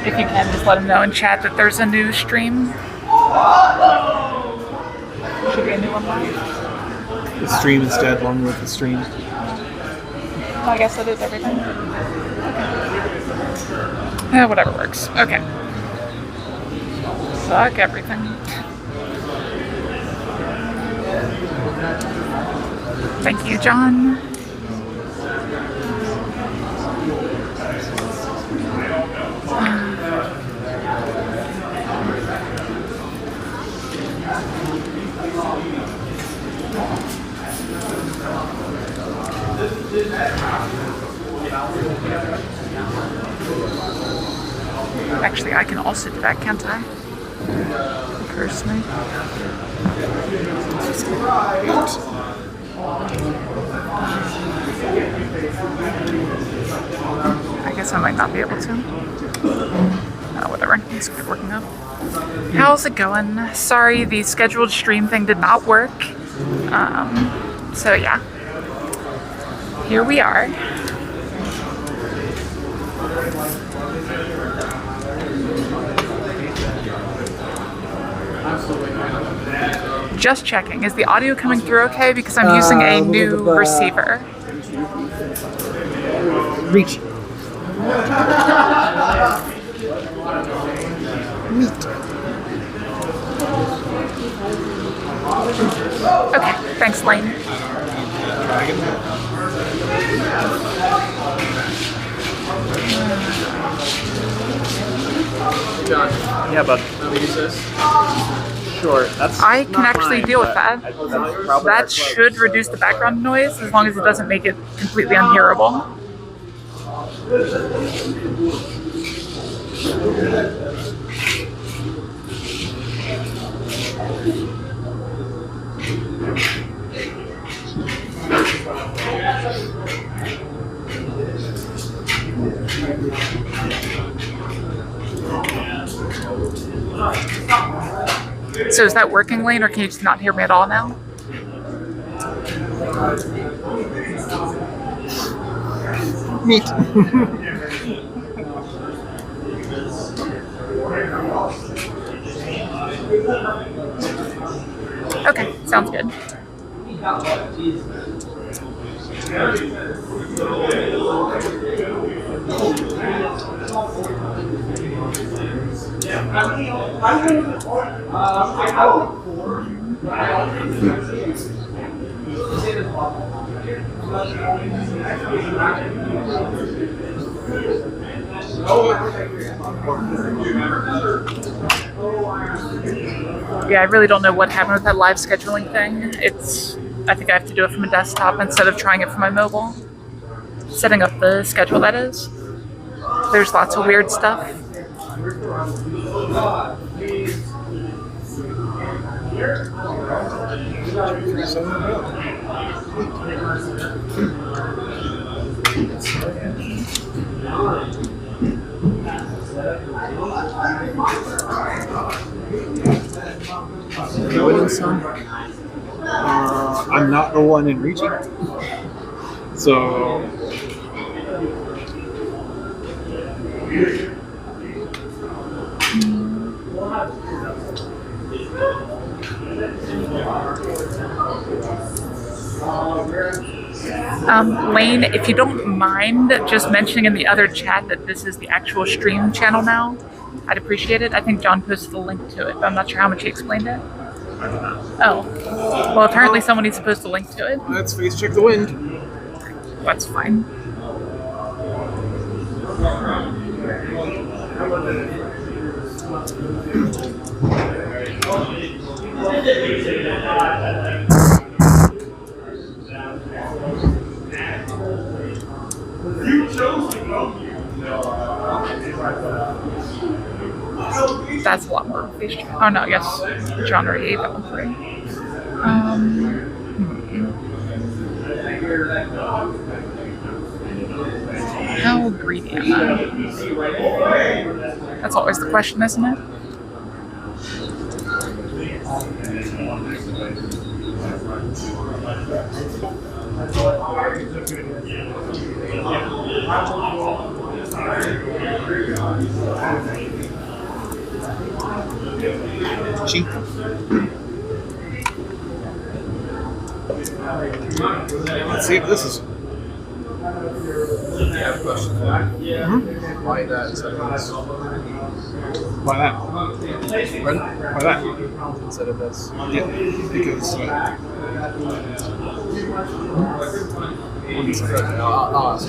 If you can, just let him know in chat that there's a new stream. Should be a new one live. The stream instead, along with the stream. I guess that is everything. Okay. Whatever works. Okay. Fuck everything. Thank you, John. Actually, I can also do that, can't I? Personally. I guess I might not be able to. Whatever. Let's get working up. How's it going? Sorry, the scheduled stream thing did not work. So yeah. Here we are. Just checking. Is the audio coming through okay? Because I'm using a new receiver. Reach. Meat. Okay, thanks, Lane. John. Yeah, bud. Let me use this. Sure. I can actually deal with that. That should reduce the background noise as long as it doesn't make it completely unhearable. So is that working, Lane, or can you just not hear me at all now? Meat. Okay, sounds good. Yeah, I really don't know what happened with that live scheduling thing. I think I have to do it from a desktop instead of trying it from my mobile. Setting up the schedule, that is. There's lots of weird stuff. Going, son. I'm not the one in reaching. So. Lane, if you don't mind just mentioning in the other chat that this is the actual stream channel now, I'd appreciate it. I think John posted a link to it, but I'm not sure how much he explained it. Oh. Well, apparently someone needs to post a link to it. Let's face check the wind. That's fine. That's a lot more fish. Oh no, yes. John already ate that one for me. How greedy am I? That's always the question, isn't it? Cheap. Let's see if this is. Why that instead of this? Why that? Pardon? Why that? Instead of this. Yeah, because. I'll ask.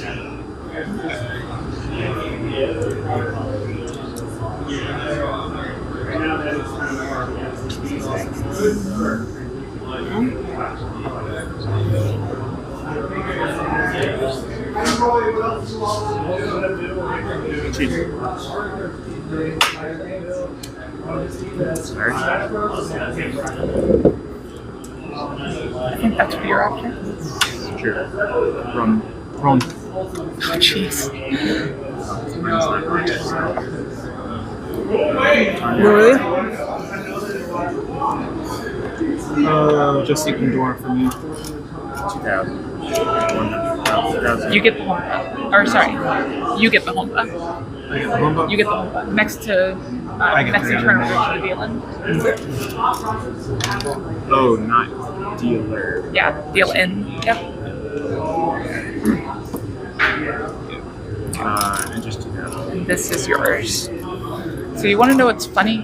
I think that's what you're after. Sure. Rum. Oh, jeez. Really? Just Ecuador for me. 2000. 2000. You get the Humpa. Or sorry, you get the Humpa. I get the Humba. You get the Humpa. Next to get next to the Turner other Ridge and Dealan. Oh, not dealer. Yeah, deal in. Yep. And just 2000. And this is yours. So you want to know what's funny?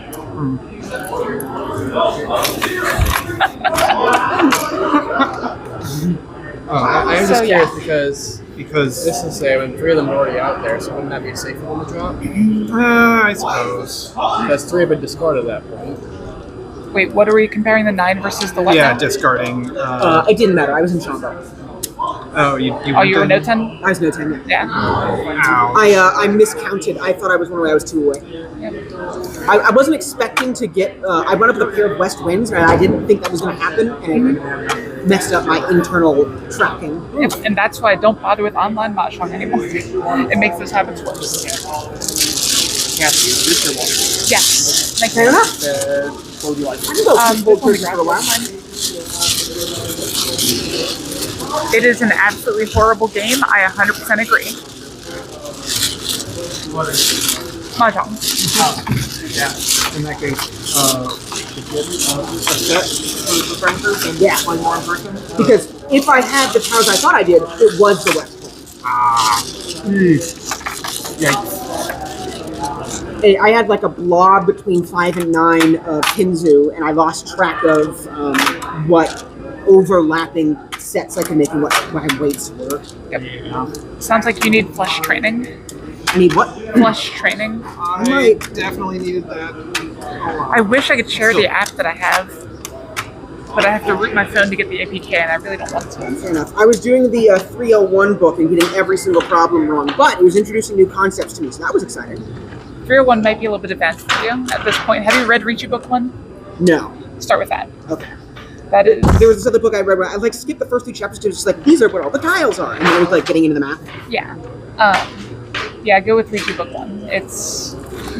I am So, just yeah. curious because Because this is I mean, 3 of them are already out there, so wouldn't that be a safer one to drop? I suppose. Because 3 have been discarded at that point. Wait, what are we comparing the 9 versus the what? Yeah, now? discarding. It didn't matter. I was in Shambo. Oh, you Oh, you were no no 10? I was no 10. Yeah. Yeah. Ow. I miscounted. I thought I was 1 away. I was 2 away. I wasn't expecting to get. I went up with a pair of West Winds, and I didn't think that was going to happen, and it messed up my internal tracking. And that's why I don't bother with online Mahjong anymore. It makes those habits worse. Kathy, is this your one? Yes. Thank Fair you. enough. What would you like? I can go This full one's person for a while. It is an absolutely horrible game. I 100% agree. Mahjong. Yeah, in that case, a set for Frankers and Yeah. one more in person. Because if I had the powers I thought I did, it was the West Wind. Yikes. I had like a blob between 5 and 9 of Kinzu, and I lost track of what overlapping sets I could make and what my weights were. Sounds like you need flush training. I need what? Flush training. I Right. definitely needed that. I wish I could share the app that I have, but I have to root my phone to get the APK, and I really don't want to. Fair enough. I was doing the 301 book and getting every single problem wrong, but it was introducing new concepts to me, so that was exciting. 301 might be a little bit advanced for you at this point. Have you read Reachy Book 1? No. Start with that. Okay. That is. There was this other book I read where I like skipped the first 2 chapters to just like, these are where all the tiles are, and then it was like getting into the math. Yeah. Yeah, go with Reachy Book 1. It's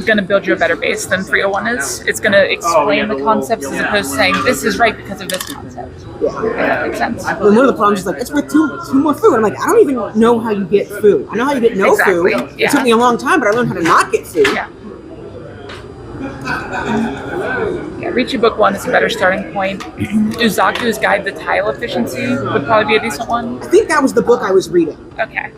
gonna build you a better base than 301 is. It's gonna explain the concepts as opposed to saying this is right because of this concept. Yeah. If that makes sense. And one of the problems is like, it's worth two more food. I'm like, I don't even know how you get food. I know how you get no Exactly, food. yeah. It took me a long time, but I learned how to not get food. Yeah. Yeah, Reachy Book 1 is a better starting point. Uzaku's Guide to Tile Efficiency would probably be a decent one. I think that was the book I was reading. Okay.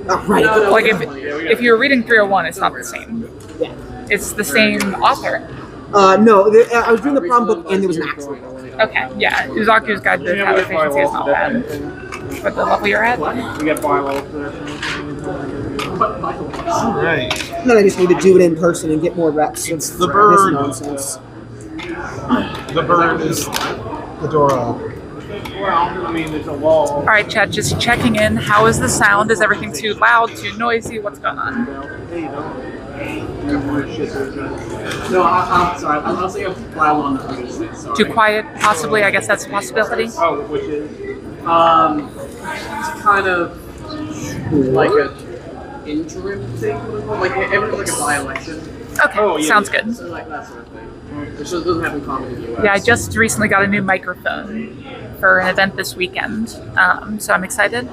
Oh, right. Like if you're reading 301, it's not the same. Yeah. It's the same author. No, I was doing the problem book and there was an actual book. Okay, yeah. Uzaku's Guide to Tile Efficiency is not bad. For the level you're at. We got firewall. Alright. And then I just need to do it in person and get more reps. It's the This bird. nonsense. The bird is Fedora. Well, I mean, there's a wall. All right, chat. Just checking in. How is the sound? Is everything too loud? Too noisy? What's going on? No, I'm sorry. I'll say a file on the other side. Sorry. Too quiet? Possibly. I guess that's a possibility. Oh, which is it's kind of like a interim thing, like everything's like a by-election, Okay, sounds good. so like that sort of thing. Which doesn't happen common in the US. Yeah, I just recently got a new microphone for an event this weekend, so I'm excited.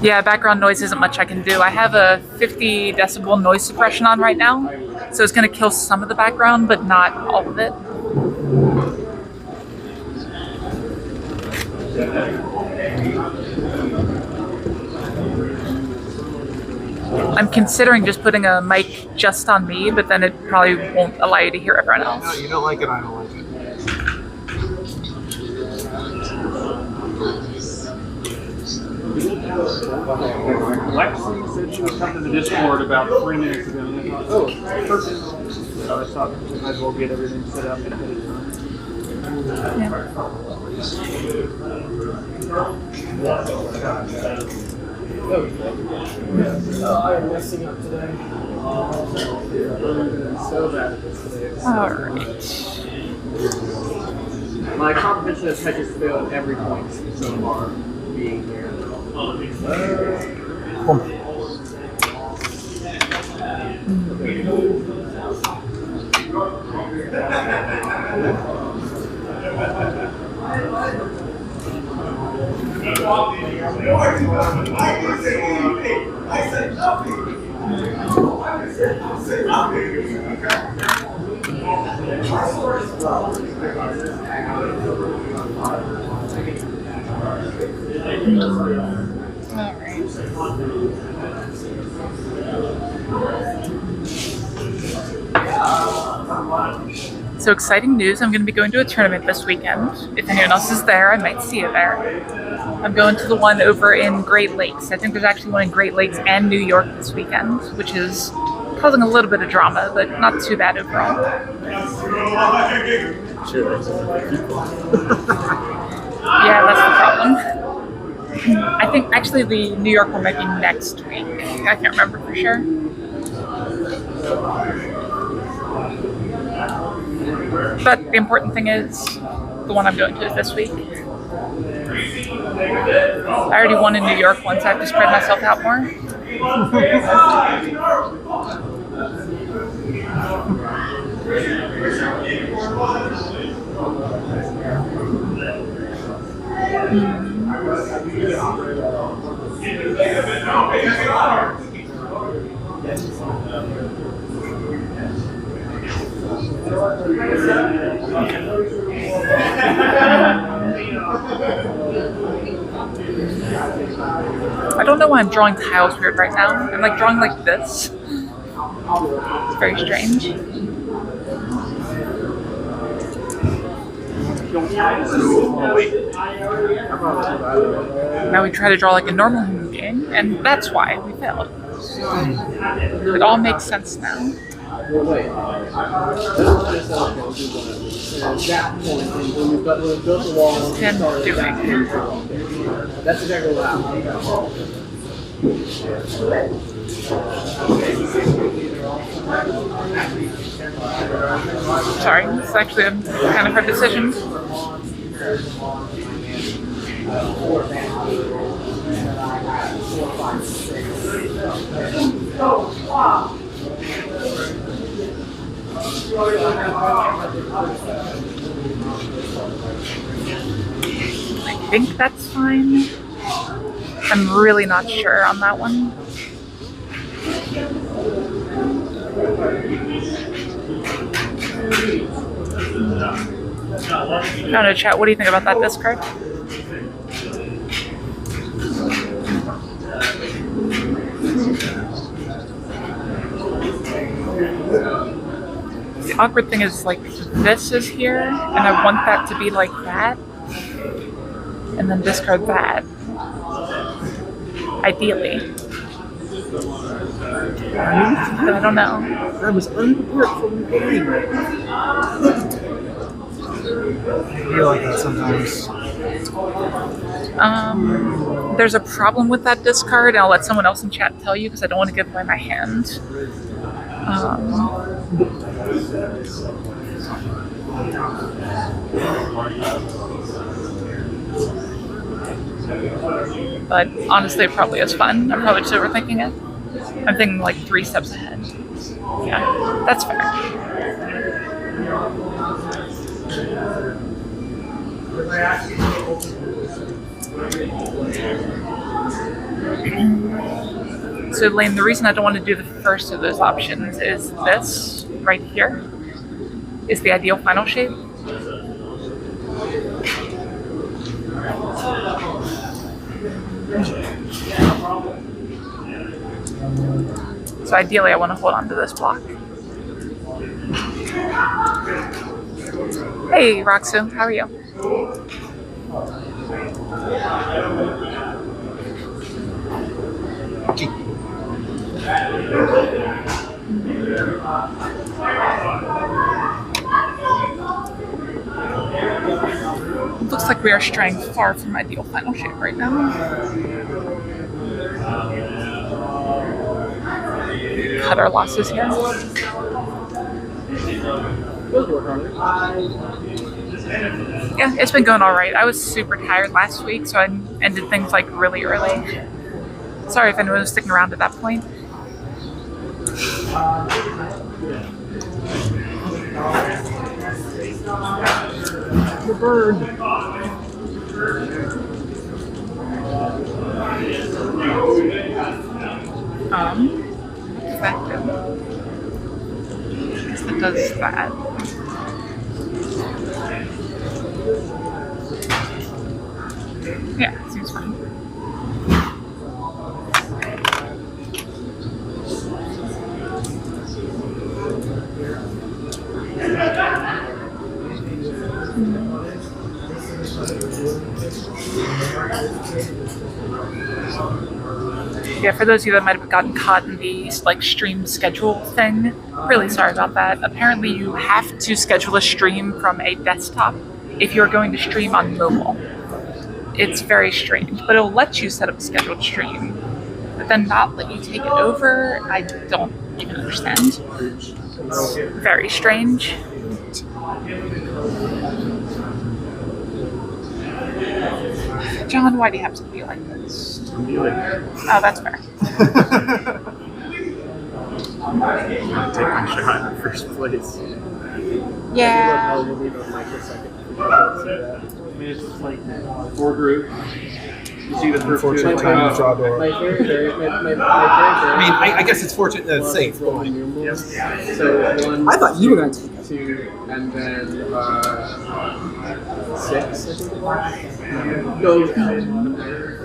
Yeah, background noise isn't much I can do. I have a 50 decibel noise suppression on right now, so it's going to kill some of the background, but not all of it. I'm considering just putting a mic just on me, but then it probably won't allow you to hear everyone No, else. you don't like it, I don't like it. Lexi said she would come to the Discord about 3 minutes ago. Oh, perfect. So I thought we might as well get everything set up ahead of I am messing up today. So bad at this today. Alright. My comprehension has just failed every point so far being here. So exciting news, I'm going to be going to a tournament this weekend. If anyone else is there, I might see you there. I'm going to the one over in Great Lakes. I think there's actually one in Great Lakes and New York this weekend, which is causing a little bit of drama, but not too bad overall. Yeah, that's the problem. I think actually the New York one might be next week. I can't remember for sure. But the important thing is the one I'm going to is this week. I already won in New York once, I have to spread myself out more. I don't know why I'm drawing tiles weird right now. I'm like drawing like this. It's very strange. Now we try to draw like a normal human being, and that's why we failed. It all makes sense now. Well, wait. That point, when we've built the wall, Him doing. that's exactly what happened. Sorry, it's actually a kind of hard decision. I think that's fine. I'm really not sure on that one. I don't know, chat, what do you think about that discard? The awkward thing is, like, this is here, and I want that to be like that, and then discard that. Ideally. But I don't know. I was unprepared for reading. You're like that sometimes. There's a problem with that discard, and I'll let someone else in chat tell you because I don't want to give away my hand. But honestly, it probably is fun. I'm probably just overthinking it. I'm thinking like 3 steps ahead. Yeah, that's fair. So Lane, the reason I don't want to do the first of those options is this right here is the ideal final shape. So ideally I want to hold on to this block. Hey Roxu, how are you? It looks like we are straying far from ideal final shape right now. Cut our losses here. Yeah, it's been going all right. I was super tired last week, so I ended things like really early. Sorry if anyone was sticking around at that point. The bird. What does that do? I guess it does that. Yeah, seems fine. Yeah, for those of you that might have gotten caught in the like stream schedule thing, really sorry about that. Apparently you have to schedule a stream from a desktop if you're going to stream on mobile. It's very strange, but it'll let you set up a scheduled stream, but then not let you take it over. I don't even understand. It's very strange. John, why do you have to be like this? Oh, that's fair. Take my shot in the first place. Yeah. I mean, it's just like 4 group. You see the first 2 Unfortunately, like, time to draw My door. favorite, I mean, I guess it's fortunate that it's safe. But like, Yes. So 1, I thought you were going to take it. 2, and then 6. I think it was. No,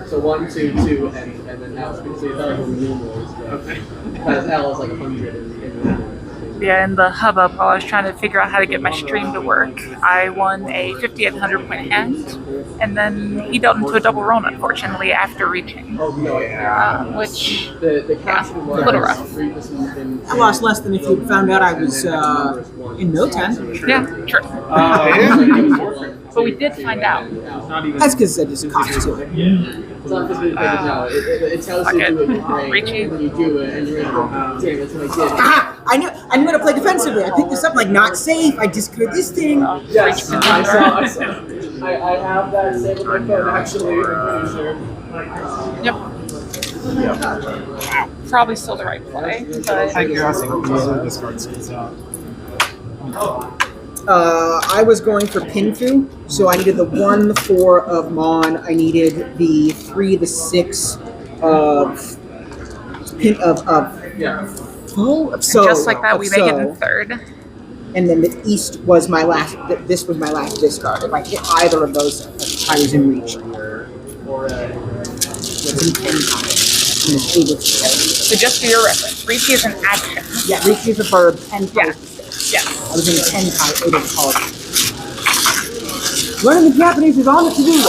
so 1, 2, 2, and then L. So you thought it was numerals. Okay. Because L is like 100 in numerals. Yeah, in the hubbub, while I was trying to figure out how to get my stream to work, I won a 5,800 point hand, and then he dealt into a double roll, unfortunately, after reaching, Oh no, which, the caption was a little rough. 3% in. I lost less than if you found out I was in no time. yeah, true. But we did find out. It's not even. That's because I just cocked to it. It's not because we figured it out. It tells you to do it with brain, Reaching. and then you do it, and you're like, damn, that's what I did. Ah, I knew I'm gonna play defensively. I picked this up like not safe. I discarded this thing. Yes, I saw. I have that saved on my phone, actually. I'm pretty sure. Yep. Probably still the right play, but I guess this card skills out. I was going for Pinfu, so I needed the 1, the 4 of Mon. I needed the 3, the 6 of Yeah. So just like that, we make it in So. third. And then the East was my last. This was my last discard. If I hit either of those, I was in reach. Or Was in 10 times. And was able to play. So just for your reference, reach is an action. Yeah, reach is a verb. 10 Yeah. times. Yes. I was in 10 times. Able to call it. Learning the Japanese is on the to-do list.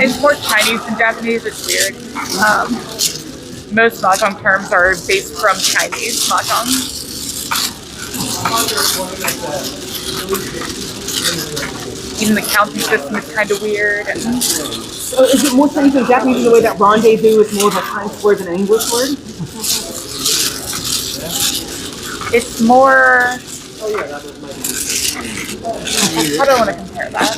It's more Chinese than Japanese. It's weird. Most mahjong terms are based from Chinese mahjong. Even the counting system is kind of weird. And So is it more Chinese than Japanese in the way that rendezvous is more of a French word than an English word? it's more. oh yeah, that was my. How do I want to compare that?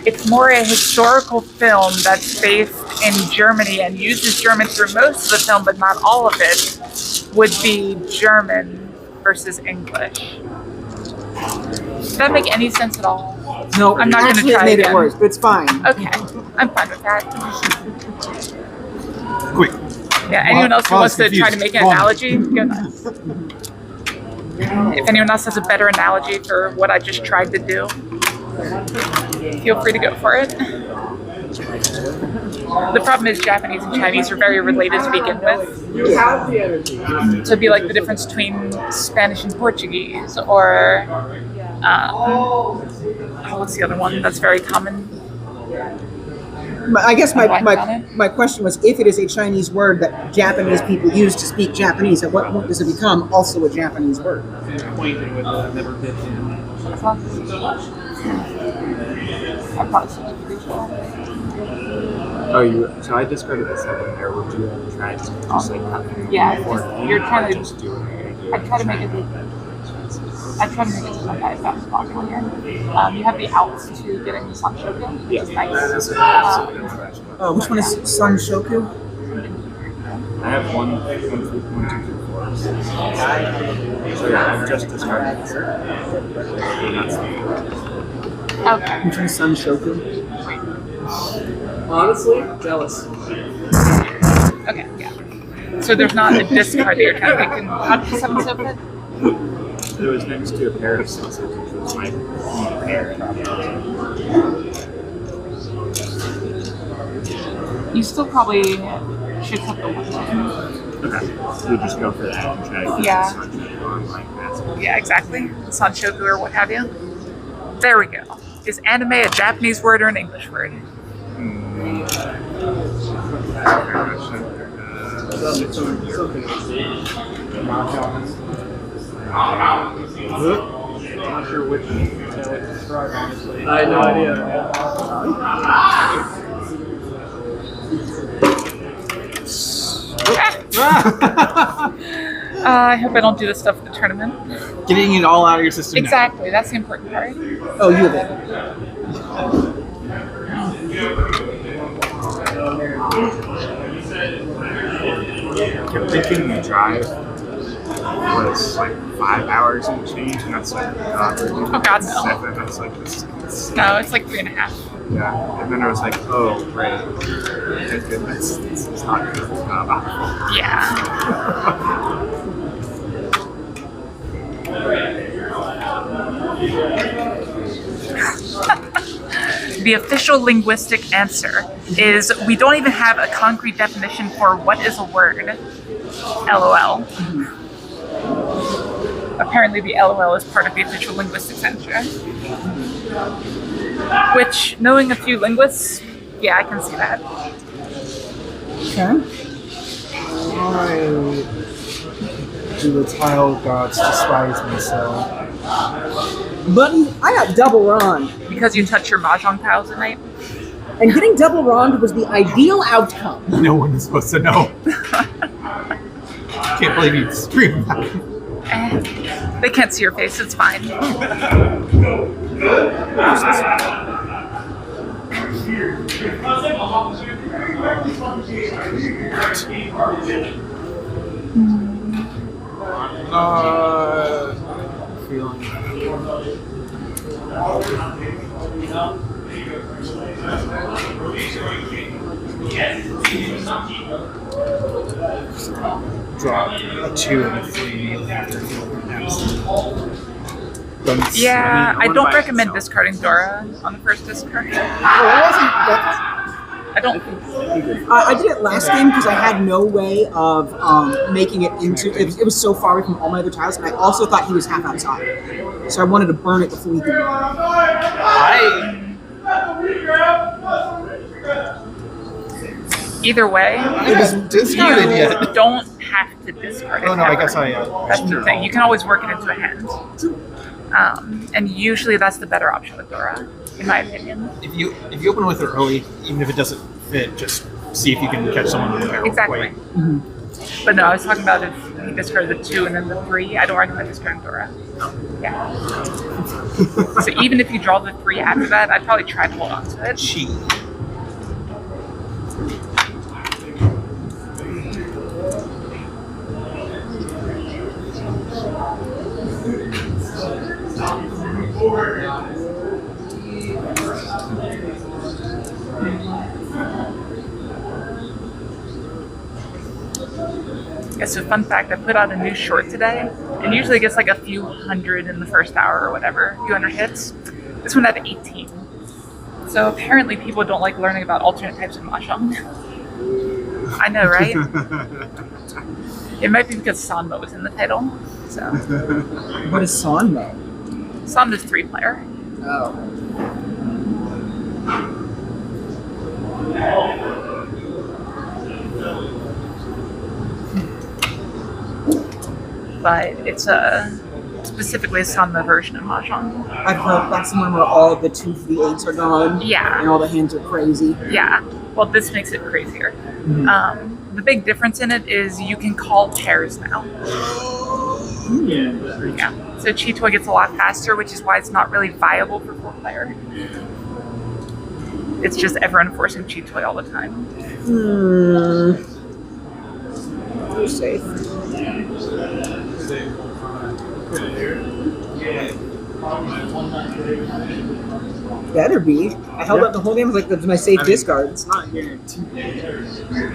It's more a historical film that's based in Germany and uses German through most of the film, but not all of it, would be German versus English. Does that make any sense at all? No, I'm not gonna actually try it made again. it worse, but it's fine. Okay, I'm fine with that. Quick. Yeah, anyone else who Well, wants to it's try to confused. make an Go on. analogy, go nuts. If anyone else has a better analogy for what I just tried to do, feel free to go for it. The problem is Japanese and Chinese are very related to begin with. You have the energy. So it'd be like the difference between Spanish and Portuguese, or what's the other one that's very common? I guess Blank on it. my question was, if it is a Chinese word that Japanese people use to speak Japanese, at what point does it become also a Japanese word? Acquainted with it, I've never been in. Oh, so I discarded the seven there. Would you try to just like cut through? Yeah, Or you're trying to- just do it? I try to make it. I try to make it something as fast as possible here. You have the Alps to getting the Sanshoku, which is nice. Which one is Sun Shoku? I have one, 2, 3, 4. So yeah, I've just discarded this. Okay. Which one is Sun Shoku? Honestly, jealous. Okay. Yeah. So there's not a discard that you're trying to make. How did you seven so fit? It was next to a pair of sixes, which was my pair. You still probably should cut the one. Okay. So we just go for that and try to keep Yeah. the sunshine on like that. Yeah, exactly. Sanshoku or what have you. There we go. Is anime a Japanese word or an English word? Something. Not sure which to describe, honestly. I had no idea. I hope I don't do this stuff at the tournament. Getting it all out of your system. now. Exactly, that's the important part. Oh, you have it. kept thinking the drive was like 5 hours and change, and that's like, God, Oh, God, no. 7. I was like, this is No, it's like 3.5. yeah. And then I was like, oh, right. Thank goodness. This is not good. Yeah. The official linguistic answer is we don't even have a concrete definition for what is a word. LOL. Apparently the LOL is part of the official linguistics answer. Which, knowing a few linguists, yeah, I can see that. Okay. Why do the tile gods despise me so? Buddy, I got double wronged. Because you touch your mahjong tiles at night. And getting double wronged was the ideal outcome. No one is supposed to know. Can't believe you screamed that. They can't see your face, it's fine. Feeling. Drop a 2 and a 3 after feeling absolute. Yeah, I don't by recommend itself. discarding Dora on the first discard. I don't. I did it last game because I had no way of making it into. It was so far away from all my other tiles, and I also thought he was half outside, so I wanted to burn it before he did. Either way, It wasn't discarded you yet. don't have to discard it. Oh no, I ever. guess I. That's the thing. You can always work it into a hand. And usually that's the better option with Dora, in my opinion. If you open with it early, even if it doesn't fit, just see if you can catch someone with a barrel. Exactly. But no, I was talking about if he discarded the 2 and then the 3. I don't recommend discarding Dora. Yeah. So even if you draw the 3 after that, I'd probably try to hold on to it. Cheat. Yeah, so fun fact, I put out a new short today, and usually it gets like a few hundred in the first hour or whatever, a few hundred hits. This one had 18. So apparently people don't like learning about alternate types of mahjong. I know, right? It might be because Sanmo was in the title. So What is Sanmo? Sanmo's 3-player. Oh. But it's specifically a Sanmo version of mahjong. I've heard that's the one where all the 2 V8s are gone. Yeah. And all the hands are crazy. Yeah. Well, this makes it crazier. The big difference in it is you can call pairs now. Yeah. So Chi-Toi gets a lot faster, which is why it's not really viable for 4-player. It's just ever enforcing Chi-Toi all the time. Too safe. Better be. I held up the whole game. I was like, that's my safe discards. It's not guaranteed.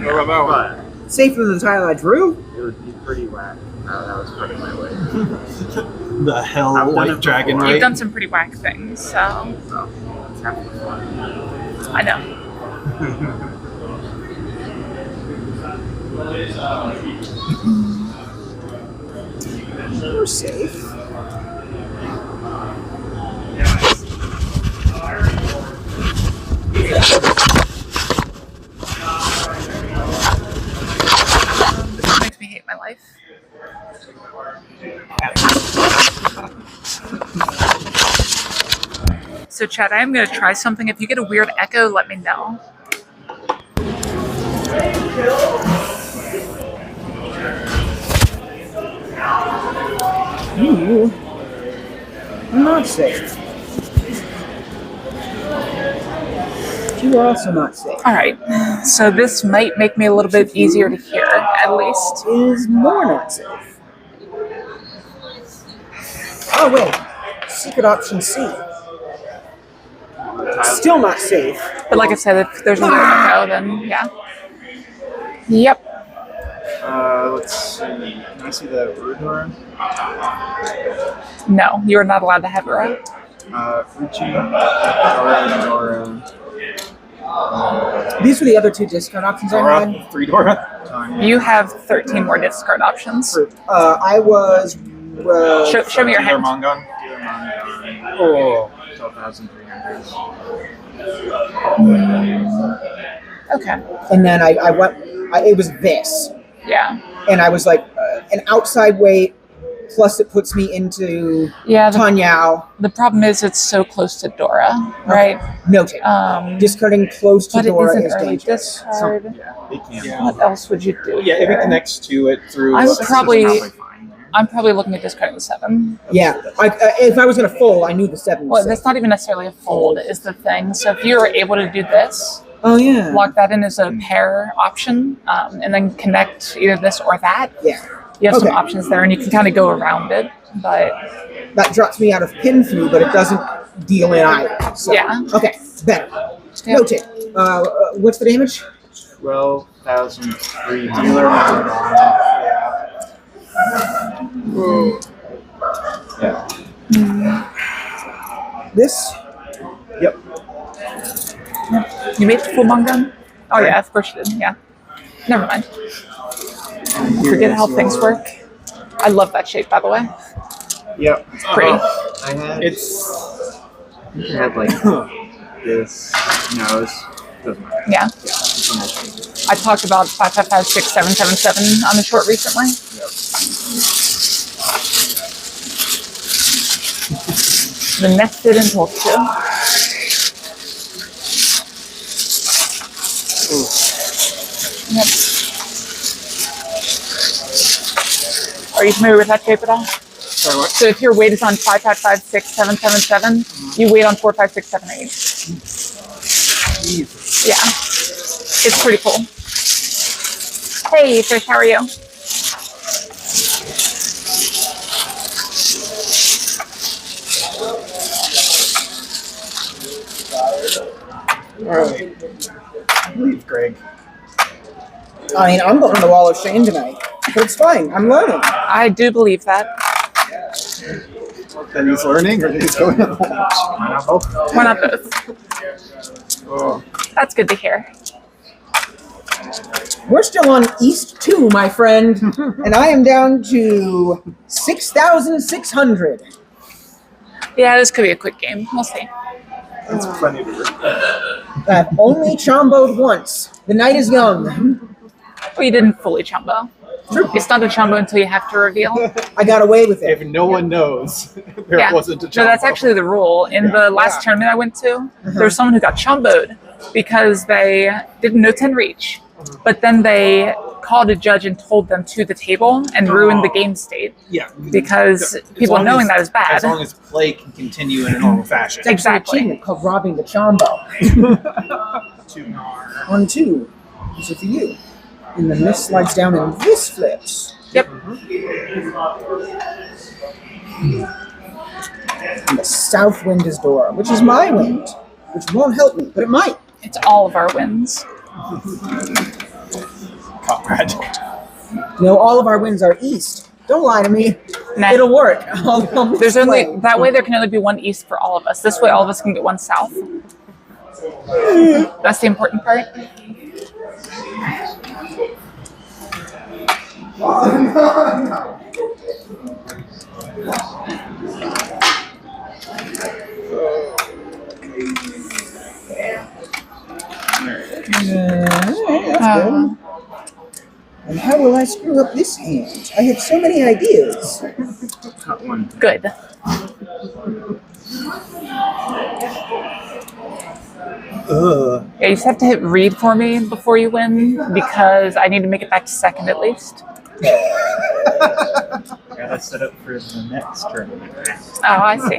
What about Safer than the tile I drew. it would be pretty whack. That was part of my way. The hell I've done white it dragon, before. You've right? done some pretty whack things, so So it's half the fun. I know. We're safe. This makes me hate my life. So Chad, I am going to try something. If you get a weird echo, let me know. You are not safe. You are also not safe. All right, so this might make me a little bit easier to hear, at least. Is more not safe. Oh wait, secret option C. Still not safe. But like I said, if there's a weird echo, then yeah. Yep. Let's see. Can I see the Rudora? No, you are not allowed to have Ura. Fuji, Dora, These were the other 2 discard options I Dora, had. 3 Dora. Tanya. You have 13 more discard options. I was. Show me your hand. Mongon. Oh. 12,300. Okay. And then I went. It was this, Yeah. and I was like an outside weight. Plus, it puts me into Yeah. Tanyao. The problem is it's so close to Dora, right? Noted. Discarding close to But it Dora isn't is early dangerous. discard. Yeah, they can't. Yeah. What else would you do? Yeah, if it here? connects to it through. I'm Six is probably- fine there. I'm probably looking at discarding the 7. Yeah, if I was going to fold, I knew the 7 was Well, safe. that's not even necessarily a fold, is the thing. So if you were able to do this, Oh, yeah. lock that in as a pair option, and then connect either this or that, Yeah. you have some Okay. options there, and you can kind of go around it. But That drops me out of pin through, but it doesn't deal in either. So, Yeah. Okay, better. yeah. Noted. What's the damage? 12,300. Yeah. This? Yep. You made the full Mongun? Oh yeah, of course you did. Yeah. Never mind. Forget how things work. I love that shape, by the way. Yep. Pretty. I had I had like this. No, it's doesn't matter. Yeah. Yeah. I talked about 5556777 on the short recently. The nested and talk to. Yep. Are you familiar with that shape at all? Sorry, what? So if your weight is on 5556777, you weight on 45678. Jesus. Yeah. It's pretty cool. Hey, Fish, how are you? Alright. Leave, Greg. I mean, I'm going to the Wall of Shame tonight. But it's fine. I'm learning. I do believe that. That he's learning or that he's going to lunch? Why not both? Oh. That's good to hear. We're still on East 2, my friend, and I am down to 6,600. Yeah, this could be a quick game. We'll see. That's plenty to read. I've only chomboed once. The night is young. Well, you didn't fully chumbo. It's not a chumbo until you have to reveal. I got away with If it. no one knows, there Yeah. wasn't a No, jump. that's actually the rule. In the last tournament I went to, there was someone who got chumboed because they didn't know 10 reach. But then they called a judge and told them to the table and ruined the game state Yeah. because As people long knowing as- that is bad. As long as play can continue in a normal fashion. It's actually an Exactly. achievement called robbing the chombo. On 2. These are for you. And then this slides down and this flips. Yep. And the south wind is Dora, which is my wind, which won't help me, but it might. It's all of our wins. Comrade. No, all of our winds are east. Don't lie to me. Nah. It'll work. I'll There's only explain. that way. There can only be one east for all of us. This way, all of us can get one south. That's the important part. Um, And how will I screw up this hand? I have so many ideas. Cut one. Good. Ugh. Yeah, you just have to hit read for me before you win because I need to make it back to second at least. Gotta set up for the next tournament. Oh, I see.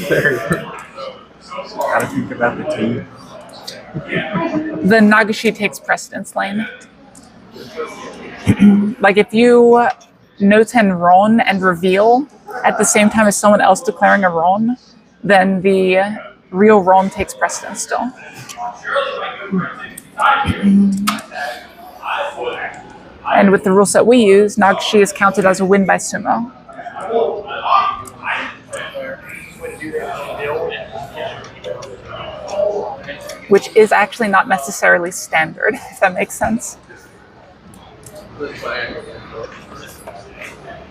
Very good. Gotta think about the team. The Nagashi takes precedence lane. Like if you no 10 Ron and reveal at the same time as someone else declaring a Ron, then the real Ron takes precedence still. And with the rule set we use, Nagashi is counted as a win by sumo. Which is actually not necessarily standard, if that makes sense.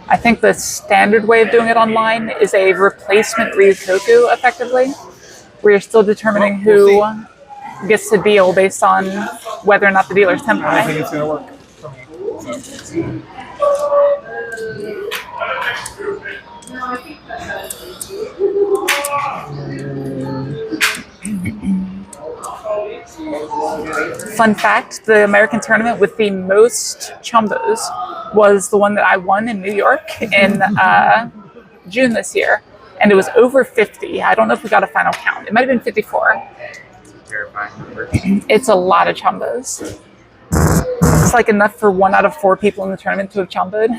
I think the standard way of doing it online is a replacement Ryukoku, effectively, where you're still determining who gets to deal based on whether or not the dealer's I don't tempo. think it's going to work. Fun fact, the American tournament with the most chumbos was the one that I won in New York in June this year. And it was over 50. I don't know if we got a final count. It might have been 54. Terrifying number. It's a lot of chumbos. It's like enough for 1 out of 4 people in the tournament to have chumboed.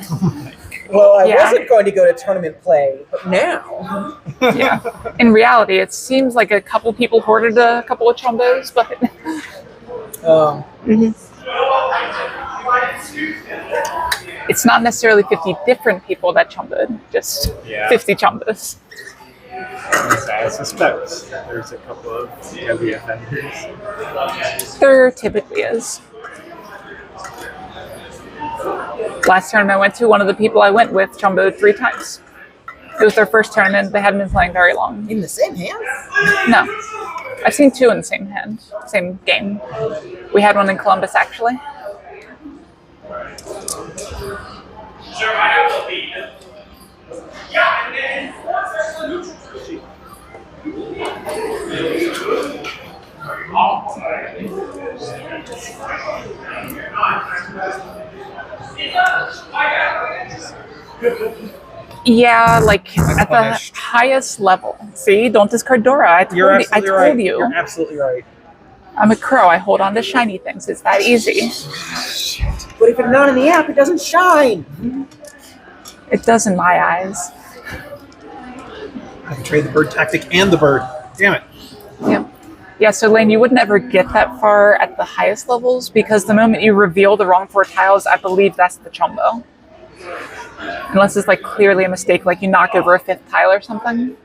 Well, I Yeah. wasn't going to go to tournament play, but now. Yeah. In reality, it seems like a couple people hoarded a couple of chumbos, but it's not necessarily 50 different people that chumboed, just Yeah. 50 chumbos. I suspect there's a couple of heavy offenders. There typically is. Last tournament I went to, one of the people I went with chumboed 3 times. It was their first tournament. They hadn't been playing very long. In the same hand? No. I've seen 2 in the same hand, same game. We had one in Columbus, actually. Yeah, like at the Punished. highest level. See, don't discard Dora. I told you. You're absolutely right. I'm a crow. I hold on to shiny things. It's that easy. But if it's not in the app, it doesn't shine. It does in my eyes. I betrayed the bird tactic and the bird. Damn it. Yep. Yeah, so Lane, you would never get that far at the highest levels because the moment you reveal the wrong 4 tiles, I believe that's the chumbo. Unless it's like clearly a mistake, like you knock over a 5th tile or something.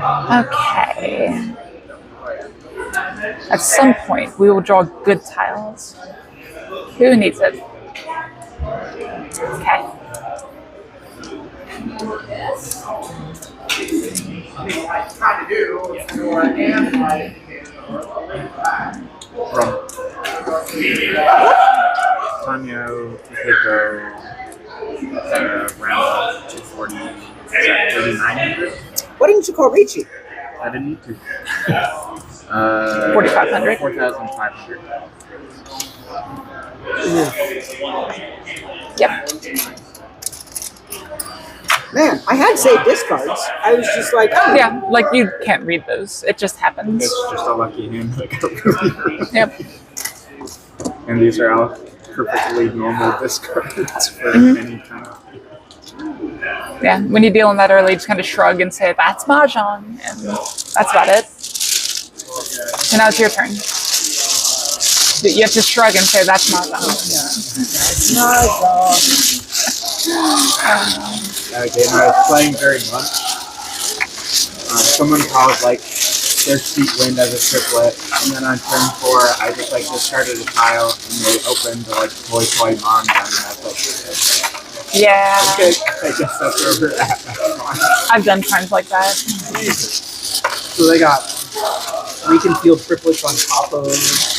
Okay. At some point, we will draw good tiles. Who needs it? Okay. Tanyo, Hiko, round up 240, is that 3,900? Why didn't you call Ricci? I didn't need to. 4,500? 4,500. Yep. Man, I had saved discards. I was just like, oh. Yeah, like you can't read those. It just happens. It's just a lucky hand that got really hurt. Yep. And these are all perfectly normal discards for any kind of. Yeah, when you deal in that early, just kind of shrug and say, that's Mahjong. And that's about it. So now it's your turn. You have to shrug and say, that's Mahjong. Again, I was playing during lunch. Someone called like their seat wind as a triplet, and then on turn 4, I just like discarded a tile, and they opened like toy manga, and I was like, Yeah. okay, I guess that's where we're at. I've done times like that. So they got Reconfield triplets on top of.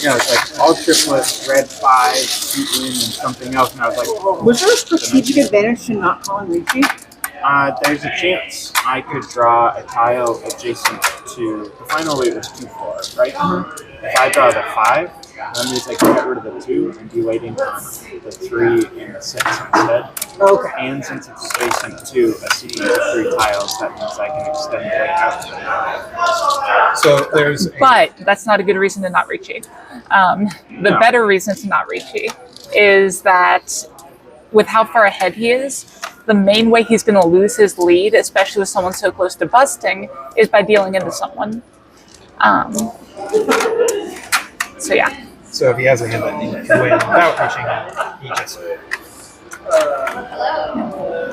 Yeah, it's like all triplets, red 5, seat wind, and something else, and I was like, Was there a strategic advantage to not calling Ricci? there's a chance I could draw a tile adjacent to the final weight was 2-4, right? If I draw the 5, that means I can get rid of the 2 and be waiting on the 3 and the 6 instead. Okay. And since it's adjacent to a sequence of 3 tiles, that means I can extend the weight out to the So there's. But that's not a good reason to not reach it. The better reason to not reach it is that with how far ahead he is, the main way he's going to lose his lead, especially with someone so close to busting, is by dealing into someone. So yeah. So if he has a hand that he can win without reaching, he just.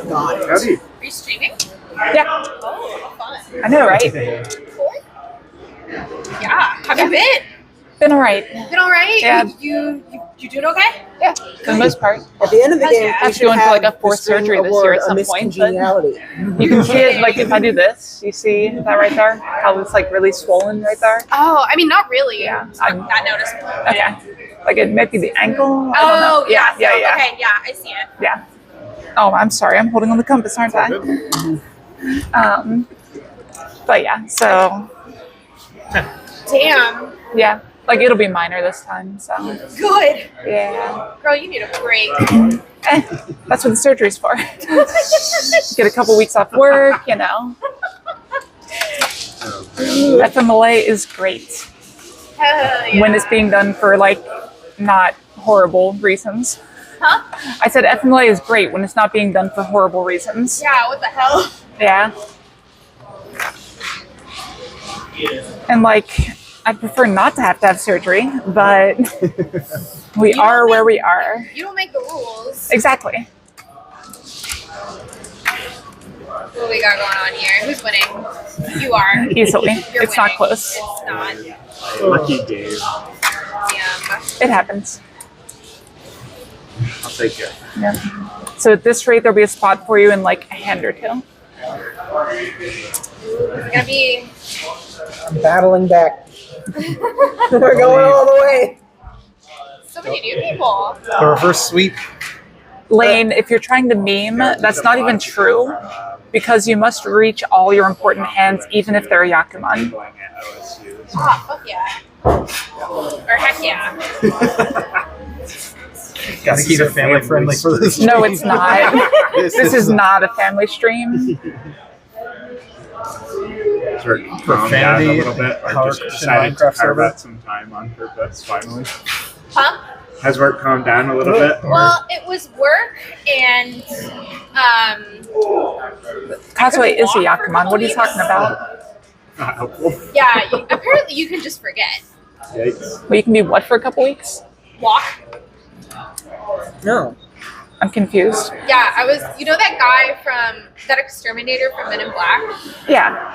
Got it. Howdy. Are you streaming? Yeah, Oh, fun. I know, right? Yeah. How have you been? Been all right. Been all right? Yeah. You doing okay? Yeah, for the most part. At the end of the Hell game, yeah. we After should going for, like, have a 4th the string surgery this award year at a some point, but- miscongeniality. You can see it, like, if I do this, you see that right there? How it's, like, really swollen right there? Oh, I mean, not really. Yeah. It's not that noticeable. Okay. Like, it might be the ankle? I don't Oh, know. yeah. Yeah. Okay, yeah, I see it. Yeah. Oh, I'm sorry. I'm holding on the compass, aren't I? But yeah, so, Damn. yeah. Like, it'll be minor this time, so, Good. yeah. Girl, you need a break. That's what the surgery's for. Get a couple weeks off work, you know. FMLA is great Hell yeah. when it's being done for, like, not horrible reasons. Huh? I said FMLA is great when it's not being done for horrible reasons. Yeah, what the hell? Yeah. And, like, I prefer not to have surgery, but we are where we are. You don't make the rules. Exactly. What we got going on here? Who's winning? You are. Easily. You're It's not winning. close. It's not. Lucky Dave. Damn. It happens. I'll take it. Yeah. So at this rate, there'll be a spot for you in like a hand or two. It's gonna be. I'm battling back. We're going all the way. So many new people. The reverse sweep. Lane, if you're trying to meme, that's not even true because you must reach all your important hands, even if they're Yakuman. Going at OSU. Oh, fuck yeah. Or heck yeah. Gotta keep it family friendly for this. No, it's not. This is not a family stream. Sort of calmed down a Profanity, little bit, or Power just Christian decided to Minecraft carve server. out some time on purpose. Finally, Huh? has work calmed down a little bit? Well, it was work and Katsue is a Yakuman. What are you talking about? Not helpful. yeah. Apparently, you can just forget. Yikes. Well, you can be what for a couple weeks? Walk. No. I'm confused. Yeah, I was. You know that guy from that exterminator from Men in Black? Yeah.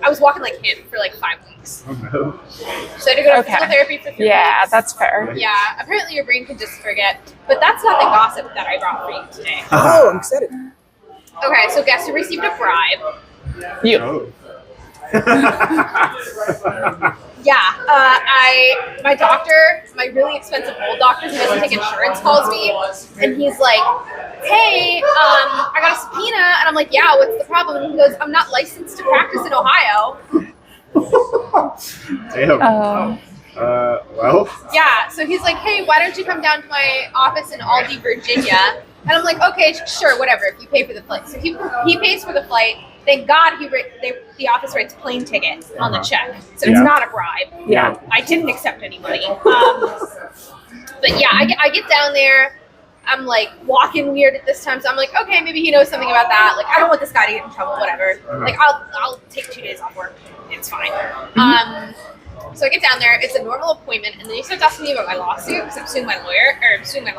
I was walking like him for like 5 weeks. Oh no. So I had to go to Okay. physical therapy for 3 Yeah, weeks. that's fair. Yeah, apparently your brain can just forget. But that's not the gossip that I brought for you today. Oh, I'm excited. Okay, so guess who received a bribe? You. Oh. Yeah, my doctor, my really expensive old doctor who doesn't take insurance calls me, and he's like, hey, I got a subpoena, and I'm like, yeah, what's the problem? And he goes, I'm not licensed to practice in Ohio. Damn. Well. Yeah, so he's like, hey, why don't you come down to my office in Aldi, Virginia? And I'm like, okay, sure, whatever, if you pay for the flight. So he pays for the flight. Thank God the office writes plane ticket on the check. So it's Yeah. not a bribe. Yeah. I didn't accept any money. But yeah, I get down there. I'm like walking weird at this time. So I'm like, okay, maybe he knows something about that. Like, I don't want this guy to get in trouble, whatever. Like, I'll take 2 days off work. It's fine. So I get down there. It's a normal appointment, and then he starts asking me about my lawsuit because I'm suing my lawyer, or I'm suing my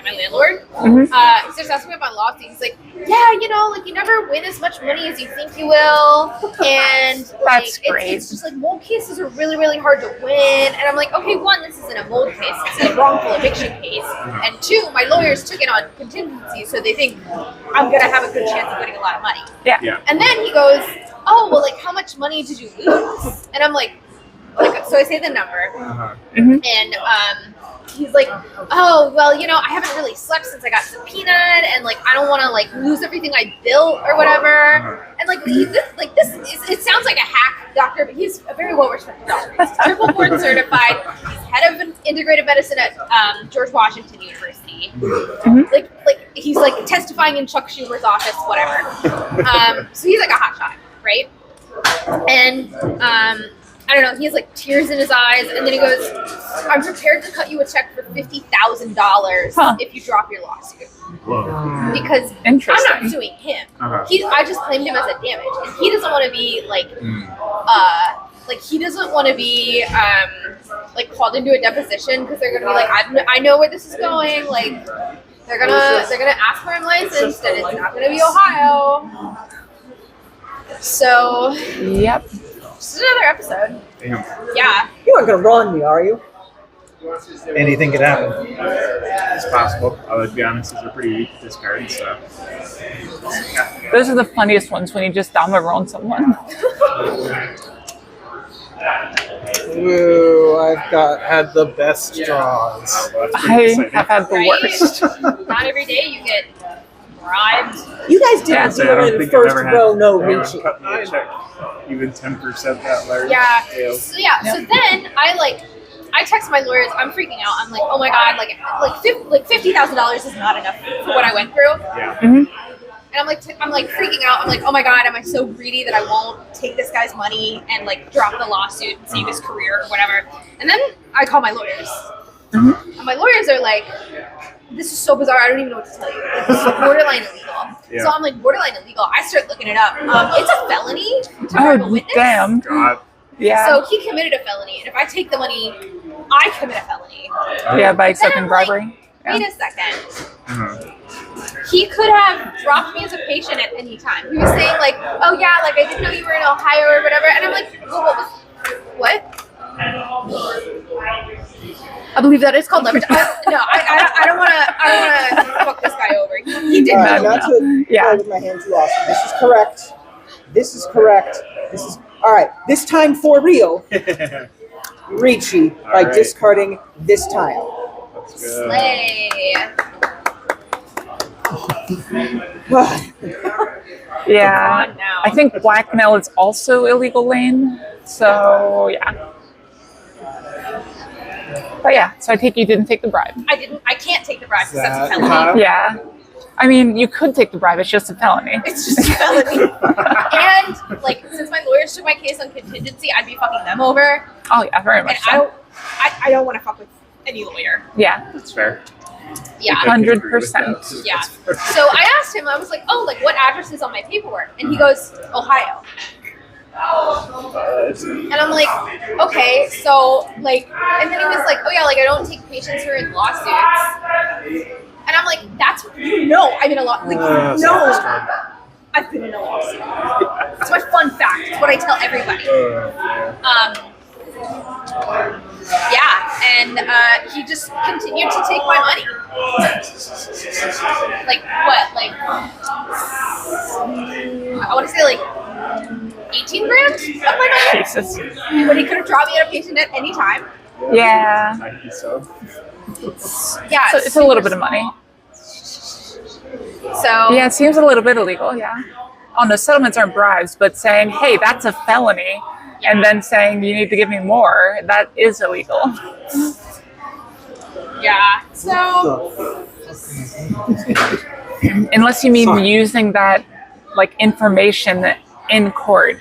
landlord. He starts asking me about my lawsuit. He's like, "Yeah, you know, like you never win as much money as you think you will, and like, That's great. It's just like mold cases are really, really hard to win." And I'm like, "Okay, one, this isn't a mold case; it's a wrongful eviction case, and two, my lawyers took it on contingency, so they think I'm gonna have a good chance of winning a lot of money." Yeah. And then he goes, "Oh, well, like how much money did you lose?" And I'm like, so I say the number, and he's like, "Oh, well, you know, I haven't really slept since I got subpoenaed, and like I don't want to like lose everything I built or whatever." And like it sounds like a hack doctor, but he's a very well-respected doctor. He's triple board certified. He's head of integrative medicine at George Washington University. Like he's like testifying in Chuck Schumer's office, whatever. So he's like a hotshot, right? And I don't know, he has like tears in his eyes, and then he goes, "I'm prepared to cut you a check for $50,000 if you drop your lawsuit." Whoa. Because Interesting. I'm not suing him. Uh-huh. I just claimed him as a damage, and he doesn't want to be like he doesn't want to be like called into a deposition because they're gonna be like, I know where this is going. Like they're gonna ask for him licensed, and it's not gonna be Ohio. So Yep. this is another episode. Damn. Yeah. You aren't gonna run me, are you? Anything could happen. It's possible. Although, to be honest, these are pretty weak discards, so. Those are the funniest ones when you just down someone. Ooh, had the best draws. I have had the Right? worst. Not every day you get bribed. You guys Yeah, didn't So I do don't it in think I've first ever had row, no anyone reaching. cut me a check even 10% that large. Yeah. Deal. So then I text my lawyers. I'm freaking out. I'm like, oh my god, like $50,000 is not enough for what I went through. Yeah. And I'm like freaking out. I'm like, oh my god, am I so greedy that I won't take this guy's money and like drop the lawsuit and save his career or whatever? And then I call my lawyers, and my lawyers are like, this is so bizarre. I don't even know what to tell you. Like, this is borderline illegal. Yeah. So I'm like, borderline illegal. I start looking it up. It's a felony to bribe a Oh, witness. damn. God. Yeah. So he committed a felony, and if I take the money, I commit a felony. Yeah, by Then accepting I'm like, bribery. Yeah. wait a second. Uh-huh. He could have dropped me as a patient at any time. He was saying like, oh yeah, like I didn't know you were in Ohio or whatever. And I'm like, well, what? I believe that is called leverage. I don't want to fuck this guy over. He did All not. right, not to Yeah. play with my hand too often. This is correct. This is correct. This is all right. This time for real. Ricci by All right. discarding this tile. Let's go. Slay. Yeah. On now. I think blackmail is also illegal lane. So, yeah. But yeah, so I take you didn't take the bribe. I can't take the bribe because that's a That- felony. Yeah. I mean, you could take the bribe. It's just a felony. It's just a felony. And like, since my lawyers took my case on contingency, I'd be fucking them over. Oh yeah, very And much I so. don't. I don't want to fuck with any lawyer. Yeah, That's fair. Yeah. 100%. Yeah. So I asked him. I was like, "Oh, like what address is on my paperwork?" And he goes, "Ohio." And I'm like, "Okay, so like," and then he was like, "Oh yeah, like I don't take patients who are in lawsuits." And I'm like, "That's I'm in a lot. Like I've been in a lawsuit. It's my fun fact. It's what I tell everybody." Yeah, and he just continued to take my money. Like what? Like I want to say like 18 grand of my money. Jesus. When he could have dropped me at a patient at any time. Yeah. So. Yeah, So it's a little bit of money. So Yeah, it seems a little bit illegal. Yeah. Oh no, settlements aren't bribes, but saying, "Hey, that's a felony," and then saying you need to give me more, that is illegal. yeah. So Unless you mean using that like information in court,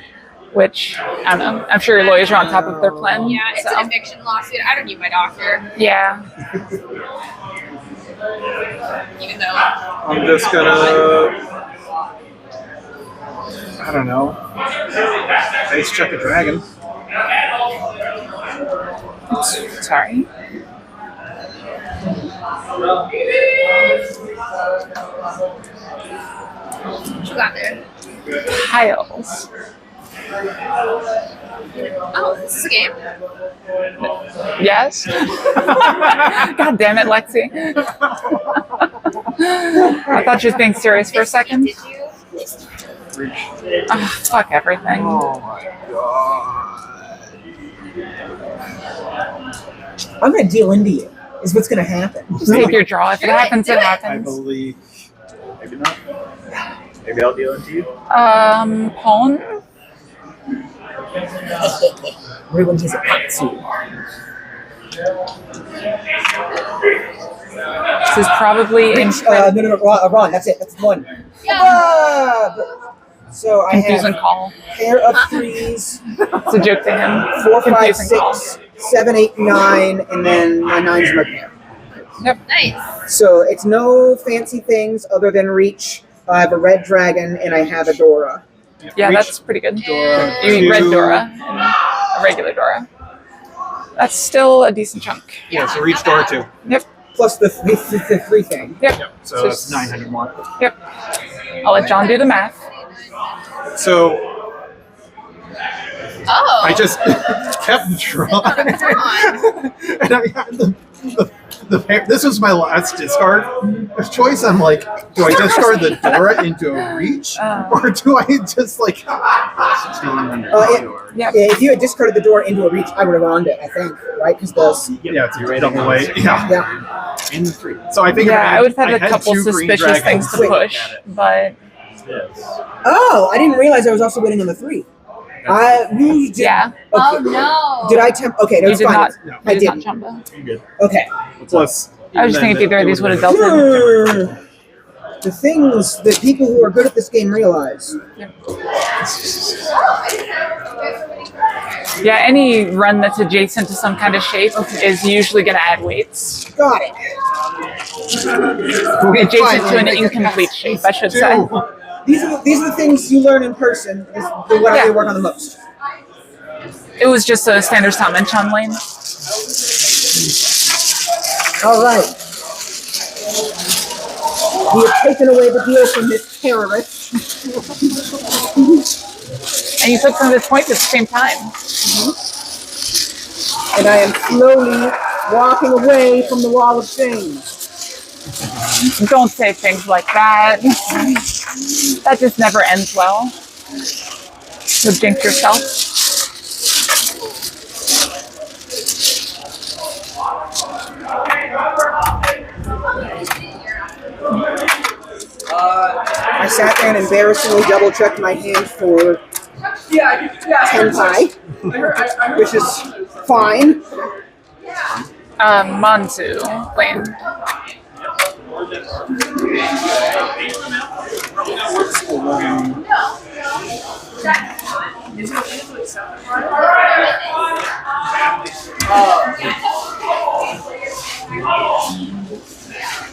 which I don't know. I'm sure your lawyers are on top of their plan. yeah, it's so. an eviction lawsuit. I don't need my doctor, Yeah. even though I'm just gonna. I don't know. Face check a dragon. Sorry. what you got there. Piles. Oh, this is a game. Yes. God damn it, Lexi. I thought she was being serious for a second. Did you? Ah, fuck everything. Oh my god. I'm gonna deal into you. Is what's gonna happen. Just take your draw. If it happens, it I happens. believe. Maybe not. Maybe I'll deal into you. Pawn? Ruined his Atsu. This is probably No, Ron, that's it. That's one. Yeah. So I confusing have call. pair of threes, It's a joke to him. 4, 5, Confusing call. 6, 7, 8, 9, and then my 9's my pair. Nice. So it's no fancy things other than reach. I have a red dragon and I have a Dora. Yeah, Reach, that's pretty good. Dora, You mean red two. Dora and a regular Dora. That's still a decent chunk. Yeah, so reach door 2. Yep. Plus the free thing. Yep. So that's 900 more. Yep. I'll let John do the math. So Oh. I just kept drawing. And I had the pair. This was my last discard choice. I'm like, do I discard the Dora into a reach? Or do I just like. Yeah. Yeah, if you had discarded the door into a reach, I would have gone it, I think, right? Because those. Yeah, it's a double weight. Yeah. Yeah. In the 3. So I think Yeah, I would have had a had couple 2 green suspicious things dragons to looking push, at it. but Oh, I didn't realize I was also waiting on the 3. You did. yeah, Oh Okay. no. Did I tempt? Okay, you that's did fine. not. No, I You did not didn't. jumbo. Okay. Plus. I was just thinking if either of these would have dealt him. him. The things that people who are good at this game realize. Yeah, any run that's adjacent to some kind of shape is usually going to add weights. Got it. Adjacent to an incomplete shape, I should say. These are the things you learn in person. Is what I work on the most. It was just a standard summon Chun Lane. All right. We have taken away the deal from this terrorist. And you took some of his points at the same time. And I am slowly walking away from the wall of shame. Don't say things like that. That just never ends well. You'll jinx yourself. I sat there and embarrassingly double-checked my hand for 10 pie, which is fine. Manzu Lane.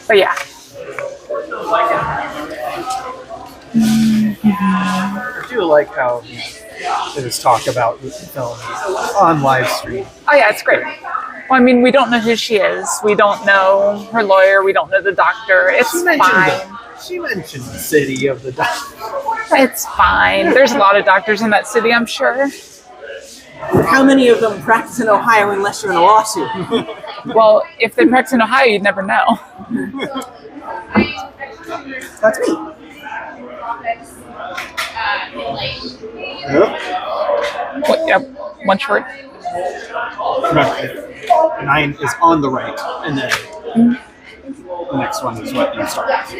But yeah. I do like how there's talk about the film on live stream. Oh yeah, it's great. Well, I mean, we don't know who she is. We don't know her lawyer. We don't know the doctor. It's fine. She mentioned the city of the doctor. It's fine. There's a lot of doctors in that city, I'm sure. How many of them practice in Ohio unless you're in a lawsuit? Well, if they practice in Ohio, you'd never know. That's me. What, yep, one short. Remember, 9 is on the right, and then the next one is what you start with.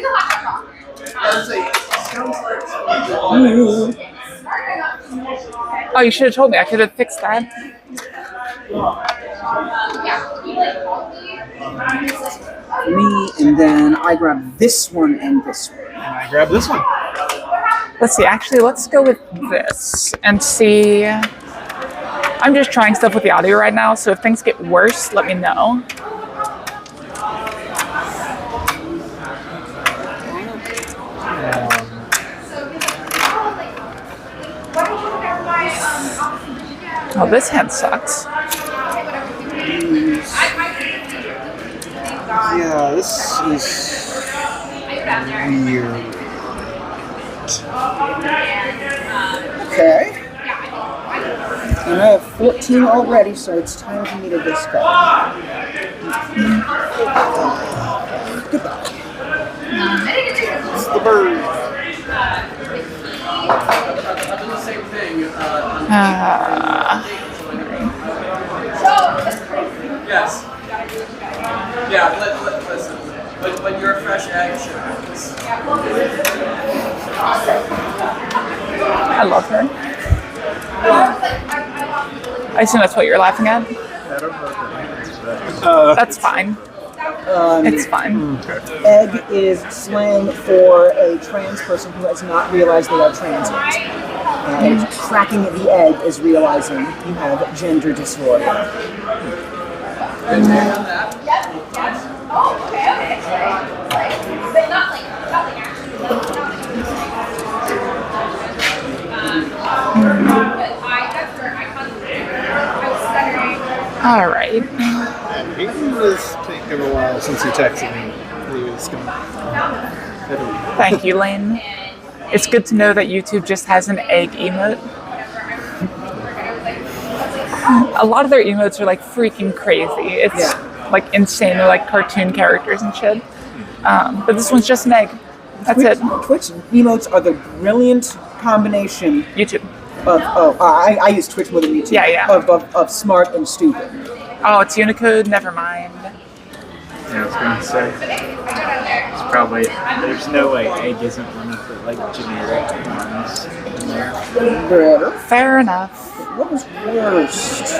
Oh, you should have told me. I could have fixed that. Me, and then I grab this one and this one. And I grab this one. Let's see. Actually, let's go with this and see. I'm just trying stuff with the audio right now, so if things get worse, let me know. Oh, this hand sucks. Yeah, this is weird. Okay. And I have 14 already, so it's time for me to discard. Goodbye. It's the bird. Same thing. Yes. Yeah, listen. When you're a fresh egg, sure. I love her. I assume that's what you're laughing at. That's fine. It's fine. Egg is slang for a trans person who has not realized they are trans yet. And cracking the egg is realizing you have gender dysphoria. All right. It was taking a while since he texted me. He was going Thank you, Lynn. It's good to know that YouTube just has an egg emote. A lot of their emotes are like freaking crazy. It's like insane. They're like cartoon characters and shit. But this one's just an egg. That's it. Twitch emotes are the brilliant combination YouTube. I use Twitch more than YouTube. Yeah. Of smart and stupid. Oh, it's Unicode? Never mind. Yeah, I was gonna say. It's probably, there's no way egg isn't one of the like generic ones in there. Better. Fair enough. What was worst?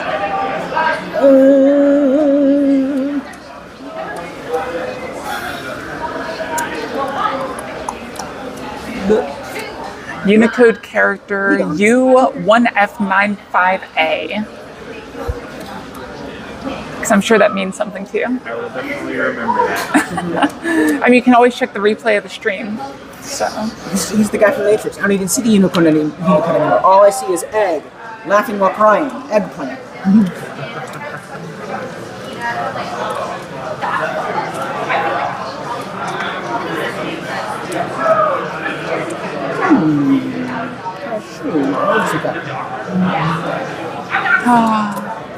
Unicode character U1F95A. Because I'm sure that means something to you. I will definitely remember that. I mean, you can always check the replay of the stream. So. He's the guy from Matrix. I don't even see the unicorn anymore. All I see is egg, laughing while crying, eggplant.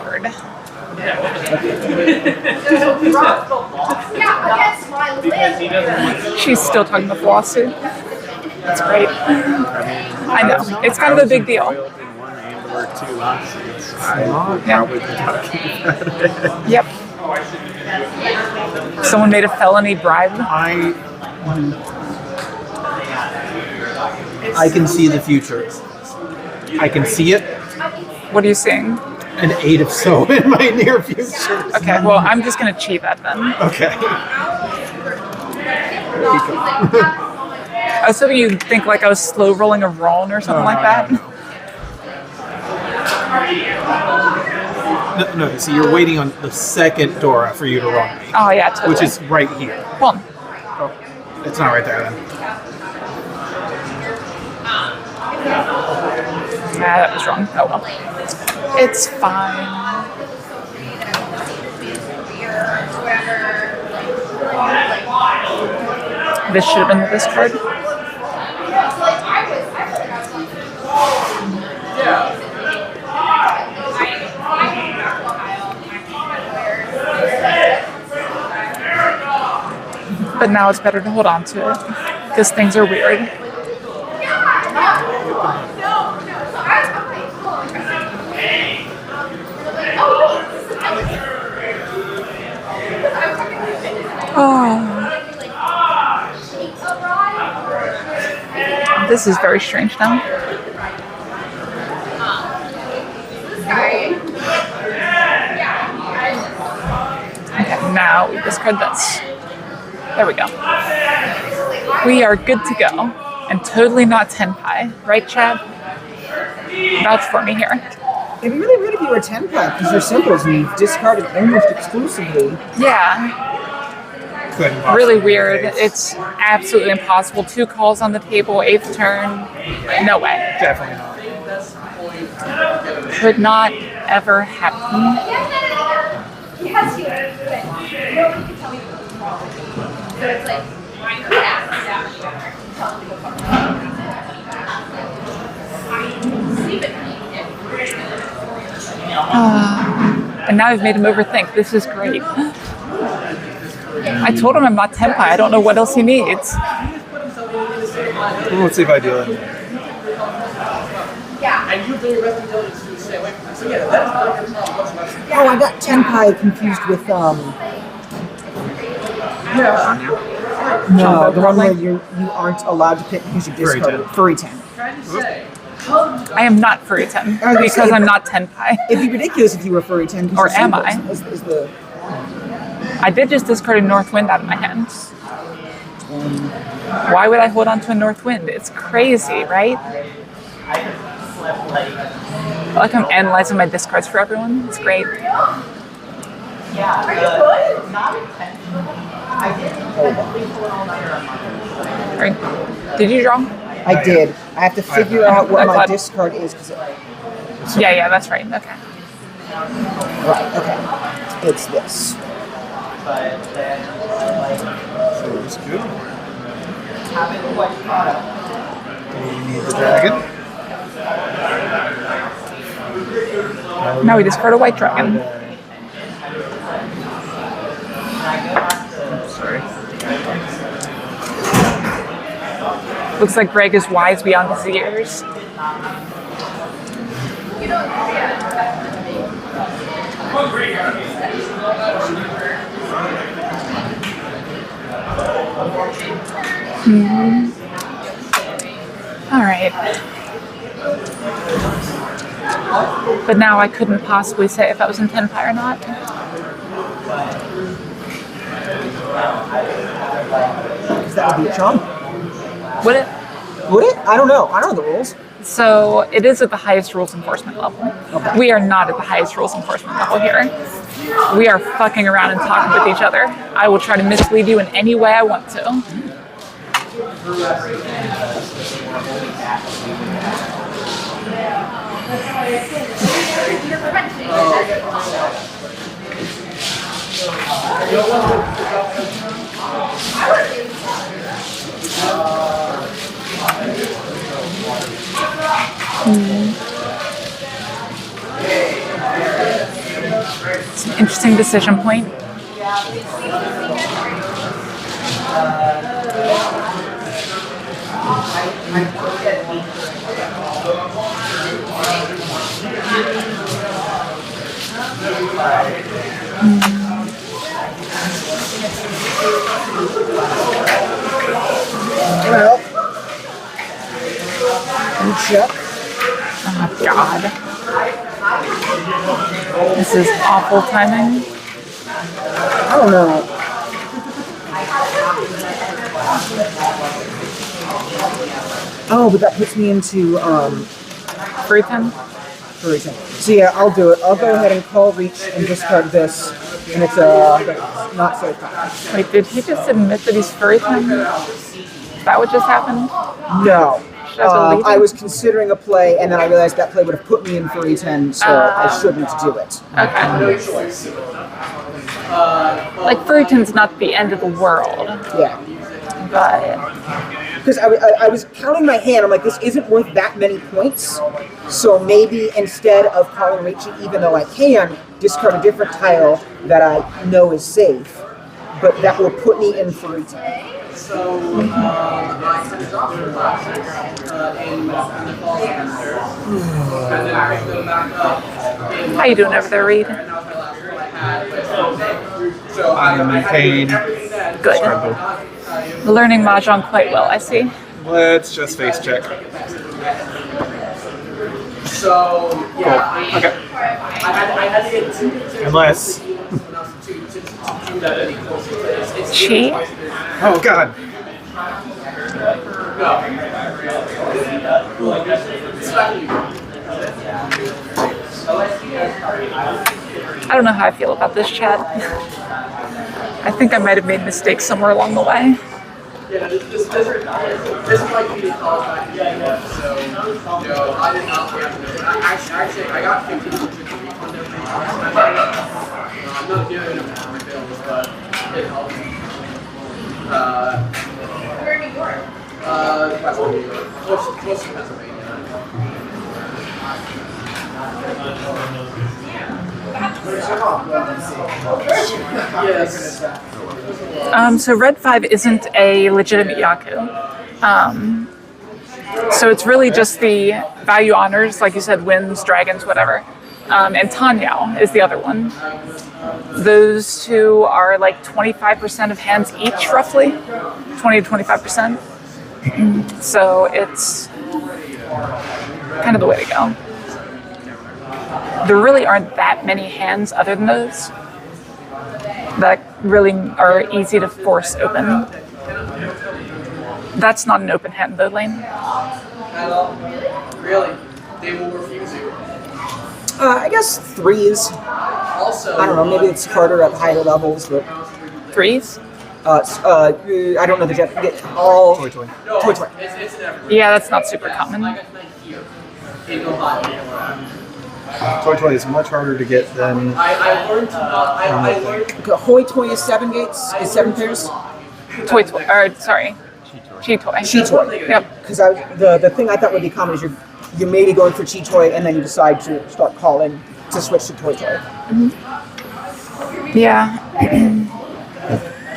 Word. She's still talking about the lawsuit. That's great. I know. It's kind of a big deal. Yep. Someone made a felony bribe. I can see the future. I can see it. What are you seeing? an 8 of so in my near future. Okay, well, I'm just gonna cheat that then. Okay. I was hoping you'd think like I was slow rolling a roll or something like that. No, so you're waiting on the second Dora for you to roll me, Oh yeah, totally. which is right here. Well, It's not right there then. nah, that was wrong. Oh well. It's fine. This should have been the discard. But now it's better to hold on to it because things are weird. Oh. This is very strange now. Okay, now we discard this. There we go. We are good to go. And totally not Tenpai. Right, Chad? Vouch for me here. It'd be really weird if you were a 10 pack because you're symbols and you've discarded almost exclusively. Yeah. Couldn't Really possibly weird. face. It's absolutely impossible. 2 calls on the table, 8th turn. No way. Definitely not. Could not ever happen. And now I've made him overthink. This is great. I told him I'm not Tenpai. I don't know what else he needs. Well, let's see if I do it. And you do your best intelligence to stay away from this. So yeah, that is not your problem whatsoever. Oh, I got Tenpai confused with No, the one where you aren't allowed to pick because you Furry discarded 10. Furry 10. I am not Furry 10 I was because saying- I'm not Tenpai. It'd be ridiculous if you were Furry 10. 'Cause Or the am symbols I? Is the, I did just discard a North Wind out of my hands. Why would I hold on to a North Wind? It's crazy, right? I feel like I'm analyzing my discards for everyone. It's great. Right. Did you draw? I did. I have to figure out what I'm my glad. discard is. Cause Yeah, that's right. Okay. right, okay. It's this. That's good. We need the dragon. Now we discard a white dragon. Sorry. Looks like Greg is wise beyond his years. All right. But now I couldn't possibly say if I was in Tenpai or not. Because that would be a charm. Would it? Would it? I don't know. I don't know the rules. So it is at the highest rules enforcement level. Okay. We are not at the highest rules enforcement level here. We are fucking around and talking with each other. I will try to mislead you in any way I want to. It's an interesting decision point. Well, you check. Oh God. This is awful timing. I don't know. Oh, but that puts me into Free time? for reason. So yeah, I'll do it. I'll go ahead and call reach and discard this, and it's not so fast. Wait, did he just admit that he's furry time? Is that what just happened? No. Should I believe I him? was considering a play, and then I realized that play would have put me in for E10, so I shouldn't do it. Okay. Like Furryton's not the end of the world, Yeah. but Because I was counting my hand, I'm like, this isn't worth that many points, so maybe instead of calling Ricci, even though I can, discard a different tile that I know is safe, but that will put me in for E10. how you doing over there, Reed? I'm in pain. Good. Learning Mahjong quite well, I see. Let's just face check. So yeah, Okay. I had to get two Unless. to do that any closer. It's Chi? Oh God. I don't know how I feel about this chat. I think I might have made mistakes somewhere along the way. Yeah, this is like community college back in the day, so I did not pay attention. Actually, I got 15 on their page. I'm not doing enough for my bills, but it helps. We're in New York. Western New York, close to Pennsylvania. Yes. So Red 5 isn't a legitimate Yaku. So it's really just the value honors, like you said, wins, dragons, whatever. And Tanyao is the other one. Those two are like 25% of hands each, roughly. 20 to 25%. So it's kind of the way to go. There really aren't that many hands other than those that really are easy to force open. That's not an open hand though, Lane. Really? They will refuse you. I guess threes. Also, I don't know, maybe it's harder at higher levels, but Threes? I don't know the Japanese. All Toy toy. toy toy. it's never. Yeah, that's not super common. Here. In Ohio. Toy toy is much harder to get than. I learned to not. I learned. Hoi toy is 7 gates, is 7 pairs. Toy, or sorry, Chi toy. Chi toy. Yep. Because the thing I thought would be common is you maybe going for Chi toy and then you decide to start calling to switch to toy toy. Yeah.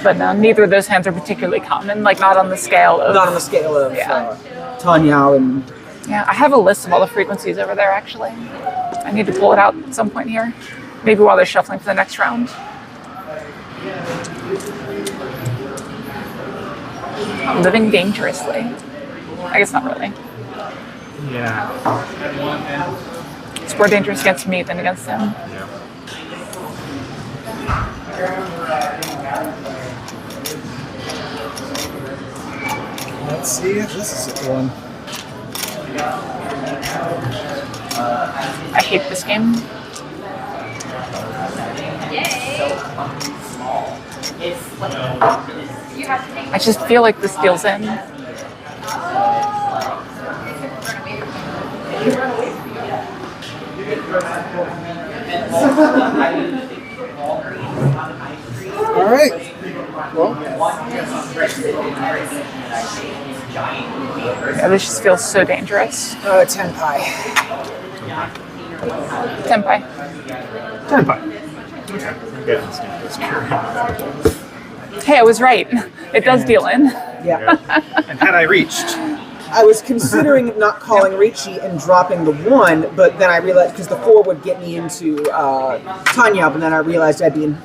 But no, neither of those hands are particularly common. Like not on the scale of. Not on the scale of Yeah. Tanyao and. Yeah, I have a list of all the frequencies over there. Actually, I need to pull it out at some point here. Maybe while they're shuffling for the next round. Living dangerously. I guess not really. Yeah. It's more dangerous against me than against them. Let's see if this is one. I hate this game. I just feel like this deals in. All right. Well, Yeah, this just feels so dangerous. 10 pi. Tenpai. 10 pi. Hey, I was right. It does deal in. Yeah. And had I reached, I was considering not calling Ricci and dropping the 1, but then I realized, because the 4 would get me into Tanya, but then I realized I'd be in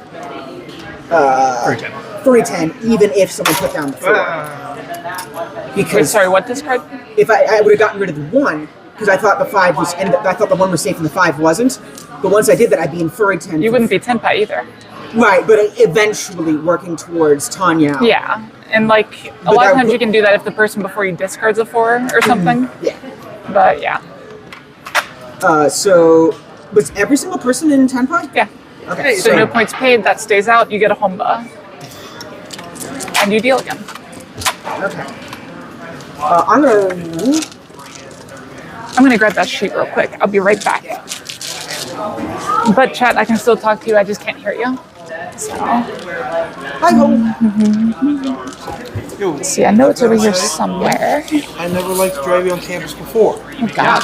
310, even if someone put down the 4. Wait, Because sorry, what discard? if I would have gotten rid of the 1, because I thought the 5 was, and I thought the 1 was safe and the 5 wasn't. But once I did that, I'd be in furry 10. You wouldn't be Tenpai either. Right, but eventually working towards Tanya. Yeah, and like a But lot of I times would- you can do that if the person before you discards a 4 or something. Yeah. But yeah, So, was every single person in Tenpai? yeah. Okay, So no points paid. That stays out. You get a Homba, and you deal again. Okay. I'm gonna grab that sheet real quick. I'll be right back. But chat, I can still talk to you. I just can't hear you. So, Hi ho. see, I know it's over here somewhere. I never liked to drive you on campus before. Oh God.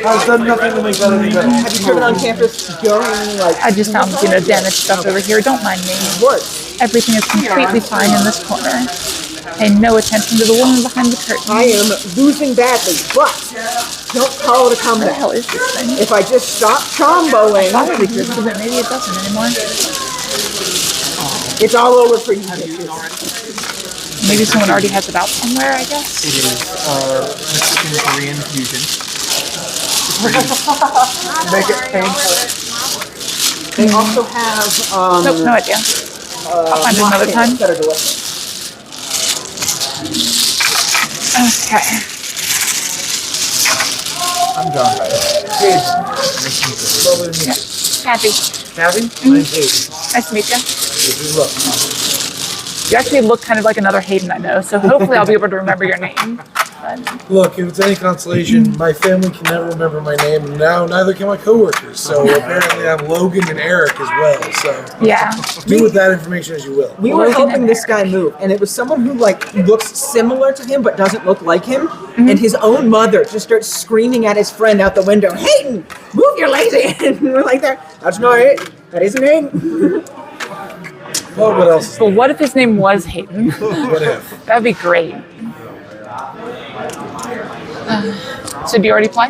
I've done nothing to make that any better. Have you driven on campus during like? I just found damaged stuff over here. Don't mind me. What? Everything is completely fine in this corner. Pay no attention to the woman behind the curtain. I am losing badly, but don't call it a What the comeback. hell is this thing? If I just stop chomboing, Thought it existed, but maybe it doesn't anymore. it's all over for you bitches. Maybe someone already has it out somewhere, I guess. It is Mexican Korean fusion. Make it painful. They also have Nope, no idea. I'll find it another mocktails time. that are delicious. Okay. I'm John. Yeah. Kathy. Kathy? Mine's Hayden. Nice to meet you. This is look. You actually look kind of like another Hayden I know, so hopefully I'll be able to remember your name. But, Look, if it's any consolation, my family can never remember my name, and now neither can my coworkers. So apparently I'm Logan and Eric as well. So yeah. do with that information as you will. We were Logan helping and this guy move, and it was someone who like looks similar to him but doesn't look like him. And his own mother just starts screaming at his friend out the window, "Hayden, move your lazy!" And we're like, "That's not it. That isn't Hayden." Well, what else? But what if his name was Hayden? What if? That'd be great. So do you already play?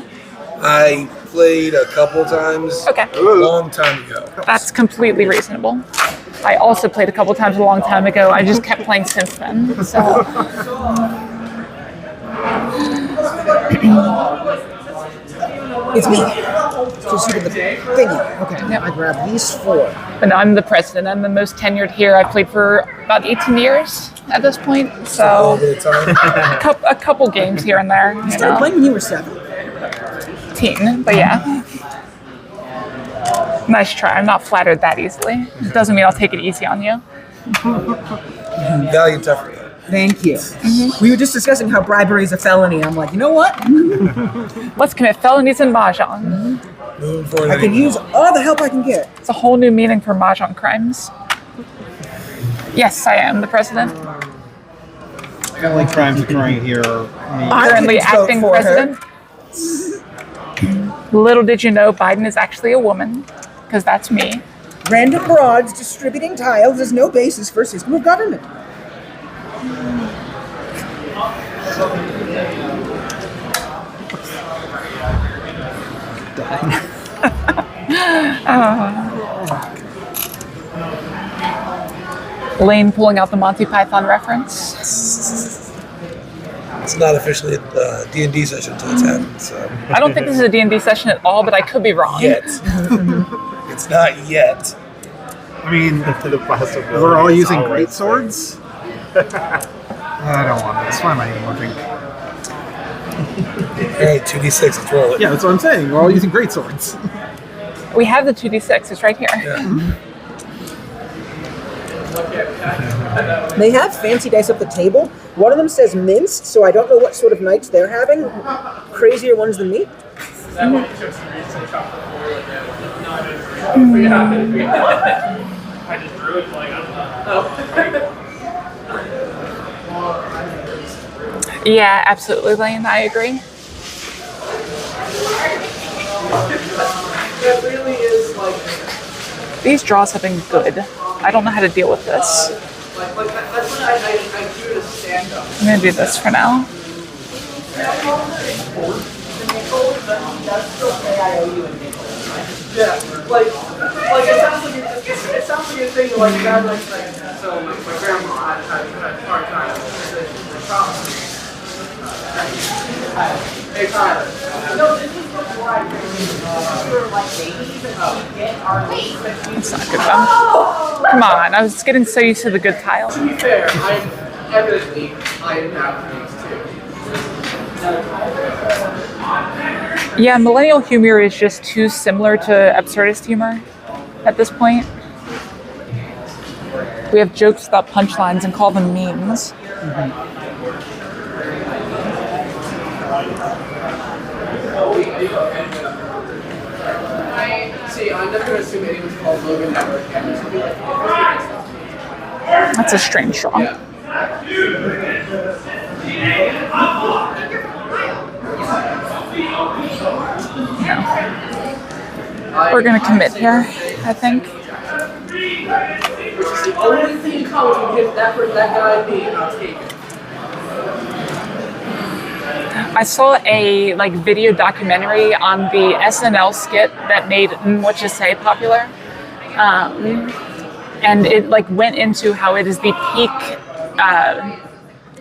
I played a couple times. Okay. A long time ago. That's completely reasonable. I also played a couple times a long time ago. I just kept playing since then. So It's me. Just hit the thingy. Okay, I grab these 4. but no, I'm the president. I'm the most tenured here. I've played for about 18 years at this point. A So little bit of time. a couple games here and there. You started playing when you were 7. Teen, but yeah. Nice try. I'm not flattered that easily. It doesn't mean I'll take it easy on you. Valiant effort. Thank you. We were just discussing how bribery is a felony. I'm like, you know what? Let's commit felonies in Mahjong. Moving forward. I can use all the help I can get. It's a whole new meaning for Mahjong crimes. Yes, I am the president. The only crimes occurring here are me. I Currently didn't vote acting for her. president. Little did you know Biden is actually a woman, because that's me. Random broads distributing tiles is no basis for a system of government. Lane pulling out the Monty Python reference. It's not officially a D&D session until it's happened. So I don't think this is a D&D session at all, but I could be wrong. yet. It's not yet. I mean, we're all using great swords. I don't want this. Why am I even looking? All right, 2d6. Let's roll it. Yeah, that's what I'm saying. We're all using great swords. We have the 2d6. It's right here. They have fancy dice up the table. One of them says minced, so I don't know what sort of nights they're having. Crazier ones than me. Yeah, absolutely, Lane. I agree. It really is like These draws have been good. I don't know how to deal with this. that's when I do it as stand up. I'm gonna do this for now. Yeah, like it sounds like it sounds like a thing like that, like so my grandma had a hard time with the Hey, Tyler. That's not good though. Come on, I was getting so used to the good tile. To be fair, I have things too. Yeah, millennial humor is just too similar to absurdist humor at this point. We have jokes without punchlines and call them memes. See, I'm never going to assume anyone's called Logan ever again. It's gonna be like, That's a strange draw. yeah. We're gonna commit here, I think. Which is the only thing in college we get that guy and me, and I'll take it. I saw a video documentary on the SNL skit that made What You Say popular, and it went into how it is the peak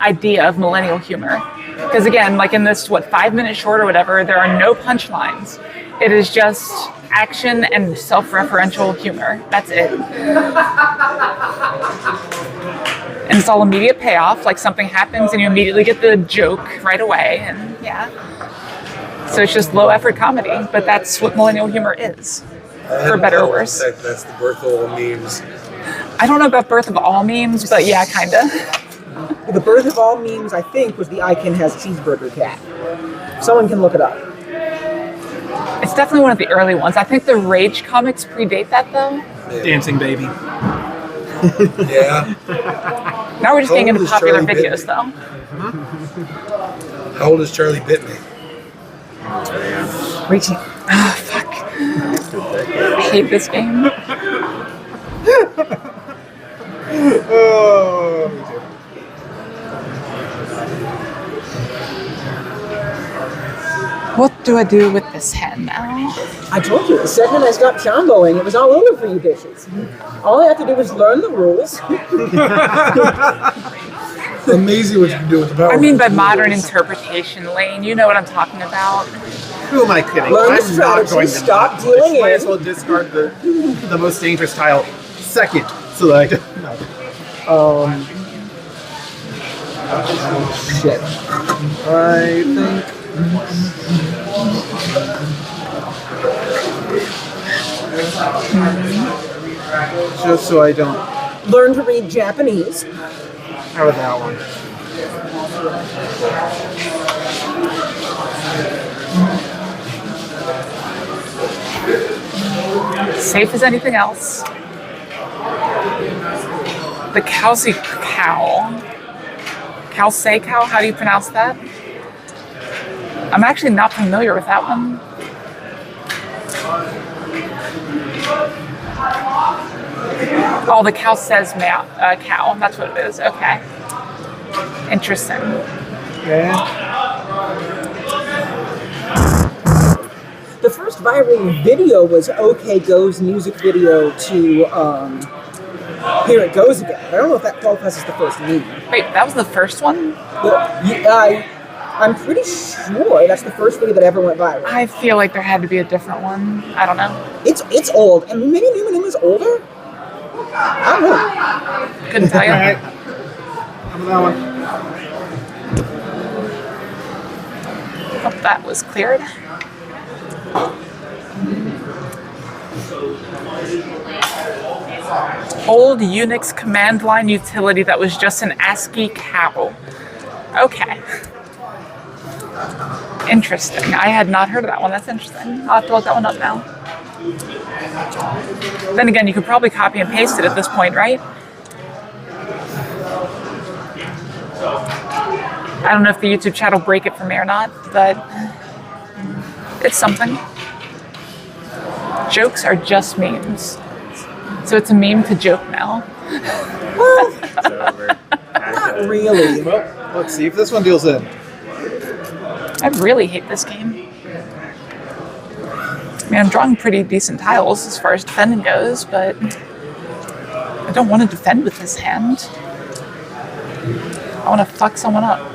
idea of millennial humor. Because again, in this 5-minute short or whatever, there are no punchlines. It is just action and self-referential humor. That's it. And it's all immediate payoff, something happens and you immediately get the joke right away, and yeah. So it's just low effort comedy, but that's what millennial humor is, for better or worse. That's the birth of all memes. I don't know about birth of all memes, but yeah, kinda. The birth of all memes, I think, was the Icon Has Cheeseburger cat. Someone can look it up. It's definitely one of the early ones. I think the Rage comics predate that though. Dancing baby. Yeah. Now we're just getting How into old is popular Charlie videos Bitten? though. How old is Charlie Bitney? Reaching. Ah, fuck. I hate this game. Oh, me too. What do I do with this hand now? I told you, the second I stopped comboing, it was all over for you bitches. All I have to do is learn the rules. It's amazing what you can do with the power. I mean by modern interpretation, Lane. You know what I'm talking about. Who am I kidding? Learn the I'm not strategy, going to stop not- dealing Might as in. well discard the most dangerous tile second, so that I don't. No. Shit. I think. Just so I don't. Learn to read Japanese. How about that one? Safe as anything else. The Kelsey cow. Kelsey cow? How do you pronounce that? I'm actually not familiar with that one. Oh, the cow says cow. That's what it is. Okay. Interesting. Yeah. The first viral video was OK Go's music video to Here It Goes Again. I don't know if that qualifies as the first meme. Wait, that was the first one? I'm pretty sure that's the first video that ever went viral. I feel like there had to be a different one. I don't know. It's old, and maybe Newman is older. I don't know. Couldn't tell you. Alright. How about that one? Hope that was cleared. Old Unix command line utility that was just an ASCII cow. Okay. Interesting. I had not heard of that one. That's interesting. I'll have to look that one up now. Then again, you could probably copy and paste it at this point, right? I don't know if the YouTube chat will break it for me or not, but it's something. Jokes are just memes. So it's a meme to joke now. It's over. Not really. Well, let's see if this one deals in. I really hate this game. I mean, I'm drawing pretty decent tiles as far as defending goes, but I don't want to defend with this hand. I want to fuck someone up.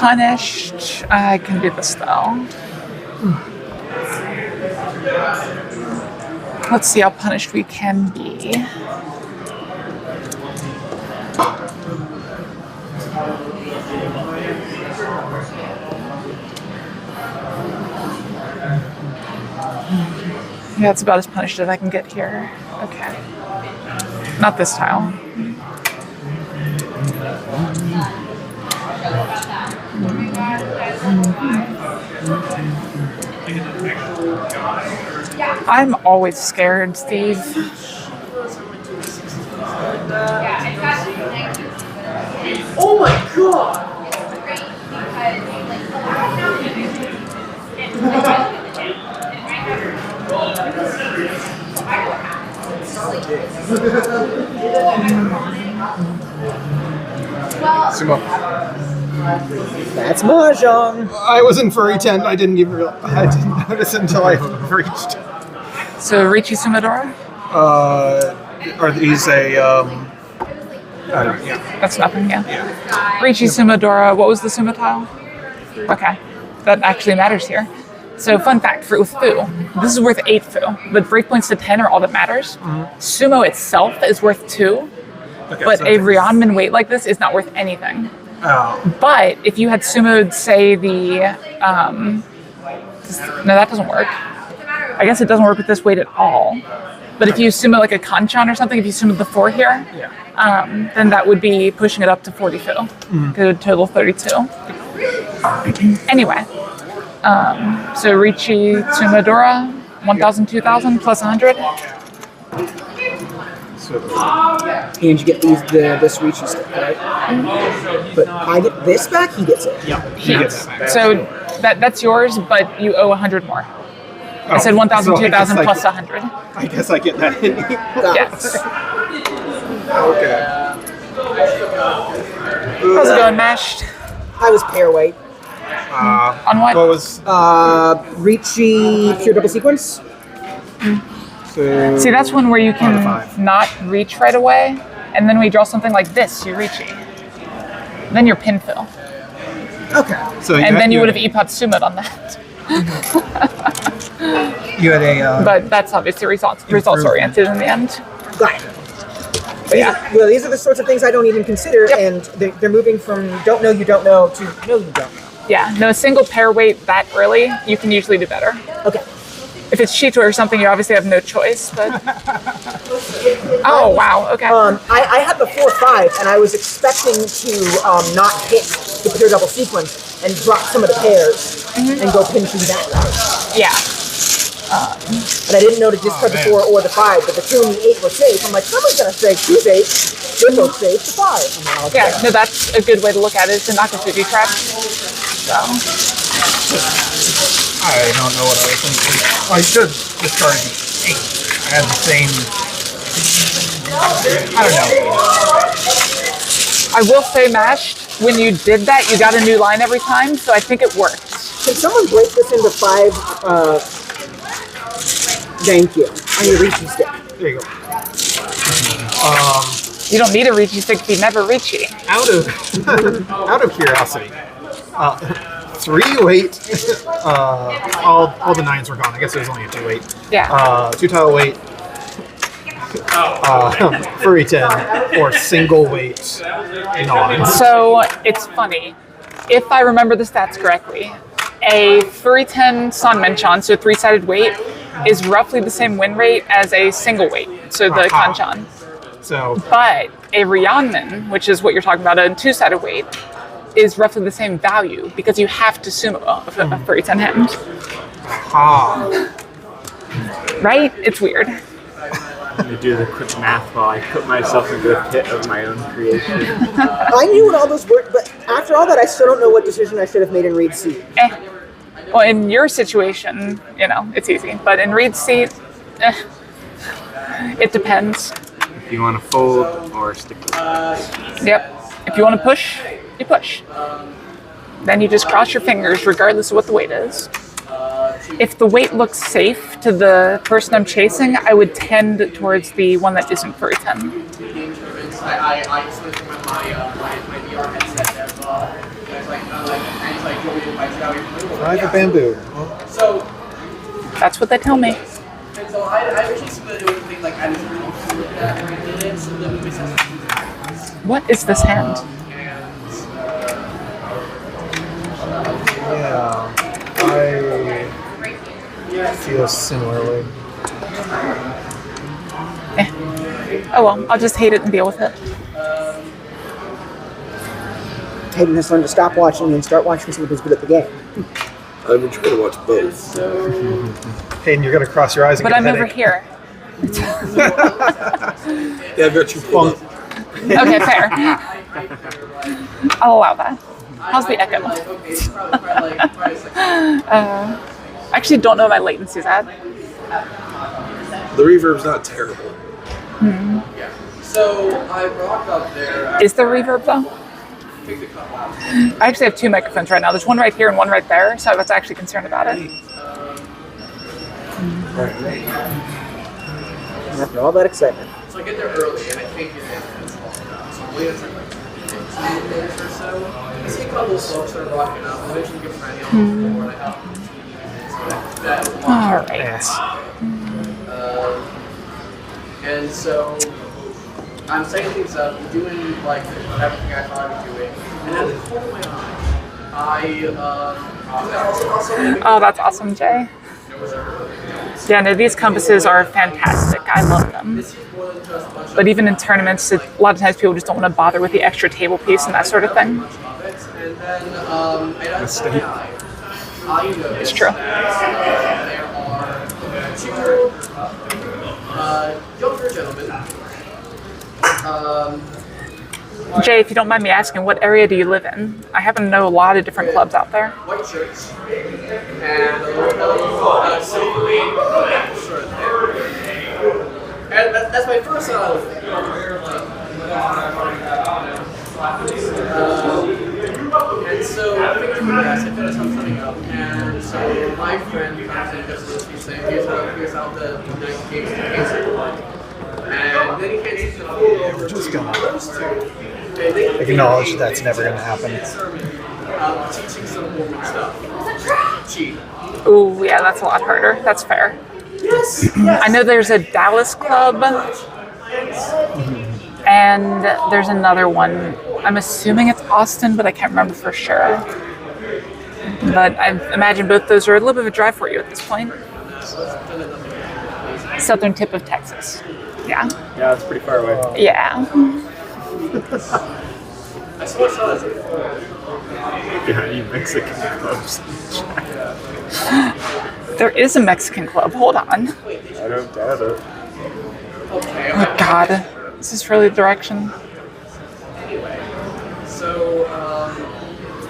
punished. I can do this though. Let's see how punished we can be. Yeah, it's about as punished as I can get here. Okay. Not this tile. I'm always scared, Steve. Oh my god! Sumo. That's mahjong. I was in furry 10. I didn't notice until I reached. So Riichi Sumodora? Are these a That's nothing, yeah. Riichi Sumodora, what was the sumo tile? Okay, that actually matters here. So fun fact for with Fu, this is worth 8 Fu, but breakpoints to 10 are all that matters. Sumo itself is worth 2, but so a Ryeonman weight like this is not worth anything. Oh. But if you had sumoed, say, the... no, that doesn't work. I guess it doesn't work with this weight at all. But if you sumo like a Kanchan or something, if you sumo the 4 here, then that would be pushing it up to 40 Fu. Good total 32. Anyway, so Riichi Sumodora, 1,000, 2,000 plus 100. And you get this Riichi stick, right? But I get this back, he gets it. Yeah, he gets that. So that's yours, but you owe 100 more. I said 1,000, 2,000 plus 100. I guess I get that. Yes. Okay. How's it going, Mashed? I was pair weight. On what? What was Riichi pure double sequence. so? See, that's one where you can 5. not reach right away, and then we draw something like this, you're reaching. Then you're pin fill. Okay. So And then you would have Epop sumoed on that. You had a. But that's obviously results oriented in the end. Got it. But yeah. Well, these are the sorts of things I don't even consider, and they're moving from don't know you don't know to know you don't know. Yeah, no, a single pair weight that early, you can usually do better. Okay. If it's Shito or something, you obviously have no choice, but... Oh, wow, okay. I had the 4-5, and I was expecting to not hit the pure double sequence and drop some of the pairs and go pin through that route. Yeah. And I didn't know to discard the 4 or the 5, but the 2 and the 8 were safe. I'm like, someone's gonna say 2's 8, they're both safe, the 5. And then I was Yeah, like, no, that's a good way to look at it, is the Nakafuji trap. So, I don't know what I was thinking. I should discard the 8. I had the same. I don't know. I will say, Mashed, when you did that, you got a new line every time, so I think it worked. can someone break this into 5? Thank you. On your reaching stick. There you go. You don't need a Riichi stick if you never Riichi. Out of curiosity, 3 weight. All the 9s were gone. I guess it was only a 2 weight. Yeah. 2 tile weight. Furry 10 or single weight non. So it's funny. If I remember the stats correctly, a Furry 10 Sanmenchan, so 3-sided weight, is roughly the same win rate as a single weight, so the Kanchan. So, But a Ryeonman, which is what you're talking about, a 2-sided weight, is roughly the same value because you have to sumo a Furry 10 hand. Right? It's weird. Let me do the quick math while I put myself into a pit of my own creation. I knew what all those were, but after all that, I still don't know what decision I should have made in Reed's seat. Well, in your situation, you know, it's easy. But in Reed's seat, it depends. If you want to fold or stick with it. Yep. If you want to push, you push. Then you just cross your fingers regardless of what the weight is. If the weight looks safe to the person I'm chasing, I would tend towards the one that isn't Furry 10. I switched my VR headset. do you want me to invite you out here? Try the bamboo. So, That's what they tell me. and so I originally submitted it with things like I just really look at that and we did it, so then we made sense. What is this hand? Yeah, I feel similarly. Oh well, I'll just hate it and deal with it. Hayden has learned to stop watching and start watching someone who's good at the game. I've been trying to watch both. Hayden, you're gonna cross your eyes and But get I'm a over headache. here. Yeah, I've got you pulled up. Okay, fair. I'll allow that. How's the echo? I actually don't know my latency's at. The reverb's not terrible. So I rock up there. Is there reverb though? Pick the cup out. I actually have two microphones right now. There's one right here and one right there, so I was actually concerned about it. After all that excitement. So I get there early and I can't get in. So I'm waiting for like 15 minutes or so. I see a couple of folks that are rocking up. I eventually get friendly on the floor and I help them. So All right. Yes. and so I'm setting things up, doing like everything I thought I was doing. And at the corner of my eye, also Oh, that's awesome, Jay. Yeah, no, these compasses are fantastic. I love them. this is more than just a bunch But even in tournaments, a lot of times people just don't want to bother with the extra table piece and that sort of thing. of it. And then I noticed It's true. there are two younger gentlemen. Jay, if you don't mind me asking, what area do you live in? I happen to know a lot of different clubs out there. White shirts and a little silvery shirt. And that's my first and so I picked up I said, "Let's have something up." And so my friend comes in and goes, he's saying, "Here's how the nice games to cancel." And then he can't see the full over Just to gonna those two. And they acknowledge that's never gonna happen. teaching some woman stuff. Cheat. Ooh, yeah, that's a lot harder. That's fair. Yes. I know there's a Dallas club, and there's another one. I'm assuming it's Austin, but I can't remember for sure. But I imagine both those are a little bit of a drive for you at this point. Southern tip of Texas. Yeah. Yeah, it's pretty far away. Yeah. I saw it. Yeah, you Mexican clubs. There is a Mexican club. Hold on. I don't doubt it. Okay. Oh, God. Is this really the direction? Anyway, so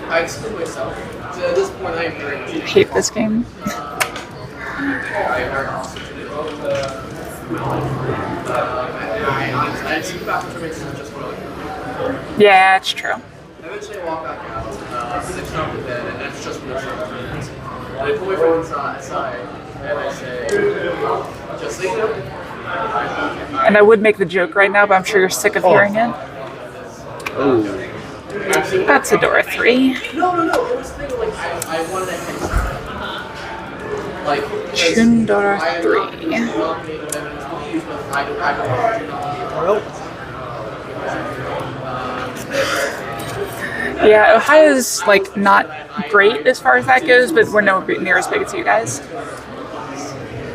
I explained myself. So at this point, I am very I hate this game. I see back to make sense just what I Yeah, it's true. eventually I walk back out, sit down to bed, and that's just when I start to minutes. And I pull my phone aside, and I say, just so you know, And I would make the joke right now, but I'm sure you're sick of hearing it. That's a Dora 3. no, it was the thing like I wanted that kind of stuff. Like, because Chundora I am 3. not being evidence to use, but I don't Yeah, Ohio's like not great as far as that goes, but we're nowhere near as big as you guys.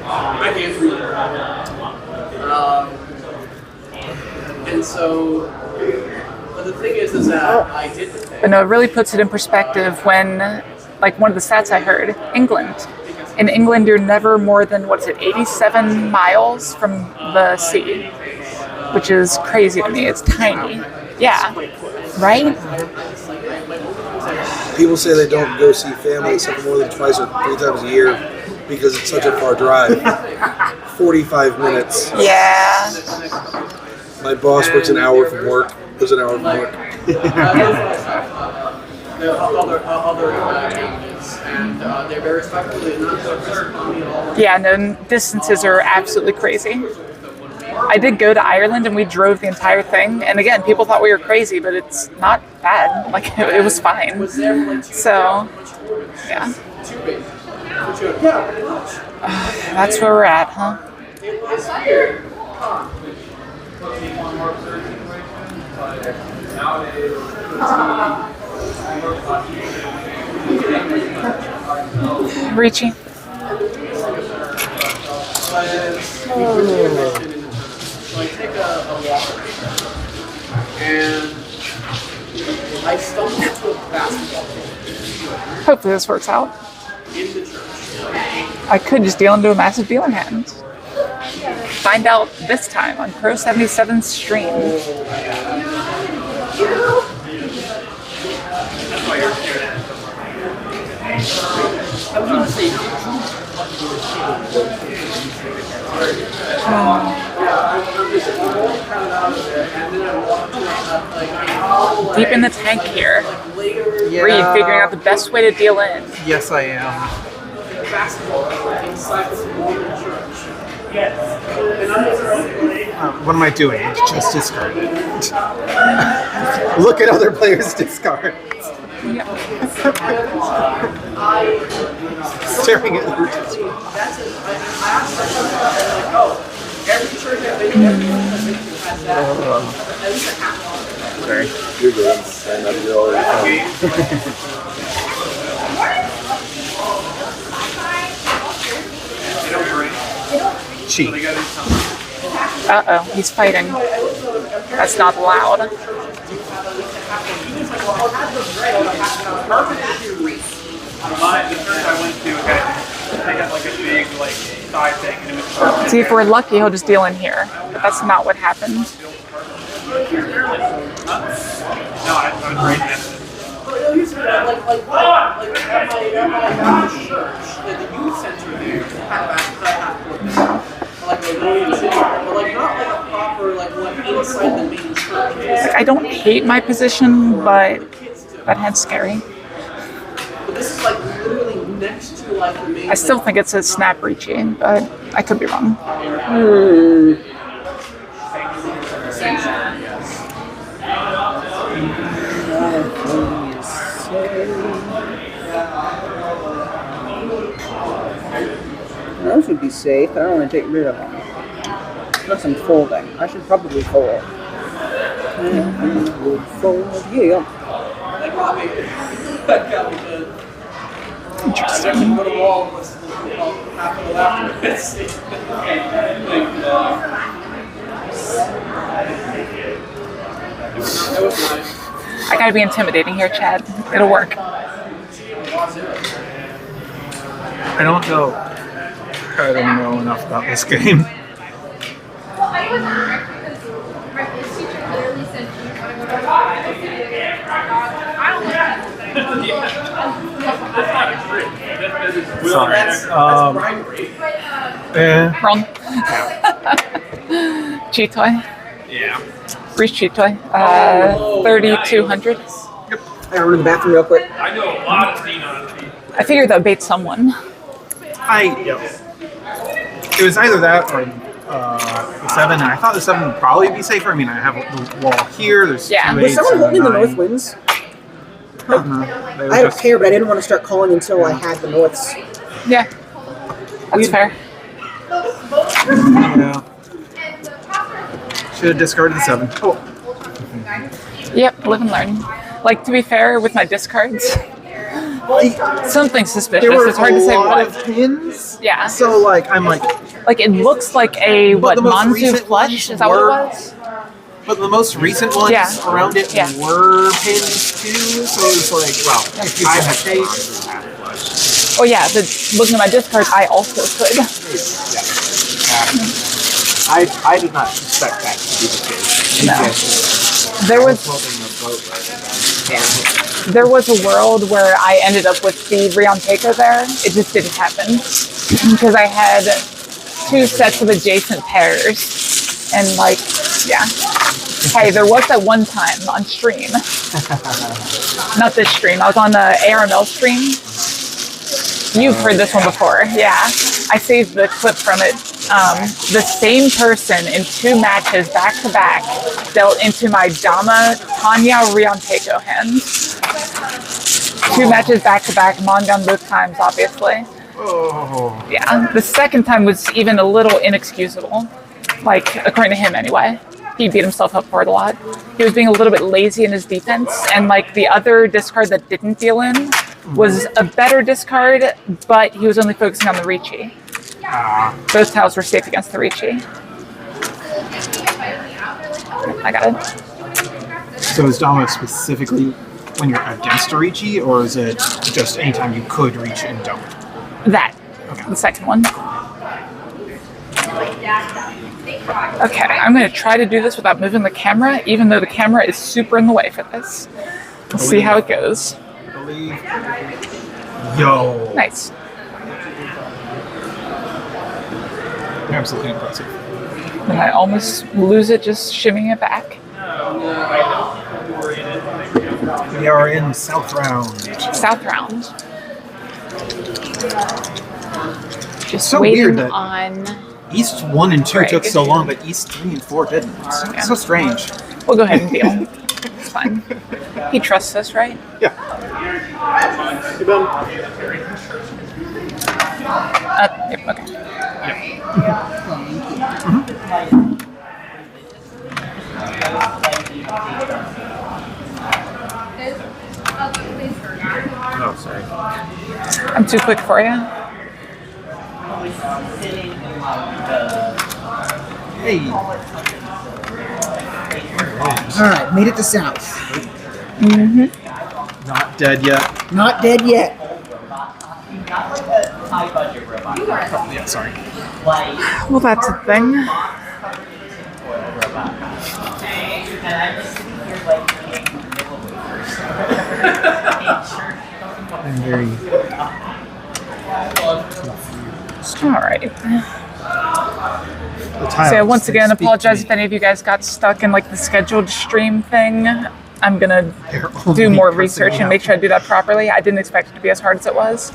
I can't read it. And so, but the thing is that I did the thing. But no, it really puts it in perspective when, like one of the stats I heard, England. In England, you're never more than, 87 miles from the sea, which is crazy to me. It's tiny. Yeah. Right? People say they don't go see family except for more than twice or 3 times a year because it's such a far drive. 45 minutes. Yeah. My boss works an hour from work. Goes an hour from work. Other agents, and they're very respectful. They're not so aggressive on me at all. Yeah, no, distances are absolutely crazy. I did go to Ireland and we drove the entire thing. And again, people thought we were crazy, but it's not bad. Like, it was fine. So, yeah. That's where we're at, huh? Richie. So I take a walk and I stumbled into a basketball game Hopefully this works out. in the church. I could just deal into a massive deal in hand. Find out this time on Pro 77's stream. I was gonna say, Deep in the tank here. Yeah. Reed figuring out the best way to deal in. Yes, I am. What am I doing? Just discard it. Look at other players' discards. Staring at your discard. Sorry. You're good. Stand up, you're already Cheat. Uh-oh, he's fighting. That's not allowed. See, if we're lucky, he'll just deal in here. But that's not what happened. Like, I don't hate my position, but that hand's scary. This is like literally next to like the main. I still think it's a snap reaching, but I could be wrong. Those would be safe. I don't want to take rid of them. Unless I'm folding. I should probably fold. I would fold here. Interesting. I gotta be intimidating here, Chad. It'll work. I don't know. I don't know enough about this game. Sorry. Wrong. Cheat toy. Yeah. Reach cheat toy. 3,200. I run to the bathroom real quick. I know a lot of Xenon. I figured that would bait someone. It was either that or the 7, and I thought the 7 would probably be safer. I mean, I have the wall here. There's Yeah. 2 Was 8s someone and a holding the 9. north winds? They were I had a just- pair, but I didn't want to start calling until I had the norths. Yeah. That's fair. Yeah. Should have discarded the 7. Oh. Yep, live and learn. Like, to be fair, with my discards, something suspicious. There were It's hard a to say lot what. of pins. Yeah. So, like, I'm like, Like, it looks like a, But what, the most Manzu recent flush? ones Is that what it were- was? but the most recent ones Yeah. around it Yeah. were pins too. So it was like, well, if you I have have tape. Oh, yeah, looking at my discards, I also could. I did not suspect that to be the case. No. Maybe I should There was floating a boat right now. there was a world where I ended up with Thievery on Keiko there. It just didn't happen. Because I had 2 sets of adjacent pairs. And, like, yeah. Hey, there was that one time on stream. Not this stream. I was on the ARML stream. You've heard this one before. Yeah. I saved the clip from it The same person in 2 matches back to back dealt into my Dama Tanya Rianteko hand. 2 matches back to back, Mongun both times, obviously. Oh. Yeah, the second time was even a little inexcusable. Like, according to him anyway. He beat himself up for it a lot. He was being a little bit lazy in his defense, and like the other discard that didn't deal in was a better discard, but he was only focusing on the Ricci. Both tiles were safe against the Ricci. I got it. So is Dama specifically when you're against a Ricci, or is it just anytime you could reach and don't? That. The second one. Okay, I'm going to try to do this without moving the camera, even though the camera is super in the way for this. We'll see how it goes. Yo. Nice. Absolutely impressive. And I almost lose it just shimmying it back. We are in South Round. South round. Just So waiting weird that on... East 1 and 2 Greg. took so long, but East 3 and 4 didn't. It's so strange. We'll go ahead and deal. It's fine. He trusts us, right? Yeah. Yep, okay. Oh, sorry. I'm too quick for you. Hey. Alright, made it to South. Not dead yet. Not dead yet. Yeah, sorry. Well, that's a thing. I'm very... Alright. The tiles, So once they again, speak to apologize me. if any of you guys got stuck in like the scheduled stream thing. I'm gonna They're do only more cussing research me and out. make sure I do that properly. I didn't expect it to be as hard as it was.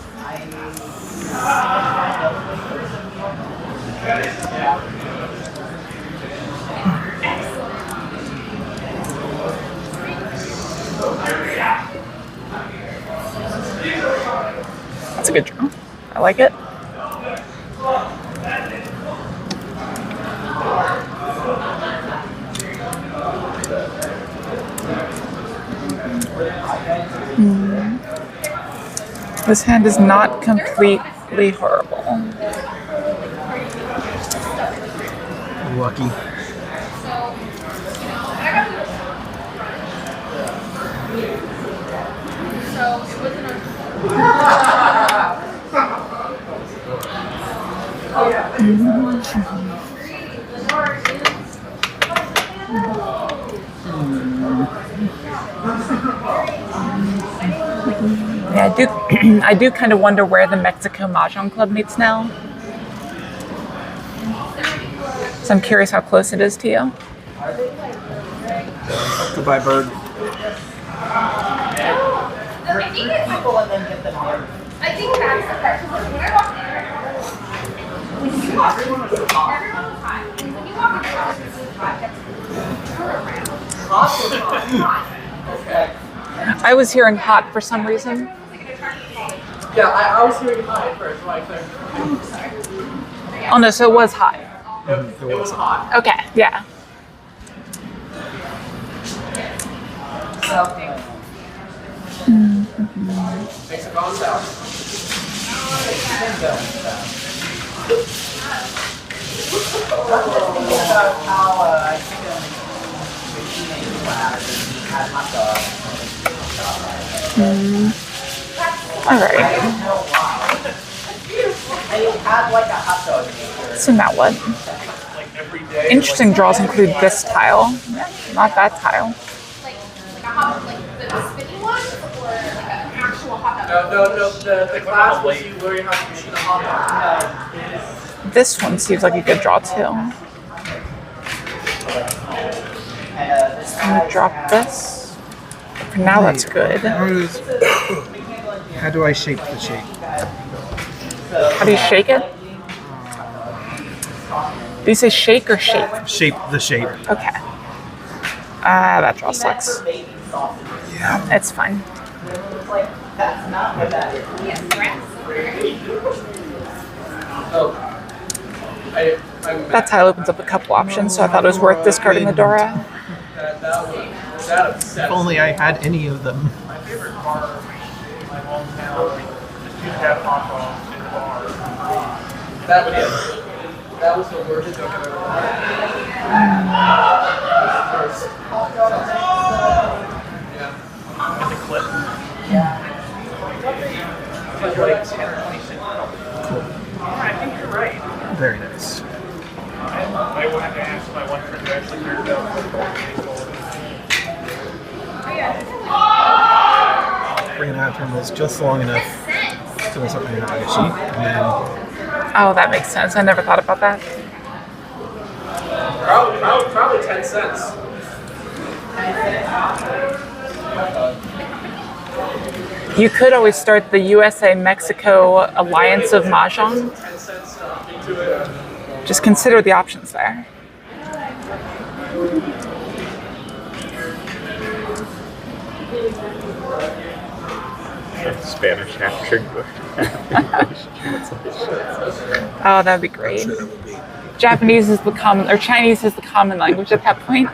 That's a good draw. I like it. This hand is not completely horrible. Lucky. Yeah, I do kind of wonder where the Mexico Mahjong Club meets now. So I'm curious how close it is to you. Goodbye, bird. I think that's the part. When I walk in, when you walk in, everyone's hot. When you walk in, I was hearing hot for some reason. Yeah, I was hearing high at first. Like, Oh no, so it was hot. it was hot. Okay, yeah. Thanks for calling out. All right. So now what? Interesting draws include this tile, not that tile. like a hot, like the spinny one, or like an actual hot dog. No, the class was you learning how to machine a hot dog. This one seems like a good draw too. I'm gonna drop this. For now, that's good. How do I shape the shape? How do you shake it? Do you say shake or shape? Shape the shape. Okay. That draw sucks. Yeah. It's fine. That tile opens up a couple options, so I thought it was worth discarding the Dora. If only I had any of them. My favorite bar in my hometown is two cat hot dogs in a bar. That was the worst joke I've ever heard. It's a clip. It's like 10 or 20 cents. I think you're right. Very nice. I will have to ask my one friend who actually cared about Bringing out term was just long enough to mess up my Nagashi, and then Oh, that makes sense. I never thought about that. Probably 10 cents. You could always start the USA-Mexico Alliance of Mahjong. 10 cents into it. Just consider the options there. Spanish after English. Oh, that'd be great. Japanese is the common, or Chinese is the common language at that point.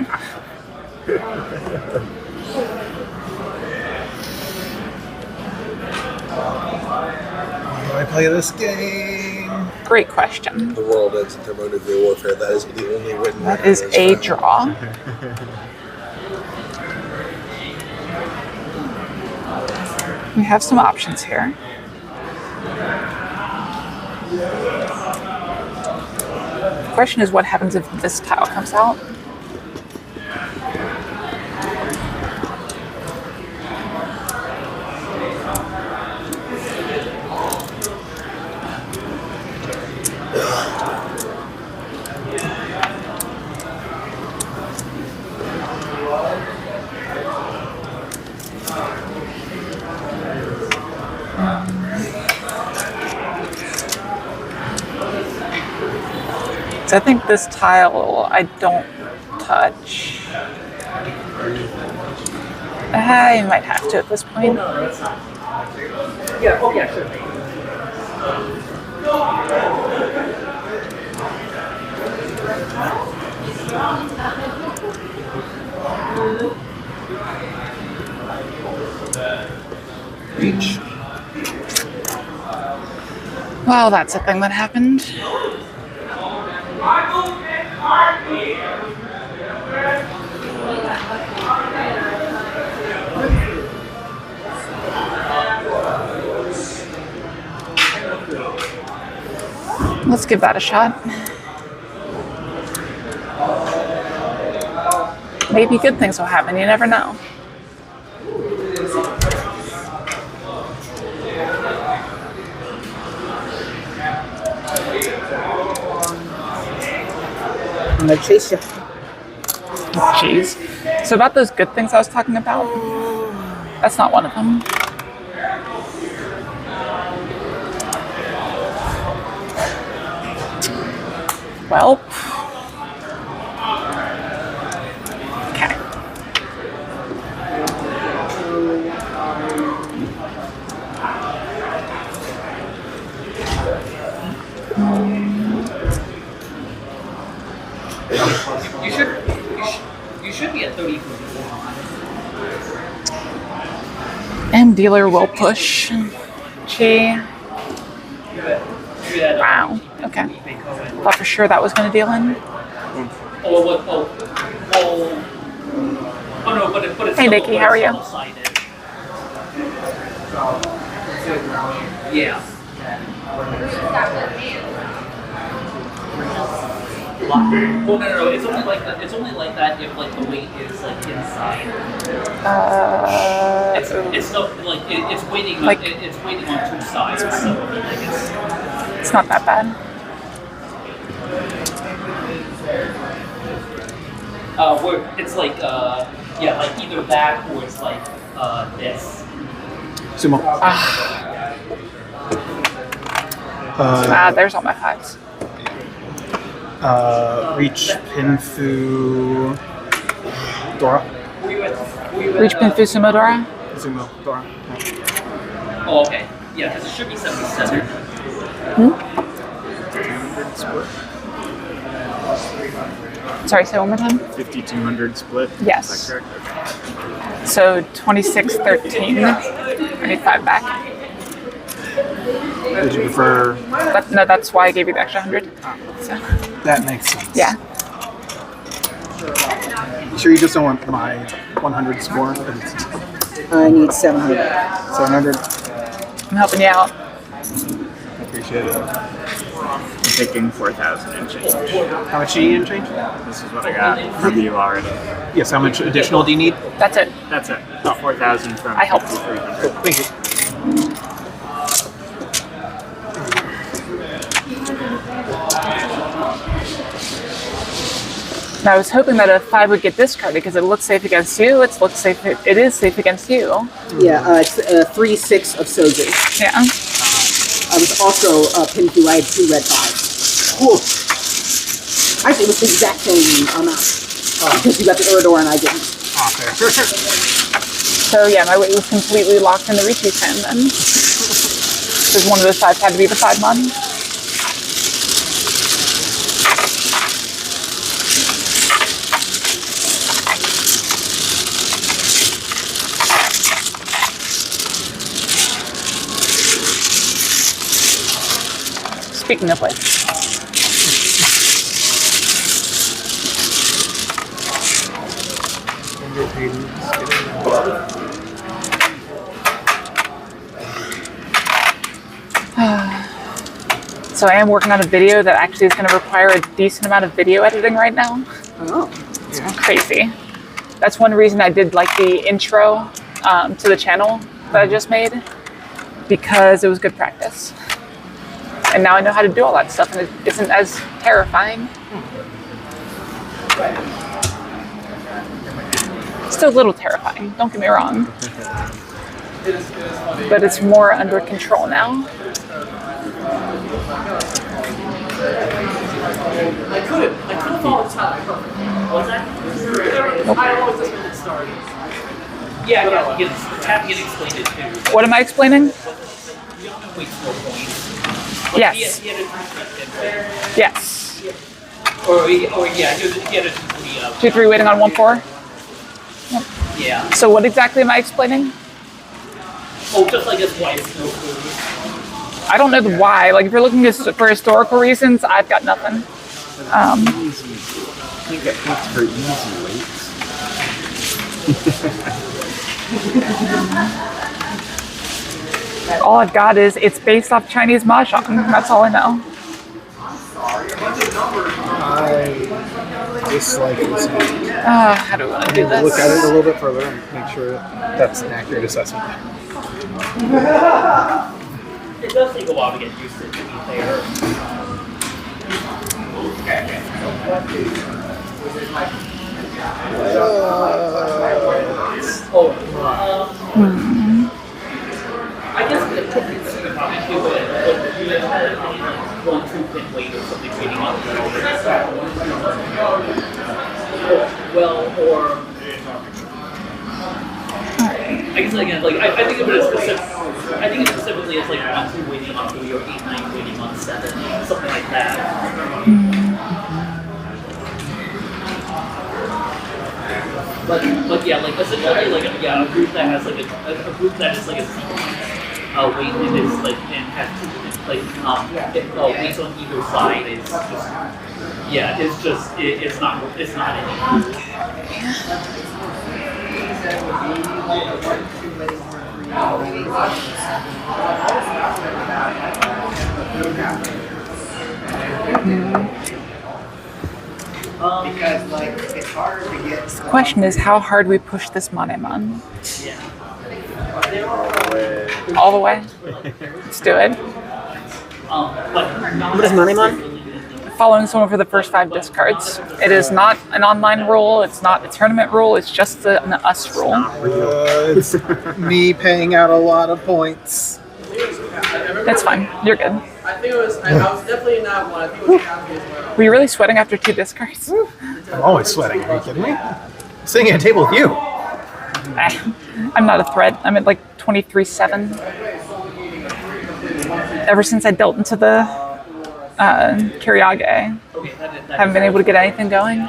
why do I play this game? Great question. The world ends in thermonuclear warfare. That is the only written That record is of a this draw. We have some options here. The question is what happens if this tile comes out? So I think this tile I don't touch. I might have to at this point. Yeah, okay, sure. Reach. Well, that's a thing that happened. Let's give that a shot. Maybe good things will happen, you never know. I'm gonna chase you. Jeez. So about those good things I was talking about, that's not one of them. Well. Okay. You should be at 34. And dealer will push. Chi. Wow. Okay. Thought for sure that was going to deal in. Oh, what? Oh no, but it's Hey, Nikki, how are you? Yeah. Well, no. It's only like that. It's only like that if like the weight is like inside. It's not like it's waiting. Like- It's waiting on two sides. So like It's not that bad. where it's like yeah, like either that or it's like this. Sumo. There's all my fives. Reach Pinfu Dora. Reach Pinfu Sumodora? Zumo Dora. Oh, okay. Yeah, because it should be 77. Sorry, say one more time. 5200 split. Yes. Is that correct? So 2613. I need 5 back. Did you prefer? No, that's why I gave you the extra 100. So, That makes sense. yeah. Sure, you just don't want my 100 score. I need 700. 700. I'm helping you out. Appreciate it. I'm taking 4,000 and change. How much do you need in change? This is what I got from you already. Yes. How much additional do you need? That's it. That's it. 4,000 from I helped. 5,300. Thank you. Now, I was hoping that a 5 would get discarded because it looks safe against you. It is safe against you. Yeah, it's 3/6 of Soju. Yeah. I was also Pinfu. I had 2 red 5s. Whew. Actually, it was the exact same amount. Because you got the Urador and I didn't. Fair. So yeah, my weight was completely locked in the Ricci fan then. Because one of those 5s had to be the 5 mon. Speaking of which. So I am working on a video that actually is going to require a decent amount of video editing right now. Oh. It's crazy. That's one reason I did like the intro to the channel that I just made, because it was good practice. And now I know how to do all that stuff, and it isn't as terrifying. Still a little terrifying, don't get me wrong. But it's more under control now. I couldn't follow time. What's that? I always just get it started. Yeah, Tab can explain it too. What am I explaining? You don't know wait 4 points. Like, Yes. He had a 3 Yes. Or he had a 2-3 2-3 waiting on 1-4. Yeah. So what exactly am I explaining? Oh, just like that's why it's no food. I don't know the why. Like if you're looking for historical reasons, I've got nothing. Easy. You can't get points for easy weights. All I've got is it's based off Chinese mahjong. That's all I know. I dislike this. How do I want to do this? Look at it a little bit further and make sure that's an accurate assessment. It does take a while to get used to it, to be fair. I guess it could be the comment too, but you had 1-2 pin weight or something waiting on the well, or I guess again, like I think of it as specific. I think it specifically as like 1-2 waiting on 3 or 8-9 waiting on 7, something like that. But yeah, like essentially like a group that has like a group that is like a sequence weight and is like and has like weights on either side is just it's not anything. Because like it's hard to get. The question is how hard we push this Monemon. Yeah. All the way? Let's do it. What is Monemon? Following someone for the first 5 discards. It is not an online rule, it's not a tournament rule, it's just an us rule. It's me paying out a lot of points. That's fine, you're good. think it was. I was definitely in that one. I think it was Kathy as well. Were you really sweating after 2 discards? I'm always sweating. Are you kidding me? Sitting at a table with you. I'm not a threat. I'm at like 23-7. Ever since I dealt into the Kyriage, haven't been able to get anything going.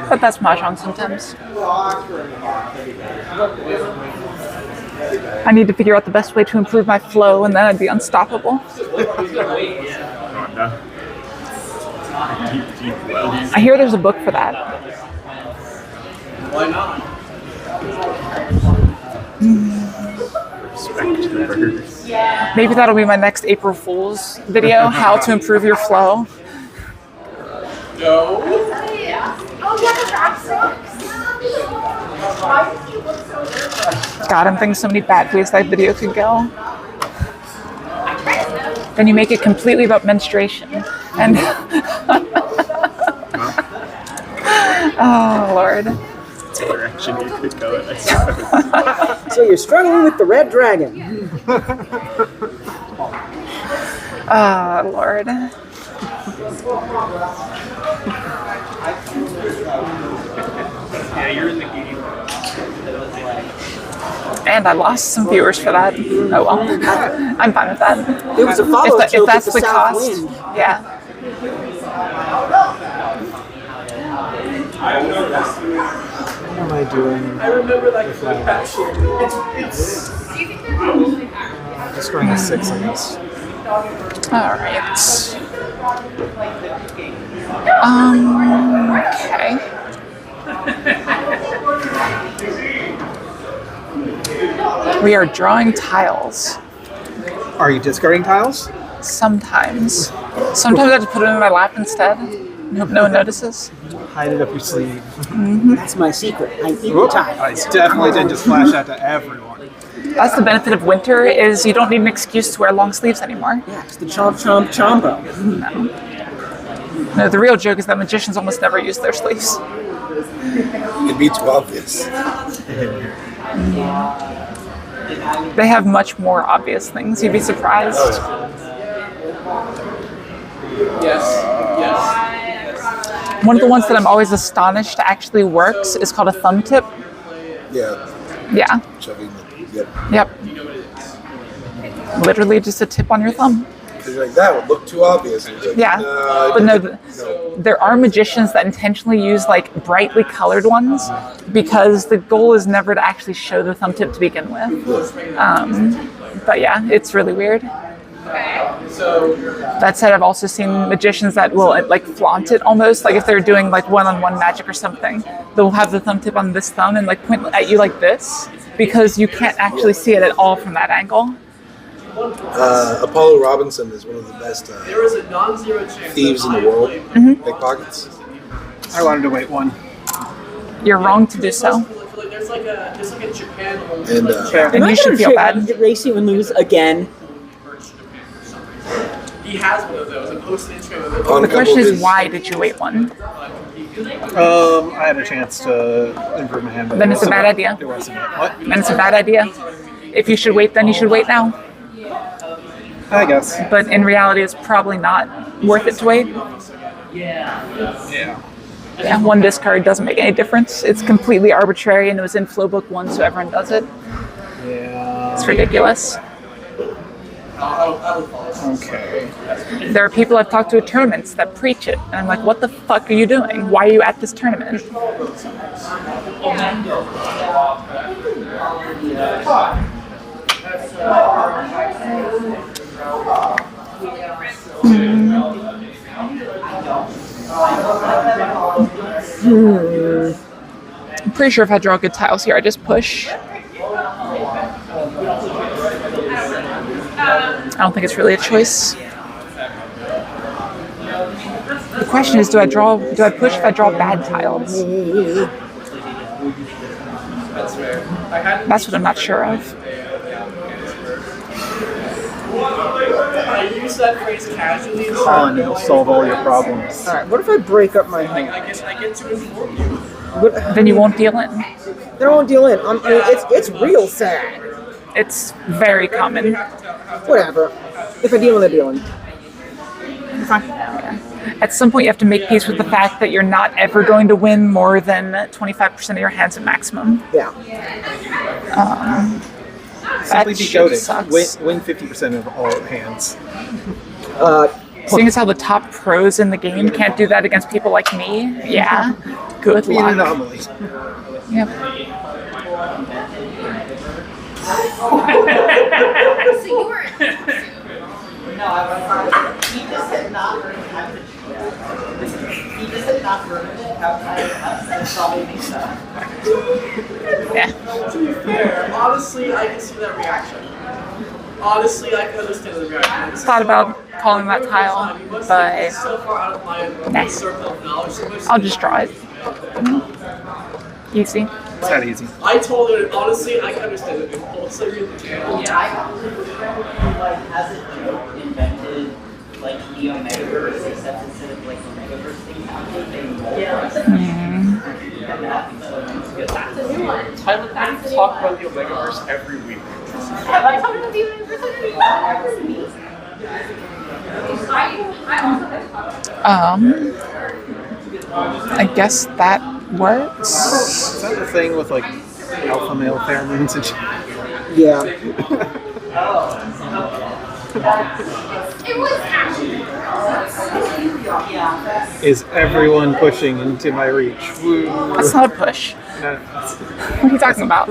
But that's Mahjong sometimes. I need to figure out the best way to improve my flow, and then I'd be unstoppable. I hear there's a book for that. Why not? Maybe that'll be my next April Fool's video, how to improve your flow. No. God, I'm thinking so many bad ways that video could go. Then you make it completely about menstruation. And oh, Lord. Direction you could go in, I suppose. So you're struggling with the red dragon. Oh, Lord. Yeah, you're in the game. And I lost some viewers for that. Oh well. I'm fine with that. There was a follow If joke that's with the South cost. Wind. Yeah. What am I doing? I remember that. Just going to 6, I guess. All right. Okay. We are drawing tiles. Are you discarding tiles? Sometimes. Sometimes I just put it in my lap instead. Hope no one notices. Hide it up your sleeve. That's my secret. I eat Whoop. time. I definitely didn't just flash that to everyone. That's the benefit of winter, is you don't need an excuse to wear long sleeves anymore. Yeah, it's the chomp chomp chombo. No, the real joke is that magicians almost never use their sleeves. It'd be too obvious. They have much more obvious things. You'd be surprised. Yes. Yes. One of the ones that I'm always astonished actually works is called a thumb tip. Yeah. Yeah. Chugging. Yep. Yep. Literally just a tip on your thumb. Because you're like, that would look too obvious. And it's like, Yeah. But no, there are magicians that intentionally use like brightly colored ones because the goal is never to actually show the thumb tip to begin with. But yeah, it's really weird. That said, I've also seen magicians that will like flaunt it almost, like if they're doing like one-on-one magic or something, they'll have the thumb tip on this thumb and like point at you like this because you can't actually see it at all from that angle. Apollo Robinson is one of the best There was a non-zero chance. thieves in the world. Mm-hmm. Pickpockets. I wanted to wait one. You're wrong to do so. There's like a Japan only. And And you should feel bad. Did Racy lose again? He has one of those. A posted Instagram of it. The question is, why did you wait one? I had a chance to improve my hand. But Then it's a bad idea. It wasn't it. What? And it's a bad idea. If you should wait, then you should wait now. I guess. But in reality, it's probably not worth it to wait. Yeah. Yeah, one discard doesn't make any difference. It's completely arbitrary, and it was in Flowbook 1, so everyone does it. Yeah. It's ridiculous. Okay. There are people I've talked to at tournaments that preach it, and I'm like, what the fuck are you doing? Why are you at this tournament? I'm pretty sure if I draw good tiles here, I just push. I don't think it's really a choice. The question is, do I push if I draw bad tiles? That's what I'm not sure of. use that phrase casually. It's and it'll solve all your problems. All right. What if I break up my like hand? I get to inform you. What, Then you won't deal in. then I won't deal in. I mean, it's real sad. It's very common. Whatever. If I deal in, I deal in. At some point, you have to make peace with the fact that you're not ever going to win more than 25% of your hands at maximum. Yeah. Simply That decode shit it. sucks. Win 50% of all hands. Seeing as how the top pros in the game can't do that against people like me, yeah, good Be an luck. anomaly. Yep. So you were. No, he just had not heard it. He just had not heard it outside solving stuff. Yeah. To be fair, honestly, I can see that reaction. Honestly, I can understand the reaction. Thought about calling that tile, but So far out of my Nah. circle of knowledge, so much- I'll just draw it. Easy. It's that easy. I told her, honestly, I can understand it. Also, you're the channel. Yeah, I has a joke invented like Neo Megaverse, except instead of like the Megaverse thing happening, they That's a new one. Tyler, we talk about the Omegaverse every week. Have I talked about the universe? I guess that works. Is that the thing with like alpha male pheromones and shit? Yeah. It was actually. Is everyone pushing into my reach? Woo. That's not a push. No. What are you talking about?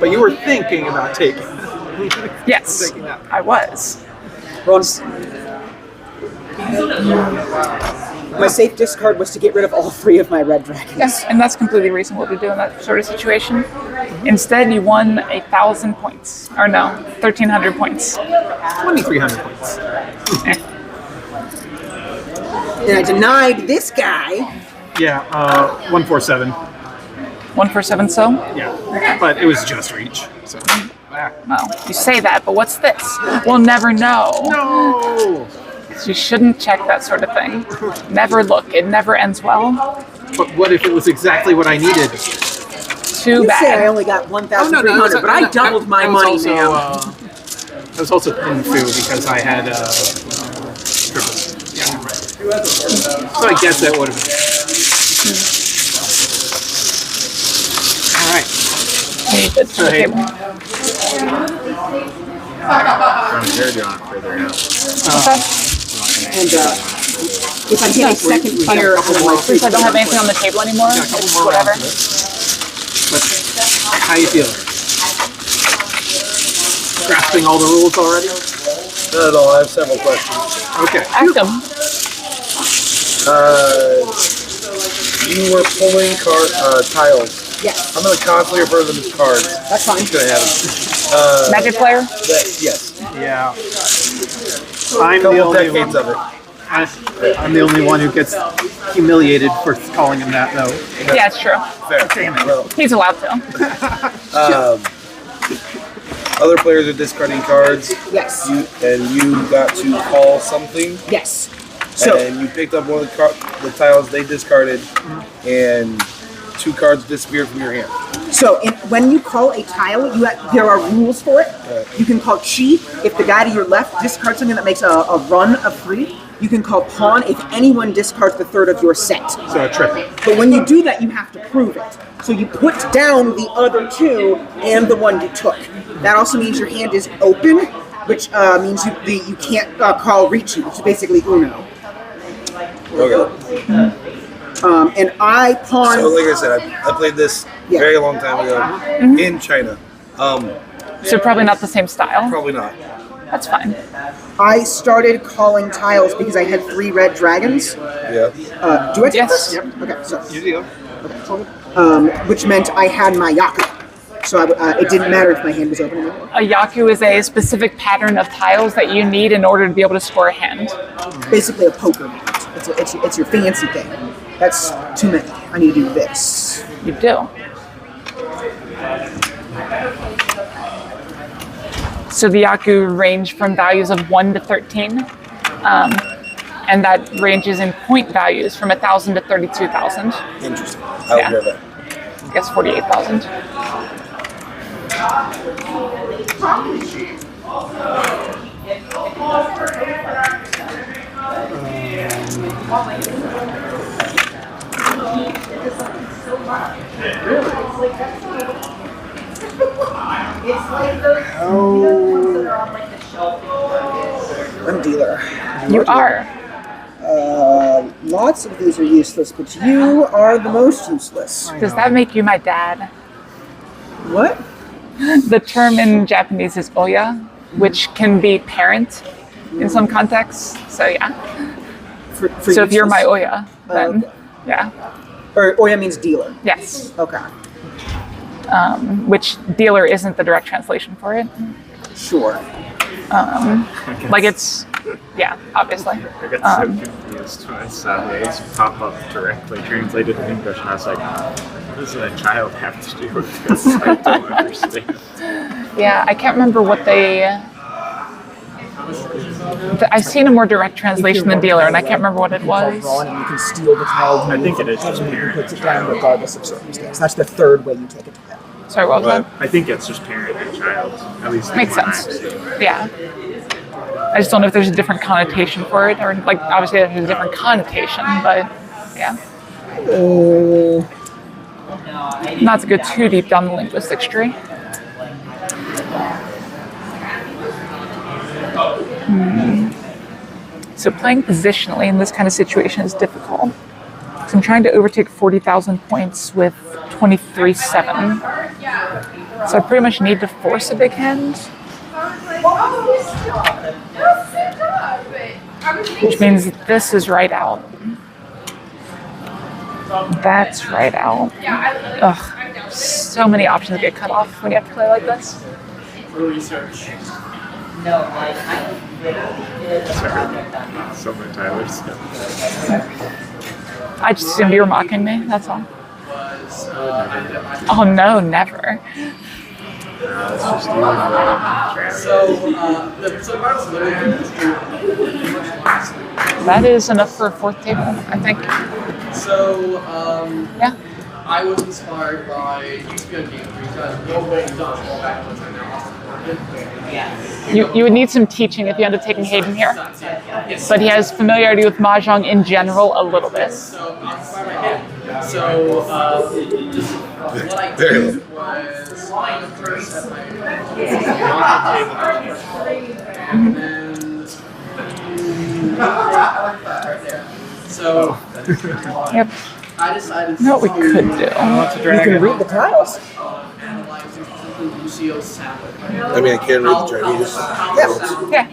But you were thinking about taking. Yes, Taking that. I was. Ron. My safe discard was to get rid of all 3 of my red dragons. Yes, and that's completely reasonable to do in that sort of situation. Instead, you won 1,000 points. Or no, 1,300 points. 2,300 points. And I denied this guy. Yeah, 147. 147 so? Yeah, but it was just reach. So. Well, you say that, but what's this? We'll never know. No. So you shouldn't check that sort of thing. Never look. It never ends well. But what if it was exactly what I needed? Too You say I bad. only got 1,300, but I doubled my money also, now. I was also in food because I had triple. Yeah, right. So I guess that would have been. All right. You did to the Hey. table. Okay. And if I get a second player out of my Since I don't have anything on the table anymore, Yeah, a couple it's more whatever. rounds of it. But how you feeling? Grasping all the rules already? Not at all. I have several questions. Okay. Ask them. You were pulling tiles. Yes, I'm going to constantly refer to them as cards. that's fine. Go ahead. Magic player? Yes. Yeah. I'm the Couple only decades one. of it. I'm the only one who gets humiliated for calling him that, though. Yeah, it's true. Fair. Damn it. Well, He's allowed to. other players are discarding cards. Yes. And you got to call something. Yes. So, And you picked up one of the tiles they discarded, and 2 cards disappeared from your hand. when you call a tile, there are rules for it. You can call chi if the guy to your left discards something that makes a run of 3. You can call pawn if anyone discards the third of your set. So a triple. But when you do that, you have to prove it. So you put down the other 2 and the one you took. That also means your hand is open, which means you can't call Ricci, which is basically Uno. Okay. And I pawn. So, like I said, I played this Yeah. very long time ago in China. So probably not the same style. Probably not. That's fine. I started calling tiles because I had 3 red dragons. Yeah. Do I take Yes. this? Yep. Okay, so You do. which meant I had my Yaku. So it didn't matter if my hand was open or not. A Yaku is a specific pattern of tiles that you need in order to be able to score a hand. Basically a poker hand. It's your fancy thing. That's too many. I need to do this. You do. So the Yaku range from values of 1 to 13. And that ranges in point values from 1,000 to 32,000. Interesting. I would hear that. I guess 48,000. It's like those, you know, the ones that are on like the shelf. I'm dealer. You are. Lots of these are useless, but you are the most useless. Does that make you my dad? What? The term in Japanese is oya, which can be parent in some contexts. So yeah. So if you're my oya, then yeah. Or oya means dealer. Yes. Okay. Which dealer isn't the direct translation for it. Sure. Like it's, yeah, obviously. I got so confused when I saw the A's pop up directly translated in English, and I was like, what does a child have to do with this? I don't understand. Yeah, I can't remember what they. I've seen a more direct translation than dealer, and I can't remember what it was. And you can steal the child. I think it is just and you parent. put it down regardless of circumstance. That's the third way you take it to them. Sorry, what was that? I think it's just parent and child. At least the Makes one sense. I've seen. Yeah. I just don't know if there's a different connotation for it, or like obviously there's a different connotation, but yeah. Not to go too deep down the linguistics tree. So playing positionally in this kind of situation is difficult. So I'm trying to overtake 40,000 points with 23-7. So I pretty much need to force a big hand. Which means this is right out. That's right out. Ugh. So many options get cut off when you have to play like this. For research. No, like I literally did. Sorry. So many Tylers. I just assumed you were mocking me, that's all. Oh no, never. It's just you and So Bart's literally That is enough for a fourth table, I think. So, Yeah. I was inspired by used to be on Game Freak. Dodgeball back when I now You would need some teaching if you ended up taking Hayden here. But he has familiarity with Mahjong in general a little bit. So, inspired by him. So, what I did was I first set my and then right there. So, Yep. I decided You know what we could do? You can read the tiles. analyzing Lucio's sound. I mean, I can read the Chinese. Yeah.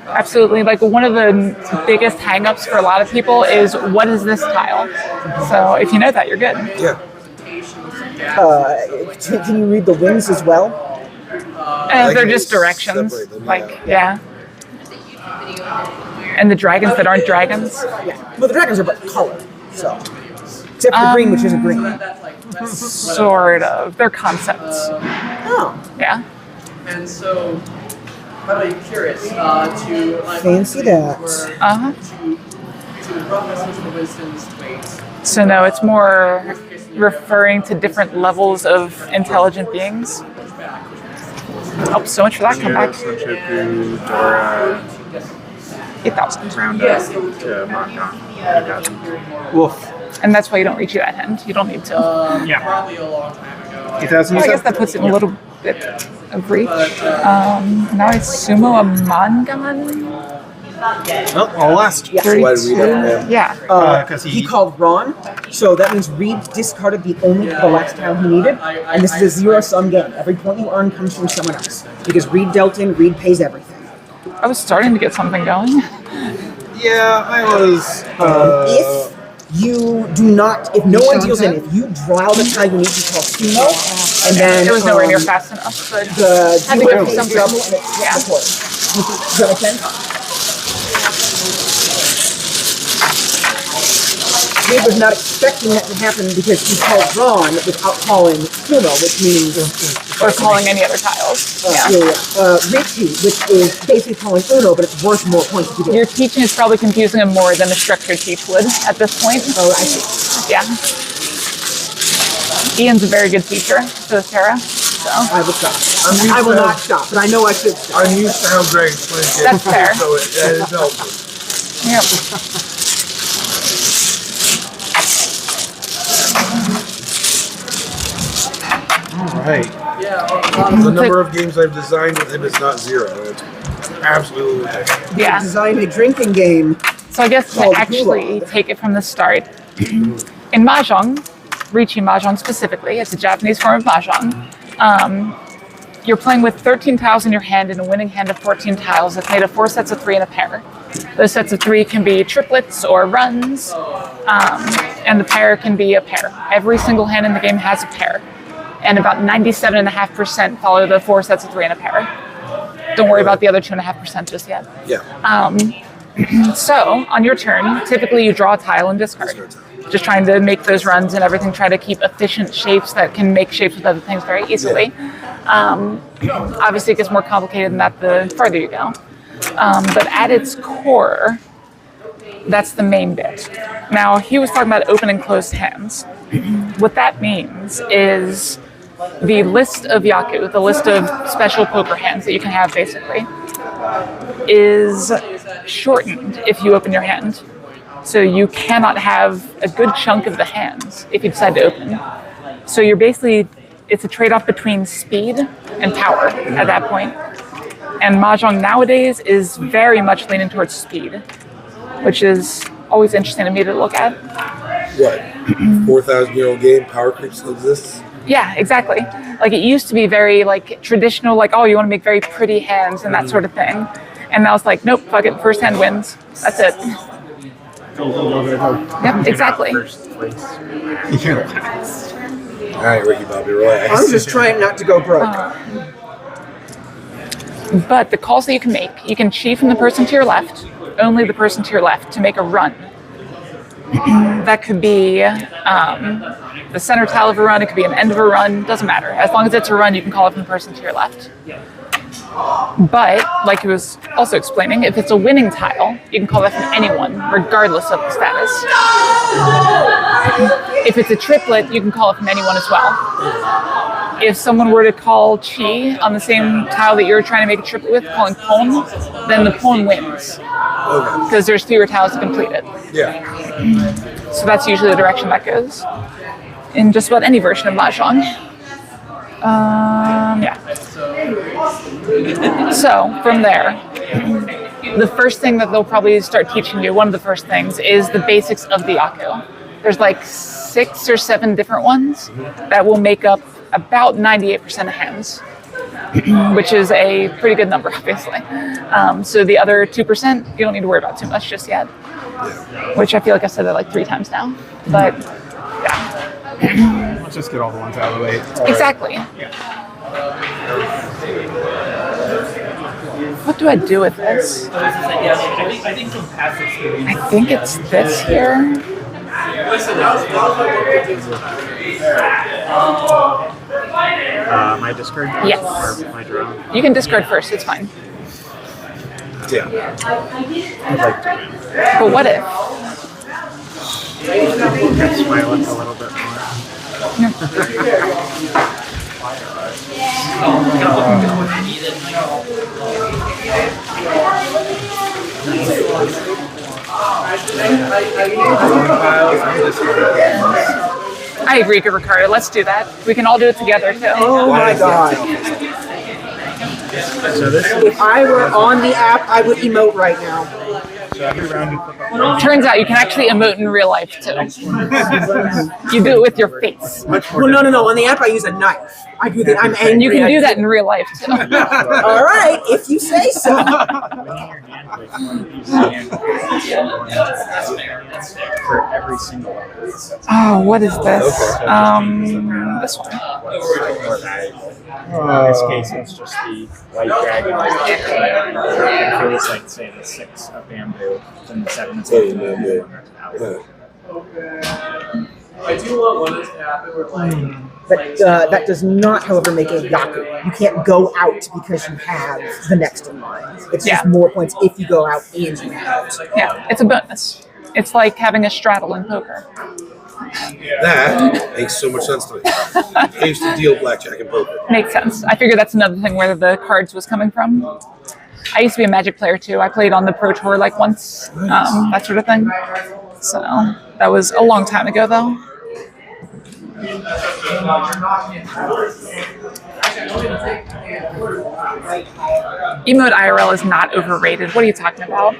Absolutely. Like one of the biggest hang-ups for a lot of people is what is this tile? So if you know that, you're good. Yeah. Can you read the wings as well? And they're just directions. Separate them, Like, yeah. And the dragons that aren't dragons. Yeah. Well, the dragons are but color, so except for green, which isn't green. Sort of. They're concepts. Oh, Yeah. And so, I'm curious to like fancy that. Uh-huh. to rough estimate of Winston's weight. So no, it's more referring to different levels of intelligent beings. Oh, so much for that comeback. Sunchoku, Dora, 8,000. round up to Mahjong. Woof. And that's why you don't reach that hand. You don't need to. Probably a long time ago. 8,000 Well, I guess that puts it in a little bit of reach. Now I sumo a Mangan. Well, I'll last. Yeah. So why did we have Yeah. Because He called Ron, so that means Reed discarded the last tile he needed, and this is a zero-sum game. Every point you earn comes from someone else. Because Reed dealt in, Reed pays everything. I was starting to get something going. Yeah, I was. If you do not, if no one deals in, if you draw the tile you need to call sumo, and then It was nowhere near fast enough, but the had to dealer go for pays something. double and it's Yeah. report. Does that make sense? Gabe was not expecting that to happen because he called Ron without calling Sumo, which means Or calling any other tiles. Richie, which is basically calling Uno, but it's worth more points if you do it. Your teaching is probably confusing him more than a structured teach would at this point. Oh, I see. Yeah. Ian's a very good teacher, so is Tara. So I will stop. I will not stop, but I know I should stop. I'm used to how Greg explains it. That's fair. So it helps. Yep. All right. The number of games I've designed with him is not 0. It's absolutely ridiculous. Yeah. Design a drinking game. So I guess to called actually take it from the start, in Mahjong, Riichi Mahjong specifically, it's a Japanese form of Mahjong. You're playing with 13 tiles in your hand and a winning hand of 14 tiles. It's made of 4 sets of 3 and a pair. Those sets of 3 can be triplets or runs, and the pair can be a pair. Every single hand in the game has a pair, and about 97.5% follow the 4 sets of 3 and a pair. Don't worry about the other 2.5% just yet. Yeah. So, on your turn, typically you draw a tile and discard. Just trying to make those runs and everything, try to keep efficient shapes that can make shapes with other things very easily. Obviously, it gets more complicated than that the farther you go. But at its core, that's the main bit. Now, he was talking about open and closed hands. What that means is the list of Yaku, the list of special poker hands that you can have, basically, is shortened if you open your hand. So you cannot have a good chunk of the hands if you decide to open. So you're basically, it's a trade-off between speed and power at that point. And Mahjong nowadays is very much leaning towards speed, which is always interesting to me to look at. What? 4,000-year-old game, power creep still exists? Yeah, exactly. Like it used to be very like traditional, like, oh, you want to make very pretty hands and that sort of thing. And now it's like, nope, fuck it, first hand wins. That's it. Yep, exactly. You're last. All right, Ricky Bobby, relax. I'm just trying not to go broke. But the calls that you can make, you can chief from the person to your left, only the person to your left, to make a run. That could be the center tile of a run, it could be an end of a run, doesn't matter. As long as it's a run, you can call it from the person to your left. But, like he was also explaining, if it's a winning tile, you can call that from anyone, regardless of the status. If it's a triplet, you can call it from anyone as well. If someone were to call Chi on the same tile that you're trying to make a triplet with, calling Pon, then the Pon wins. Because there's fewer tiles to complete it. Yeah. So that's usually the direction that goes in just about any version of Mahjong. Yeah. So from there, the first thing that they'll probably start teaching you, one of the first things, is the basics of the Yaku. There's like 6 or 7 different ones that will make up about 98% of hands, which is a pretty good number, obviously. So the other 2%, you don't need to worry about too much just yet, which I feel like I said that like 3 times now. But yeah. Let's just get all the ones out of the way. Exactly. What do I do with this? I think from past experience. I think it's this here. My discard? Yes. Or my draw? You can discard first, it's fine. Yeah. I'd like to win. But what if? Catch my luck a little bit more. I agree, Ricardo. Let's do that. We can all do it together, too. Oh my god. So this is If I were on the app, I would emote right now. so every round you flip up. Turns out you can actually emote in real life, too. You do it with your face. Well, no. On the app, I use a knife. I do that. I'm angry. You can do that in real life, too. All right, if you say so. For every single one. Oh, what is this? This one. In this case, it's just the white dragon. It feels like, say, the 6 of bamboo, then the 7 is Yeah. I do want one of this to happen where like. That does not, however, make a Yaku. You can't go out because you have the next in line. It's just more points if you go out and you have it. Yeah, it's a bonus. It's like having a straddle in poker. That makes so much sense to me. I used to deal blackjack and poker. Makes sense. I figured that's another thing where the cards was coming from. I used to be a Magic player too. I played on the Pro Tour like once, that sort of thing. So that was a long time ago though. Emote IRL is not overrated. What are you talking about?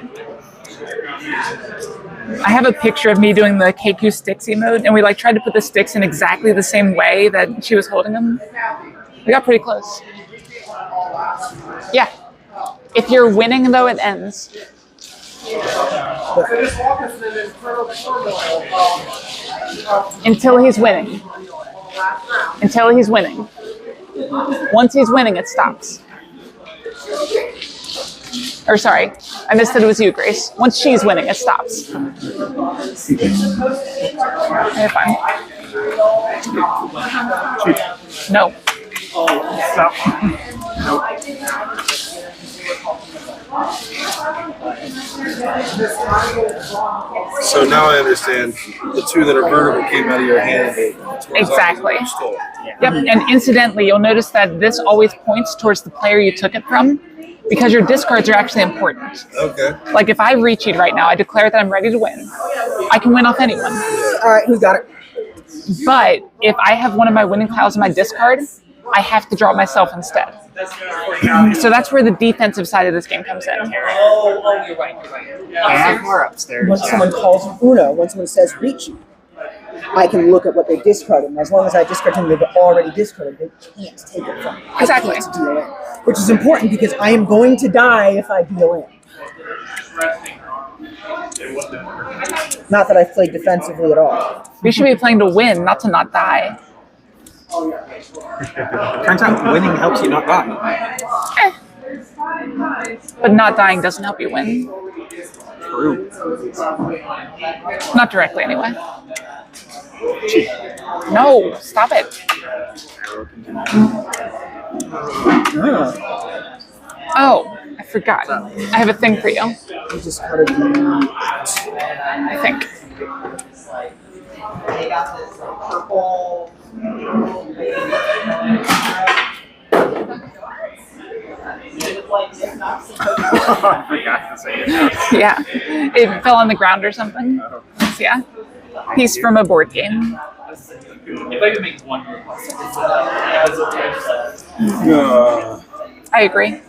I have a picture of me doing the KQ sticks emote, and we like tried to put the sticks in exactly the same way that she was holding them. We got pretty close. Yeah. If you're winning though, it ends. Until he's winning. Until he's winning. Once he's winning, it stops. Or sorry, I missed that it was you, Grace. Once she's winning, it stops. Okay, fine. No. So now I understand the two that are vertical came out of your hand. Exactly. Yep, and incidentally, you'll notice that this always points towards the player you took it from because your discards are actually important. Okay. Like if I recheat right now, I declare that I'm ready to win. I can win off anyone. All right, who's got it? But if I have one of my winning tiles in my discard, I have to draw it myself instead. So that's where the defensive side of this game comes in. Oh, you're right. I have more upstairs. When someone calls Uno, when someone says reach, I can look at what they discarded, and as long as I discard something they've already discarded, they can't take it from me. Exactly. I can't deal in, which is important because I am going to die if I deal in. Not that I've played defensively at all. We should be playing to win, not to not die. Turns out winning helps you not die. But not dying doesn't help you win. True. Not directly, anyway. No, stop it. Oh, I forgot. I have a thing for you. You just gotta do I think. They got this purple. I forgot to say it. Yeah, it fell on the ground or something. Yeah, piece from a board game. If I could make one request, I agree.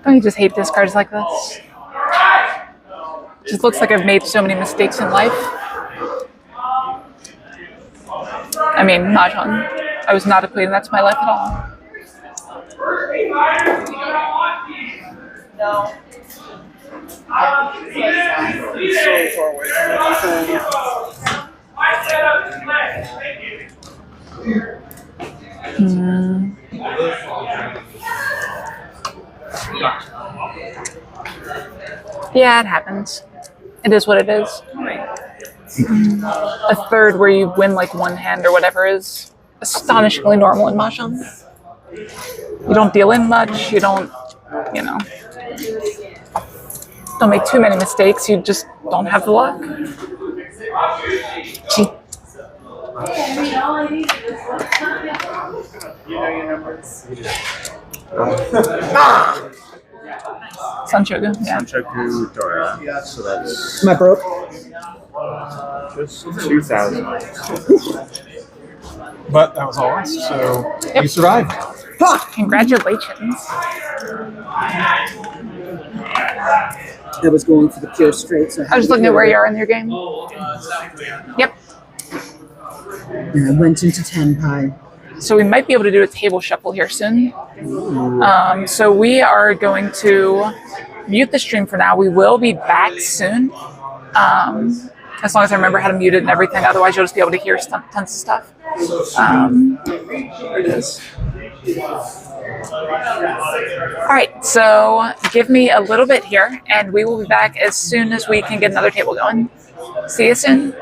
Don't you just hate discards like this? Just looks like I've made so many mistakes in life. I mean, Mahjong. I was not equating that to my life at all. No. So far away from Yeah, it happens. It is what it is. A third where you win like one hand or whatever is astonishingly normal in Mahjong. You don't deal in much, you don't, don't make too many mistakes, you just don't have the luck. Gee. Sanchoku, yeah. Sanchoku Dora. So that's Am I broke? just 2,000. But that was all. So Yep. you survived. Congratulations. I was going for the pure straight. So I was just looking at where you are in your game. Yep. And I went into Tenpai. So we might be able to do a table shuffle here soon. So we are going to mute the stream for now. We will be back soon. As long as I remember how to mute it and everything. Otherwise, you'll just be able to hear tons of stuff. There it is. All right, so give me a little bit here, and we will be back as soon as we can get another table going. See you soon.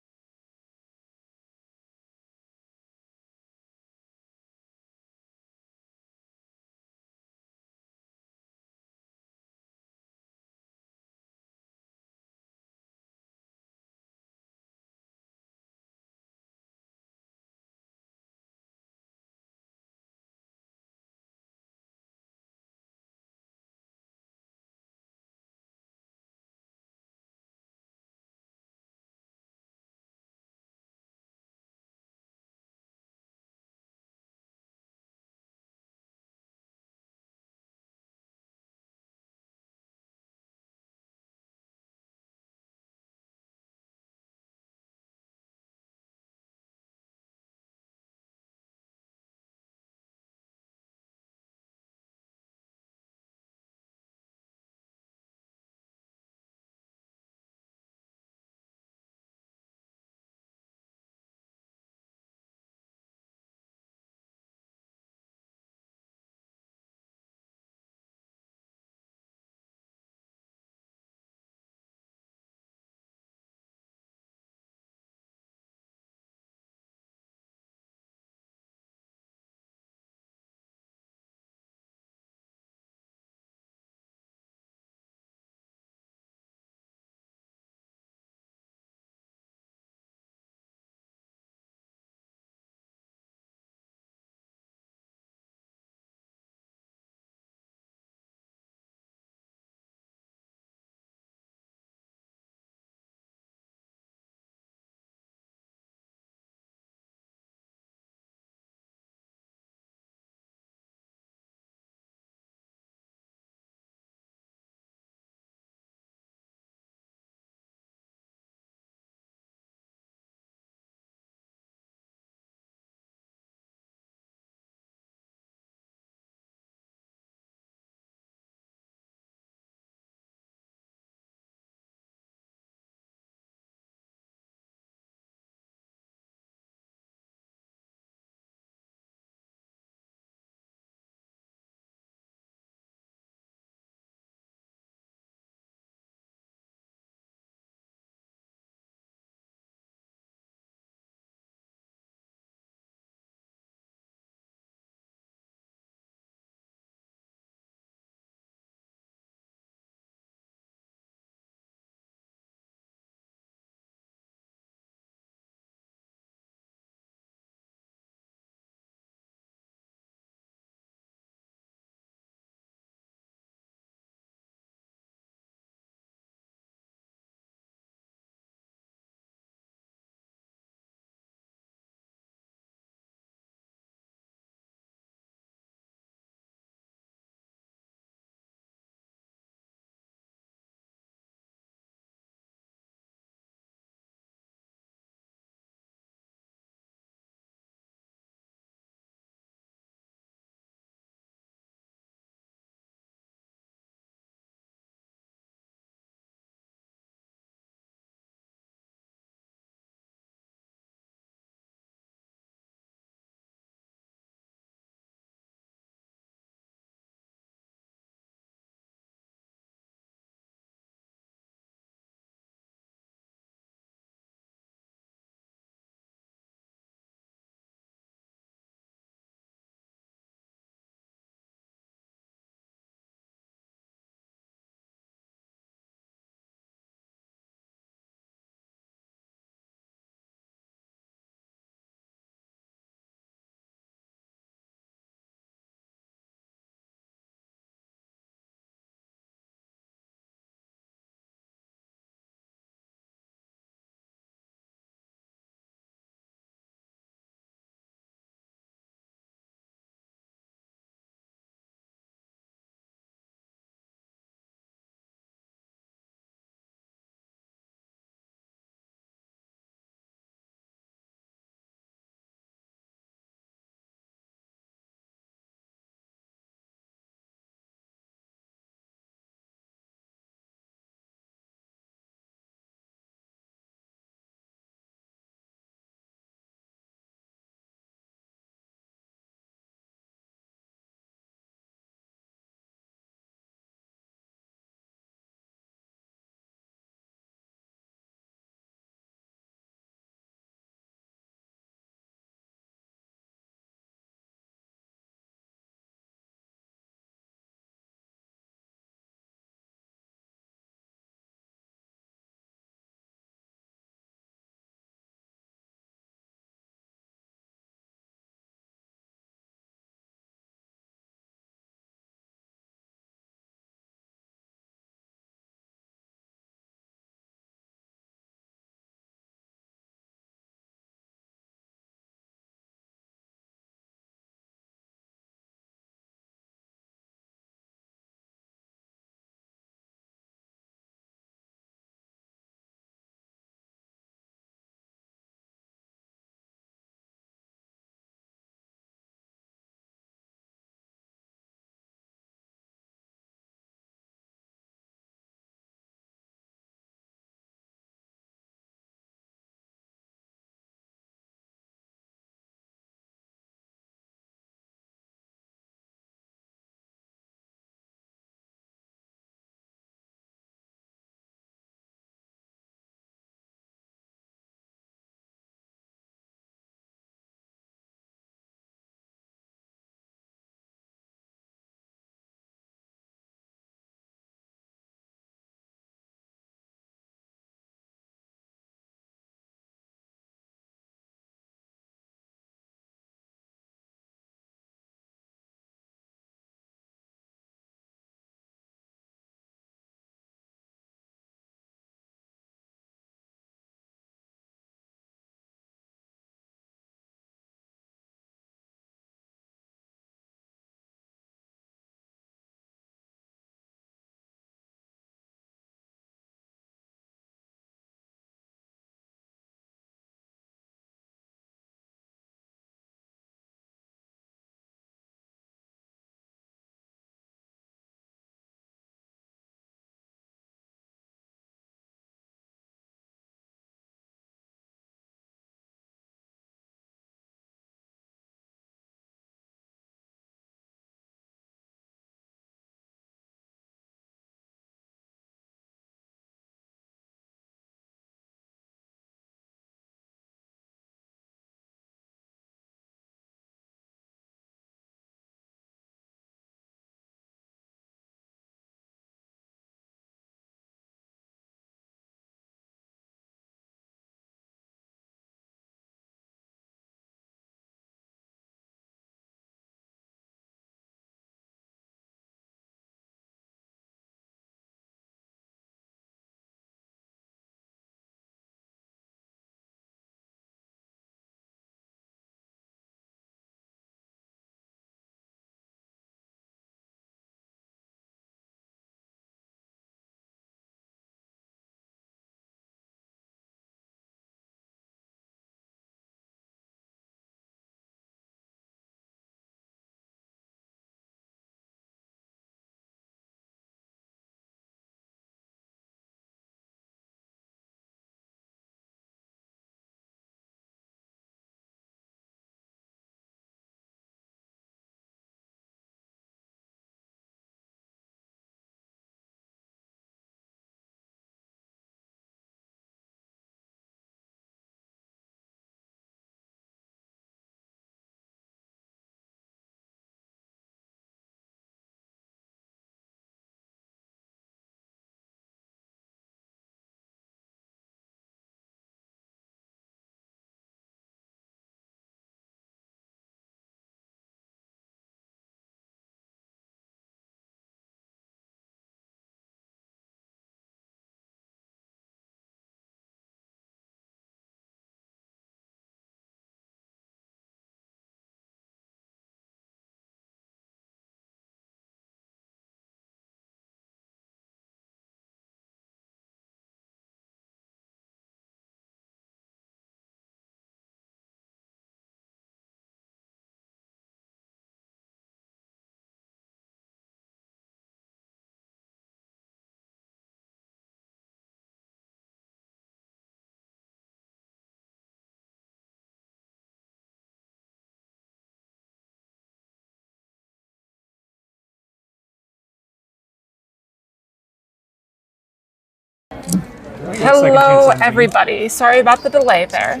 Hello, everybody. Sorry about the delay there.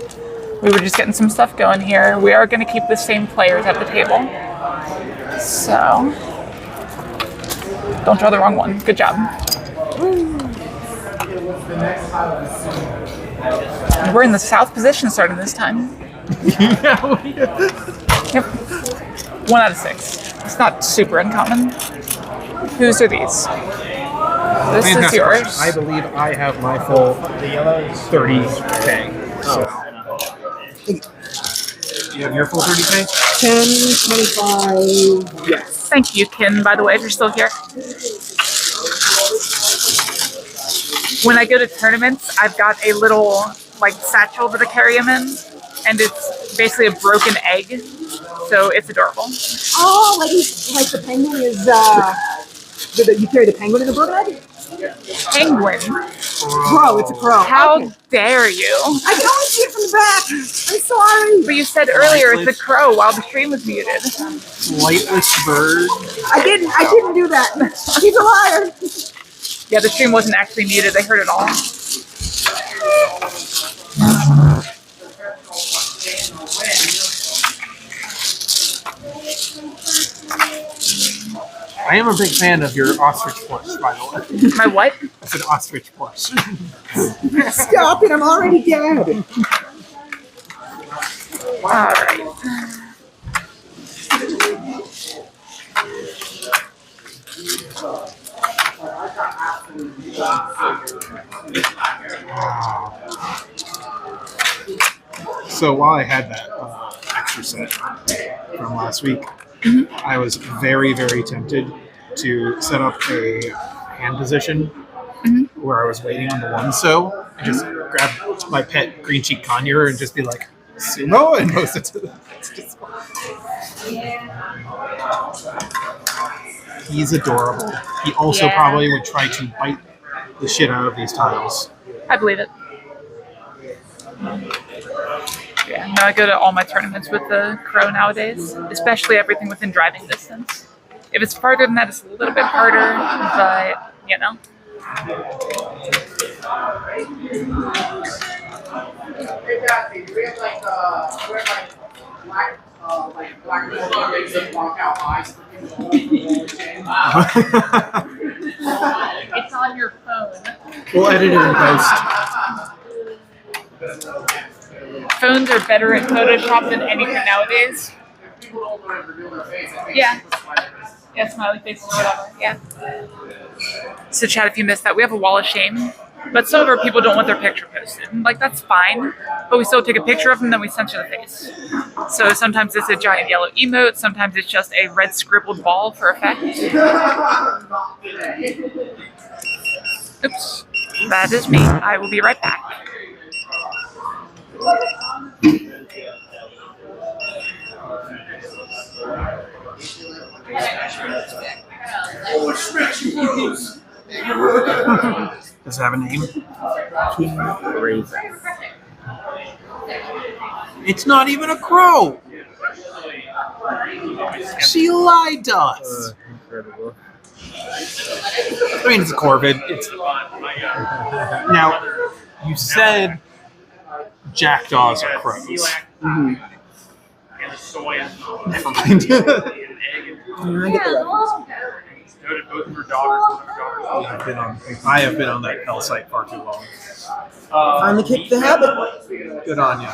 We were just getting some stuff going here. We are going to keep the same players at the table. So, don't draw the wrong one. Good job. We're in the south position starting this time. Yep. 1 out of 6. It's not super uncommon. Whose are these? This is Fantastic yours. question. I believe I have my full 30K. So. You have your full 30K? 10, 25, yes. Thank you, Kin, by the way, if you're still here. When I go to tournaments, I've got a little like satchel that I carry them in, and it's basically a broken egg, so it's adorable. Oh, like the penguin is. You carry the penguin in the broken egg? Penguin? Crow. It's a crow. How dare you? I can only see it from the back. I'm sorry. But you said earlier it's a crow while the stream was muted. Flightless bird. I didn't do that. He's a liar. Yeah, the stream wasn't actually muted. They heard it all. I am a big fan of your ostrich plush, by the way. My what? I said ostrich plush. Stop it! I'm already dead. All right. So while I had that extra set from last week, I was very, very tempted to set up a hand position where I was waiting on the one so and just grab my pet green cheek conure and just be like, sumo, and post it to the He's adorable. He also probably would try to bite the shit out of these tiles. I believe it. Yeah, no, I go to all my tournaments with the crow nowadays, especially everything within driving distance. If it's farther than that, it's a little bit harder, but, you know. It's on your phone. We'll edit it in post. Phones are better at Photoshop than anything nowadays. Yeah. Yeah, smiley faces or whatever. Yeah. So, chat, if you missed that, we have a wall of shame. But some of our people don't want their picture posted. Like, that's fine. But we still take a picture of them, then we censor the face. So sometimes it's a giant yellow emote. Sometimes it's just a red scribbled ball for effect. Oops. That is me. I will be right back. Does it have a name? King Raven. It's not even a crow. She lied to us. Incredible. I mean, it's a corvid. Now, you said jackdaws are crows. Never mind. I have been on that hell site far too long. Finally kicked the habit. Good on you.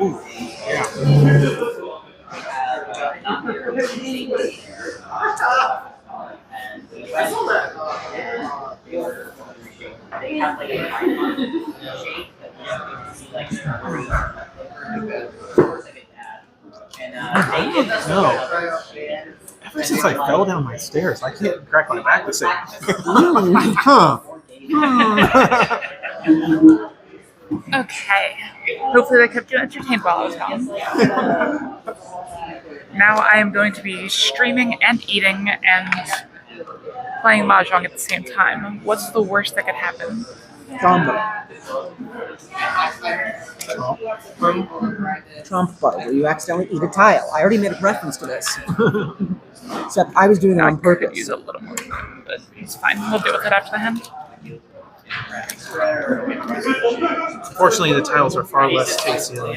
Ooh, yeah. No. Ever since I fell down my stairs, I can't crack my back the same. Huh. Okay. Hopefully that kept you entertained while I was gone. Now I am going to be streaming and eating and playing Mahjong at the same time. What's the worst that could happen? Trombo. Trombo, where you accidentally eat a tile. I already made a reference to this. Except I was doing it on Could purpose. use a little more, but it's fine. We'll deal with it after the hand. Fortunately, the tiles are far less tasty than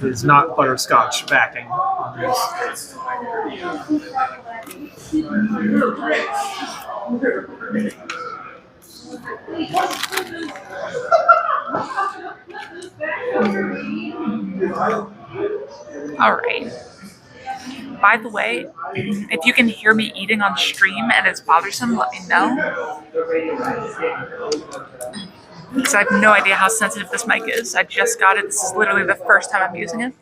it's not butterscotch backing on these. All right. By the way, if you can hear me eating on stream and it's bothersome, let me know. Because I have no idea how sensitive this mic is. I just got it. This is literally the first time I'm using it.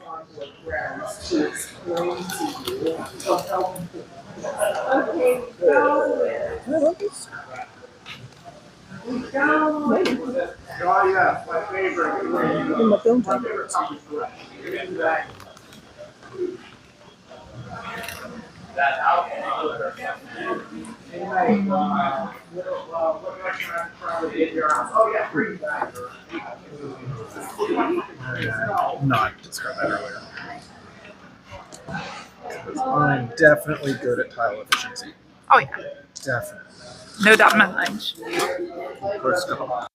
Oh yeah, my favorite. Not described that earlier. I'm definitely good at tile efficiency. Oh yeah, Definitely. no doubt in my mind. Let's go.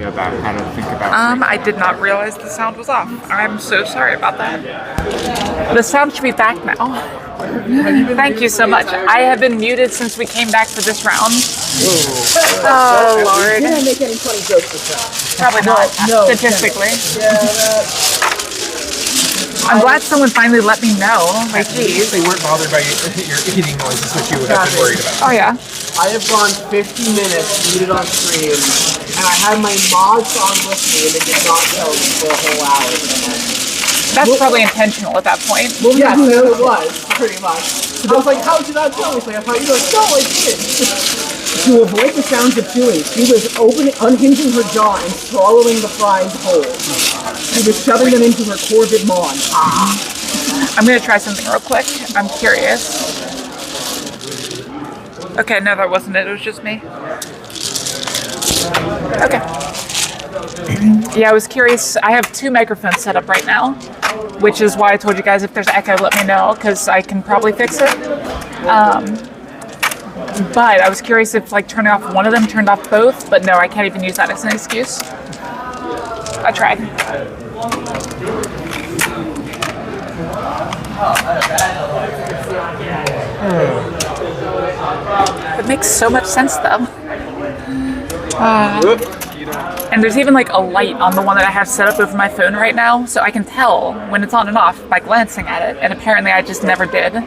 you about how to think about. I did not realize the sound was off. I'm so sorry about that. The sound should be back now. Thank you so much. I have been muted since we came back for this round. Oh Lord. Did I make any funny jokes this round? Probably not, statistically. I'm glad someone finally let me know. Like, geez. They weren't bothered by your eating noises, which you would have been worried about. Oh yeah. I have gone 50 minutes muted on stream, and I had my mods on with me, and they did not tell me for a whole hour. That's probably intentional at that point. Well, yes, it was, pretty much. I was like, how did you not tell me? So I thought you were like, no, I did. To avoid the sounds of chewing, she was unhinging her jaw and swallowing the fries whole. She was shoving them into her corvid maw. I'm gonna try something real quick. I'm curious. Okay, no, that wasn't it. It was just me. Okay. Yeah, I was curious. I have 2 microphones set up right now, which is why I told you guys if there's echo, let me know, because I can probably fix it. But I was curious if like turning off one of them turned off both, but no, I can't even use that as an excuse. I tried. It makes so much sense though. And there's even like a light on the one that I have set up over my phone right now, so I can tell when it's on and off by glancing at it, and apparently I just never did.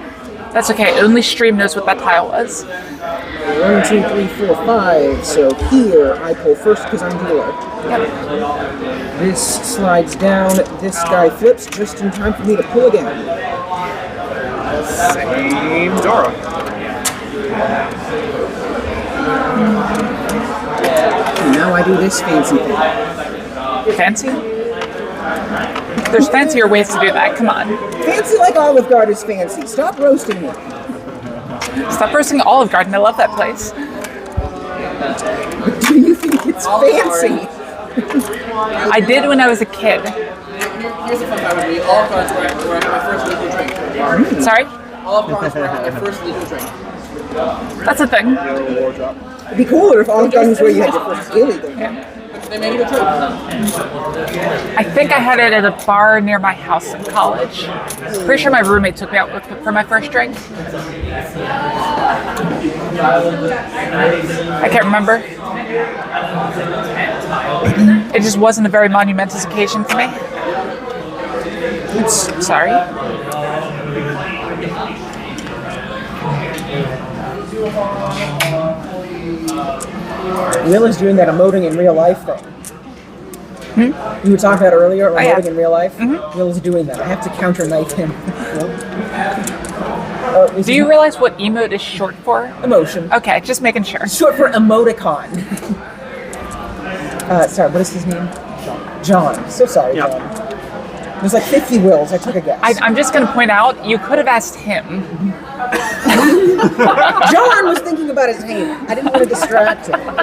That's okay, only Stream knows what that tile was. 1, 2, 3, 4, 5. So here I pull first because I'm dealer. Yep. This slides down. This guy flips just in time for me to pull again. Same Dora. And now I do this fancy thing. Fancy? There's fancier ways to do that, come on. Fancy like Olive Garden is fancy. Stop roasting me. Stop roasting Olive Garden, I love that place. Do you think it's fancy? I did when I was a kid. Here's the fun fact with me. Olive Gardens where I had my first legal drink. Sorry? Olive Gardens where I had my first legal drink. That's a thing. It'd be cooler if Olive Garden was where you had your first illegal drink. They made it a drink. I think I had it at a bar near my house in college. Pretty sure my roommate took me out for my first drink. I can't remember. It just wasn't a very monumentous occasion for me. Sorry. Will is doing that emoting in real life thing. You were talking about earlier, emoting in real life. Will is doing that. I have to counter knife him. Do you realize what emote is short for? Emotion. Okay, just making sure. Short for emoticon. Sorry, what is his name? John. So sorry, John. There's like 50 Wills. I took a guess. I'm just going to point out, you could have asked him. John was thinking about his name. I didn't want to distract him. But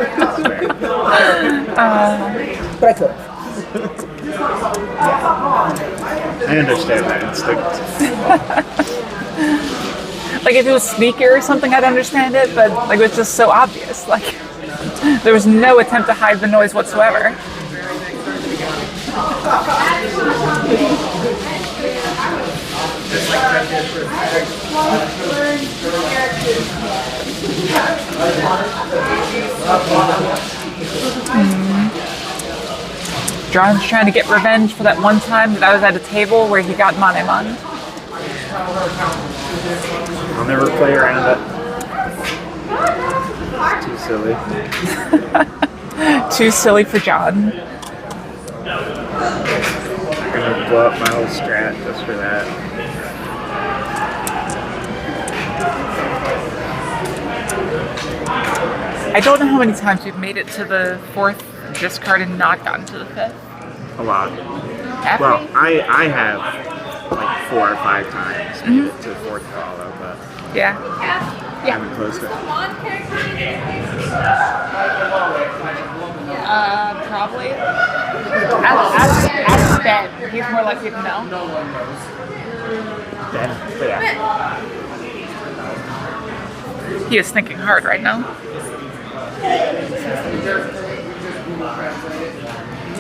I could have. I understand that instinct. Like if it was sneaker or something, I'd understand it, but like it was just so obvious. Like there was no attempt to hide the noise whatsoever. John's trying to get revenge for that one time that I was at a table where he got Manemon. I'll never play around it. It's too silly. Too silly for John. I'm gonna blow up my whole strat just for that. I don't know how many times we've made it to the 4th discard and not gotten to the 5th. A lot. Have Well, we? I have like 4 or 5 times made it to the 4th follow, but Yeah. I haven't closed it. Probably. Ask Ben. He's more likely to know. Then, but yeah. He is thinking hard right now.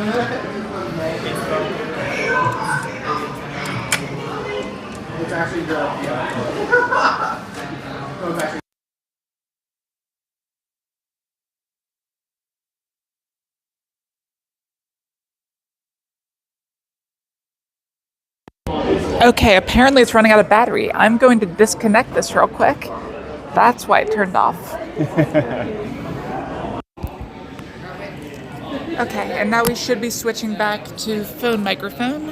It's actually the Okay, apparently it's running out of battery. I'm going to disconnect this real quick. That's why it turned off. Okay, and now we should be switching back to phone microphone.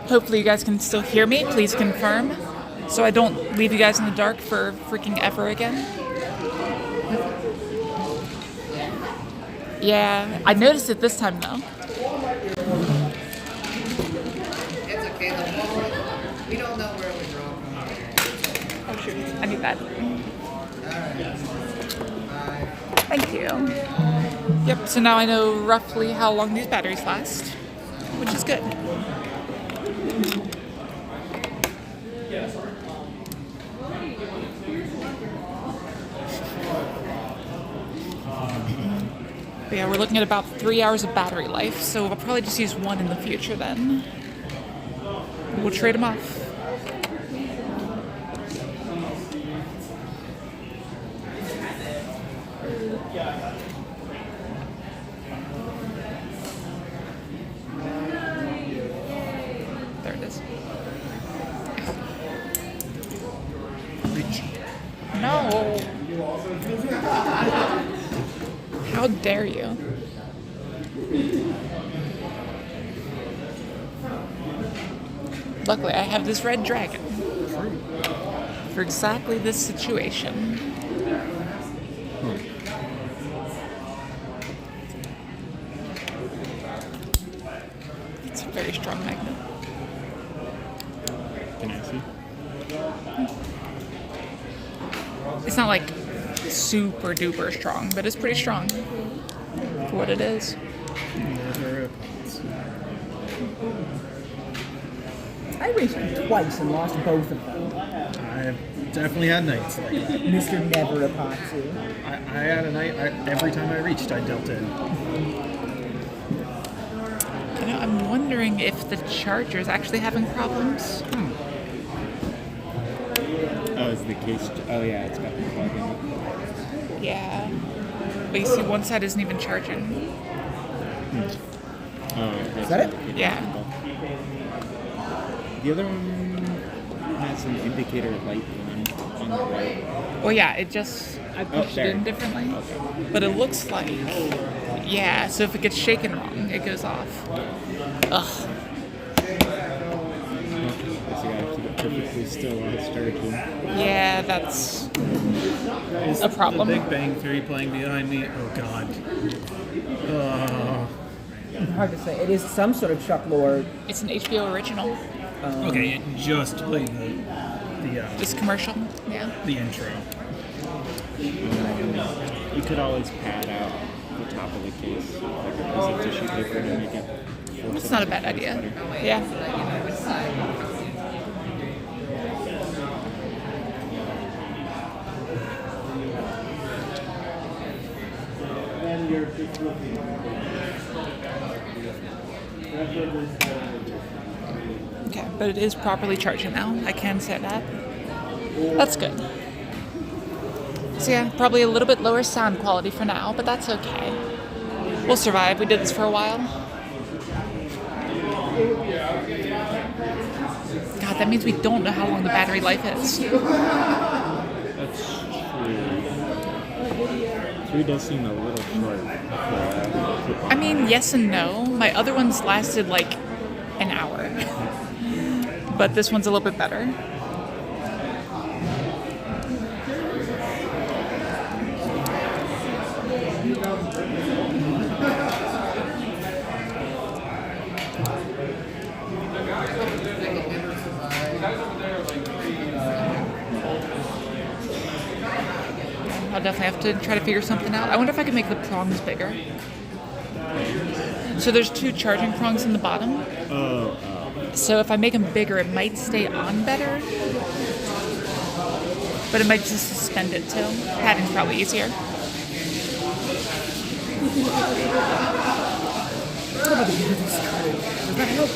Hopefully you guys can still hear me. Please confirm, so I don't leave you guys in the dark for freaking ever again. Yeah, I noticed it this time though. It's okay, the whole, we don't know where we drove. Oh shoot, I need that. Alright. Thank you. Yep, so now I know roughly how long these batteries last, which is good. But yeah, we're looking at about 3 hours of battery life, so I'll probably just use one in the future then. We'll trade them off. There it is. No. How dare you? Luckily, I have this red dragon for exactly this situation. It's a very strong magnet. Can I see? It's not like super duper strong, but it's pretty strong for what it is. I raced them twice and lost both of them. I've definitely had nights like that. Mr. Never Epoxy. I had a night, every time I reached, I dealt in. You know, I'm wondering if the charger is actually having problems. Oh, is the case? Oh yeah, it's got the plug in it. Yeah. But you see, one side isn't even charging. Oh, Is that it? Yeah. The other one has an indicator light on the right. Well, yeah, it just, I pushed it there. in differently. Okay. But it looks like, yeah, so if it gets shaken wrong, it goes off. Ugh. So you gotta keep it perfectly still while it's charging. Yeah, that's a problem. The Big Bang Theory playing behind me. Oh God. Hard to say. It is some sort of Chuck Lorre. It's an HBO original. Okay, it just played This commercial, yeah. the intro. You could always pad out the top of the case with like a piece of tissue paper to make it. It's not a bad idea. Yeah. Okay, but it is properly charging now. I can say that. That's good. So yeah, probably a little bit lower sound quality for now, but that's okay. We'll survive. We did this for a while. God, that means we don't know how long the battery life is. That's true. 3 does seem a little short. I mean, yes and no. My other ones lasted like an hour. But this one's a little bit better. I'll definitely have to try to figure something out. I wonder if I could make the prongs bigger. So there's 2 charging prongs in the bottom. So if I make them bigger, it might stay on better. But it might just suspend it too. Padding's probably easier. about the this card. Does that help?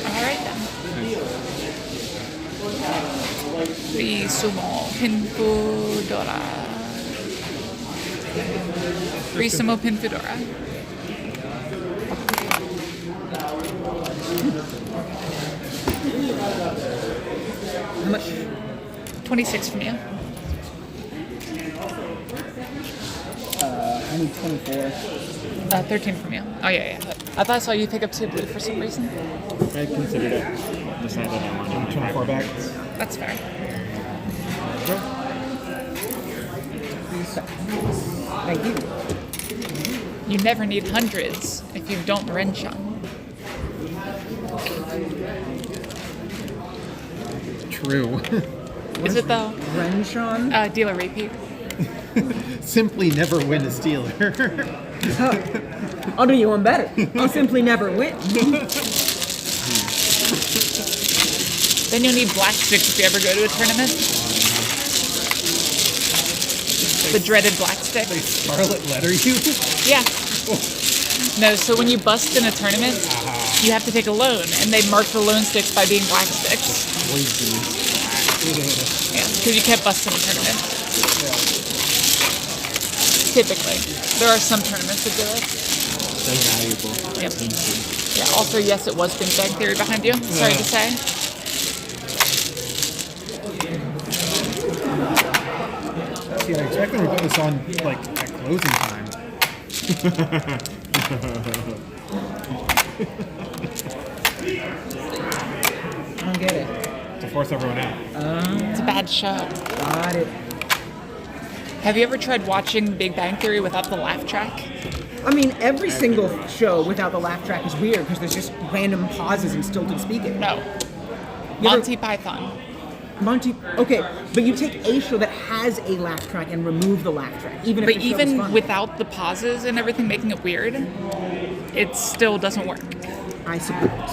All right then. The sumo pinfudora. Free sumo pinfudora. How much? 26 from you. I need 24. 13 from you. Oh yeah. I thought I saw you pick up 2 blue for some reason. I considered it. Decided I wanted 24 back. That's fair. Thank you. You never need hundreds if you don't wrench on. True. Is it though? Renshon? Dealer repeat. Simply never win a stealer. I'll do you one better. I'll simply never win. Then you'll need black sticks if you ever go to a tournament. The dreaded black stick. They scarlet letter you? Yeah. No, so when you bust in a tournament, you have to take a loan, and they mark the loan sticks by being black sticks. Yeah, because you can't bust in a tournament. Typically. There are some tournaments that do it. So valuable. Yep. Yeah, also, yes, it was Big Bang Theory behind you. Sorry to say. See, I expected to put this on, like, at closing time. I don't get it. To force everyone out. It's a bad show. Got it. Have you ever tried watching Big Bang Theory without the laugh track? I mean, every single show without the laugh track is weird because there's just random pauses and stilted speaking. No. Monty Python. Okay, but you take a show that has a laugh track and remove the laugh track, even if But the show is even fun. without the pauses and everything making it weird, it still doesn't work. I suppose.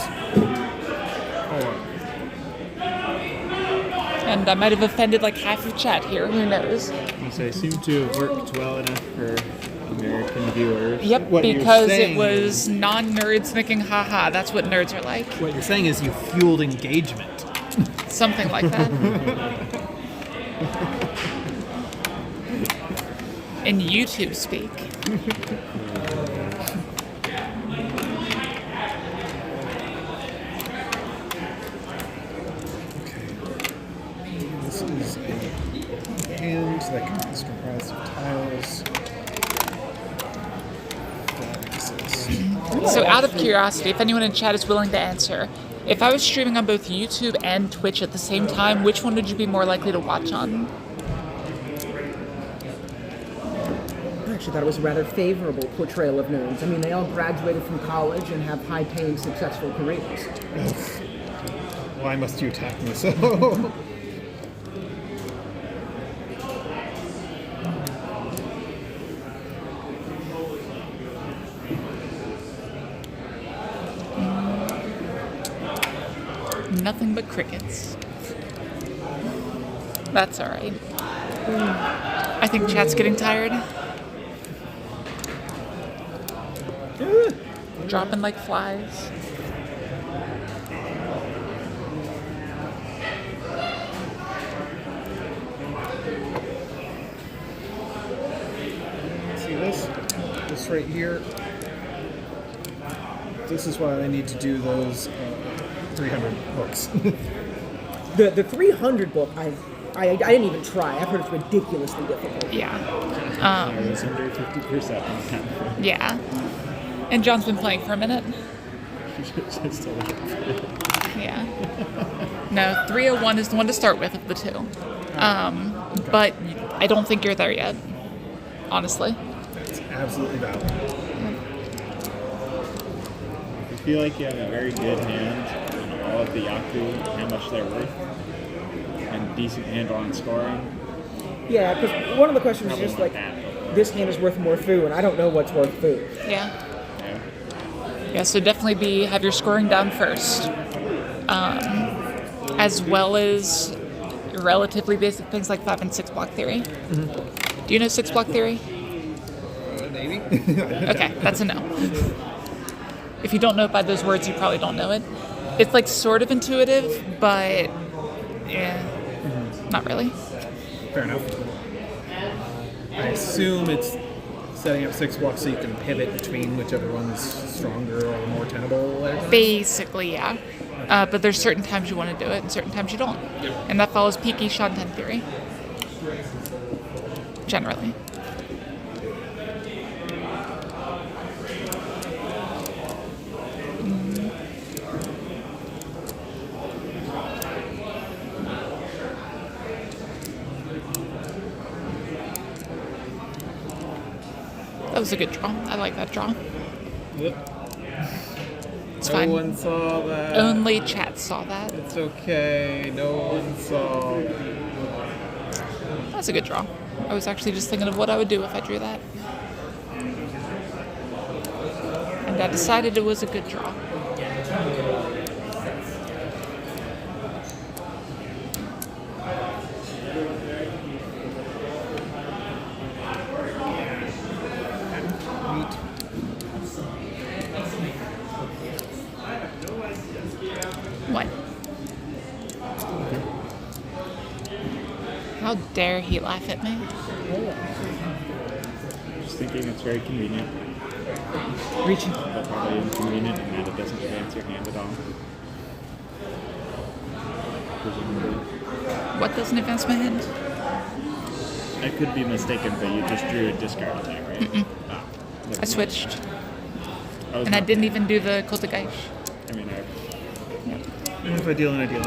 And I might have offended like half of chat here. Who knows? So I seem to have worked well enough for American viewers. Yep, What you're because it saying was non-nerds thinking, haha, that's what nerds are like. What you're saying is you fueled engagement. Something like that. In YouTube speak. This is a hand that is comprised of tiles. So out of curiosity, if anyone in chat is willing to answer, if I was streaming on both YouTube and Twitch at the same time, which one would you be more likely to watch on? I actually thought it was a rather favorable portrayal of nerds. I mean, they all graduated from college and have high-paying, successful careers. Why must you attack me so? Nothing but crickets. That's alright. I think chat's getting tired. Dropping like flies. See this? This right here. This is why I need to do those 300 books. The 300 book, I didn't even try. I've heard it's ridiculously difficult. Yeah. I was under 50%. Yeah. And John's been playing for a minute. Just a little. Yeah. No, 301 is the one to start with of the two. But I don't think you're there yet. Honestly. It's absolutely valid. I feel like you have a very good hand on all of the Yaku, how much they're worth, and decent handle on scoring. Yeah, because one of the questions is Probably just not like, that. this hand is worth more foo, and I don't know what's worth foo. Yeah. Yeah, so definitely have your scoring down first, as well as relatively basic things like 5 and 6 block theory. Mm-hmm. Do you know 6 block theory? Maybe. Okay, that's a no. If you don't know it by those words, you probably don't know it. It's like sort of intuitive, but yeah, not really. Fair enough. I assume it's setting up 6 blocks so you can pivot between whichever one's stronger or more tenable. Basically, yeah. But there's certain times you want to do it and certain times you don't. And that follows Peaky Shanten theory. Generally. That was a good draw. I like that draw. Yep. It's No fine. one saw that. Only chat saw that. It's okay. No one saw. That's a good draw. I was actually just thinking of what I would do if I drew that. And I decided it was a good draw. What? How dare he laugh at me? Just thinking it's very convenient. Reaching. But probably inconvenient in that it doesn't advance your hand at all. Presumably. What doesn't advance my hand? I could be mistaken, but you just drew a discard attack, right? Mm-mm. Ah, never I mind. switched. I was And I not- didn't even do the Kultagaish. I mean, If I deal and I deal.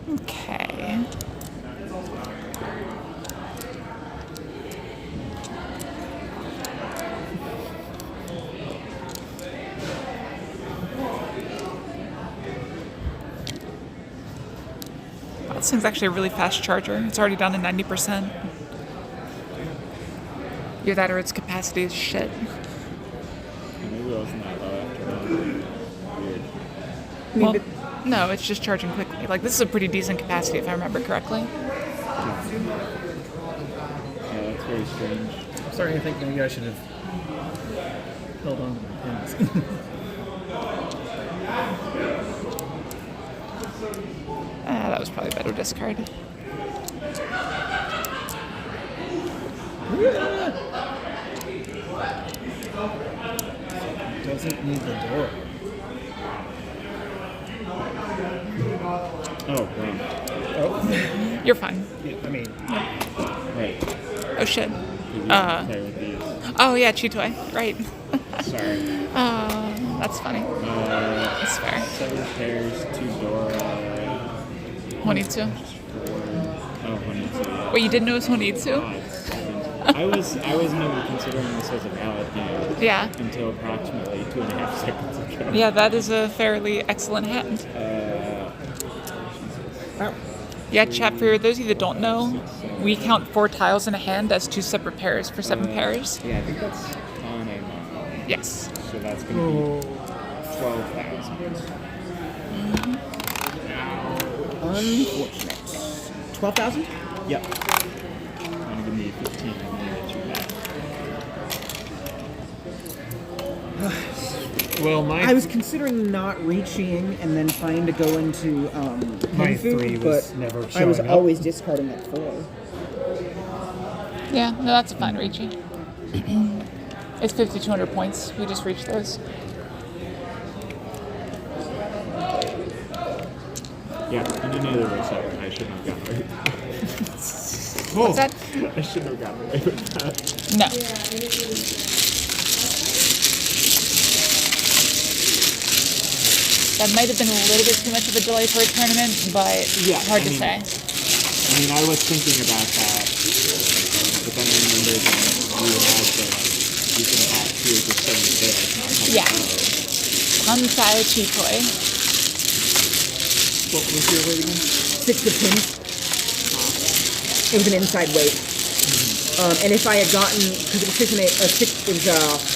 Okay. This thing's actually a really fast charger. It's already down to 90%. Either that or its capacity is shit. maybe it wasn't that low after all. Weird. Well, no, it's just charging quickly. Like, this is a pretty decent capacity if I remember correctly. Yeah, that's very strange. I'm starting to think maybe I should have held on to my pins. That was probably a better discard. Doesn't need the door. Oh, wrong. Oh. You're fine. Yeah, I mean. Right. Oh shit. Play with these. Oh yeah, Chitoi. Right. Sorry. That's funny. That's fair. 7 pairs, 2 Dora. Honitsu. Oh, Honitsu. Yeah. Wait, you didn't know it was Honitsu? I was never considering this as a valid hand. Yeah. Until approximately 2.5 seconds ago. Yeah, that is a fairly excellent hand. Yeah, chat, for those of you that don't know, we count 4 tiles in a hand as 2 separate pairs for 7 pairs. Yeah, I think that's on a mono. Yes. So that's going to be 12,000. Unfortunate. 12,000? Yep. Trying to give me 15. I'm going to get you back. Well, I was considering not reaching and then trying to go into My Hinfu, 3 was but never I was showing up. always discarding at 4. Yeah, no, that's a fine Ricci. It's 5,200 points. We just reached those. Yeah, and in either way, so I shouldn't have gotten away with that. What's that? I shouldn't have gotten away with that. No. That might have been a little bit too much of a delay for a tournament, but hard to say. I mean, I was thinking about that, but then I remembered that you would also like you can have two of the same tails, not have Yeah. both. Kansai Chitoi. What was your weight again? 6 of pins. It was an inside weight. And if I had gotten, because it was 6 and 8, 6, it was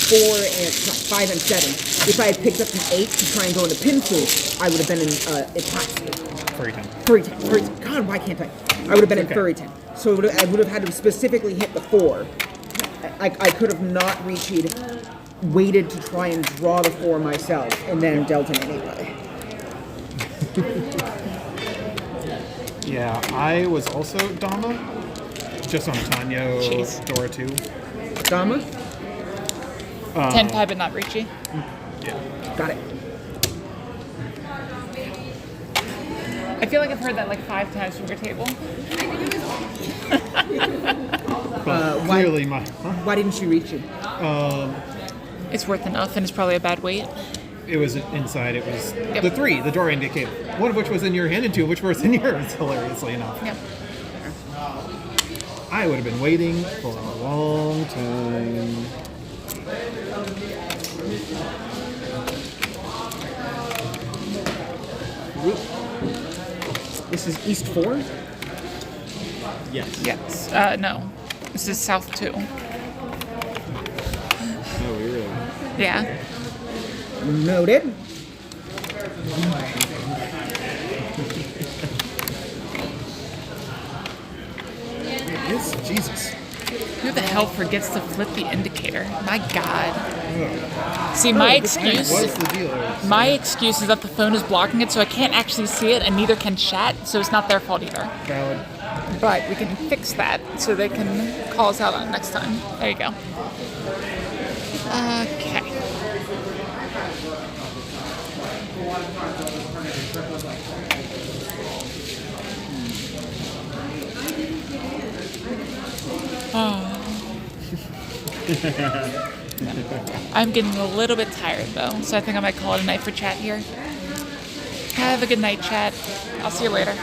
4 and 5 and 7. If I had picked up an 8 to try and go into pin pool, I would have been in Furry 10. furry 10. God, why can't I? I would have been in Okay. furry 10. So I would have had to specifically hit the 4. I could have not reached, waited to try and draw the 4 myself, and then dealt in anyway. Yeah, I was also Dama, just on Tanyo, Jeez. Dora 2. Dama? 10-5 but not Richie. Yeah. Got it. I feel like I've heard that like 5 times from your table. But clearly my... Why didn't she reach you? It's worth enough, and it's probably a bad weight. It was inside. It was the 3, the Dora indicator. One of which was in your hand and 2 of which was in yours, hilariously enough. Yep. I would have been waiting for a long time. This is East 4? Yes. Yes. No. This is South 2. Oh, really? Yeah. Noted. Yes, Jesus. Who the hell forgets to flip the indicator? My God. See, my excuse. What's the deal? My excuse is that the phone is blocking it, so I can't actually see it, and neither can chat, so it's not their fault either. Valid. But we can fix that so they can call us out on it next time. There you go. Okay. Oh. I'm getting a little bit tired though, so I think I might call it a night for chat here. Have a good night, chat. I'll see you later.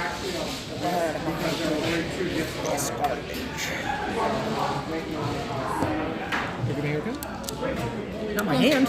Everything okay? Not my hand.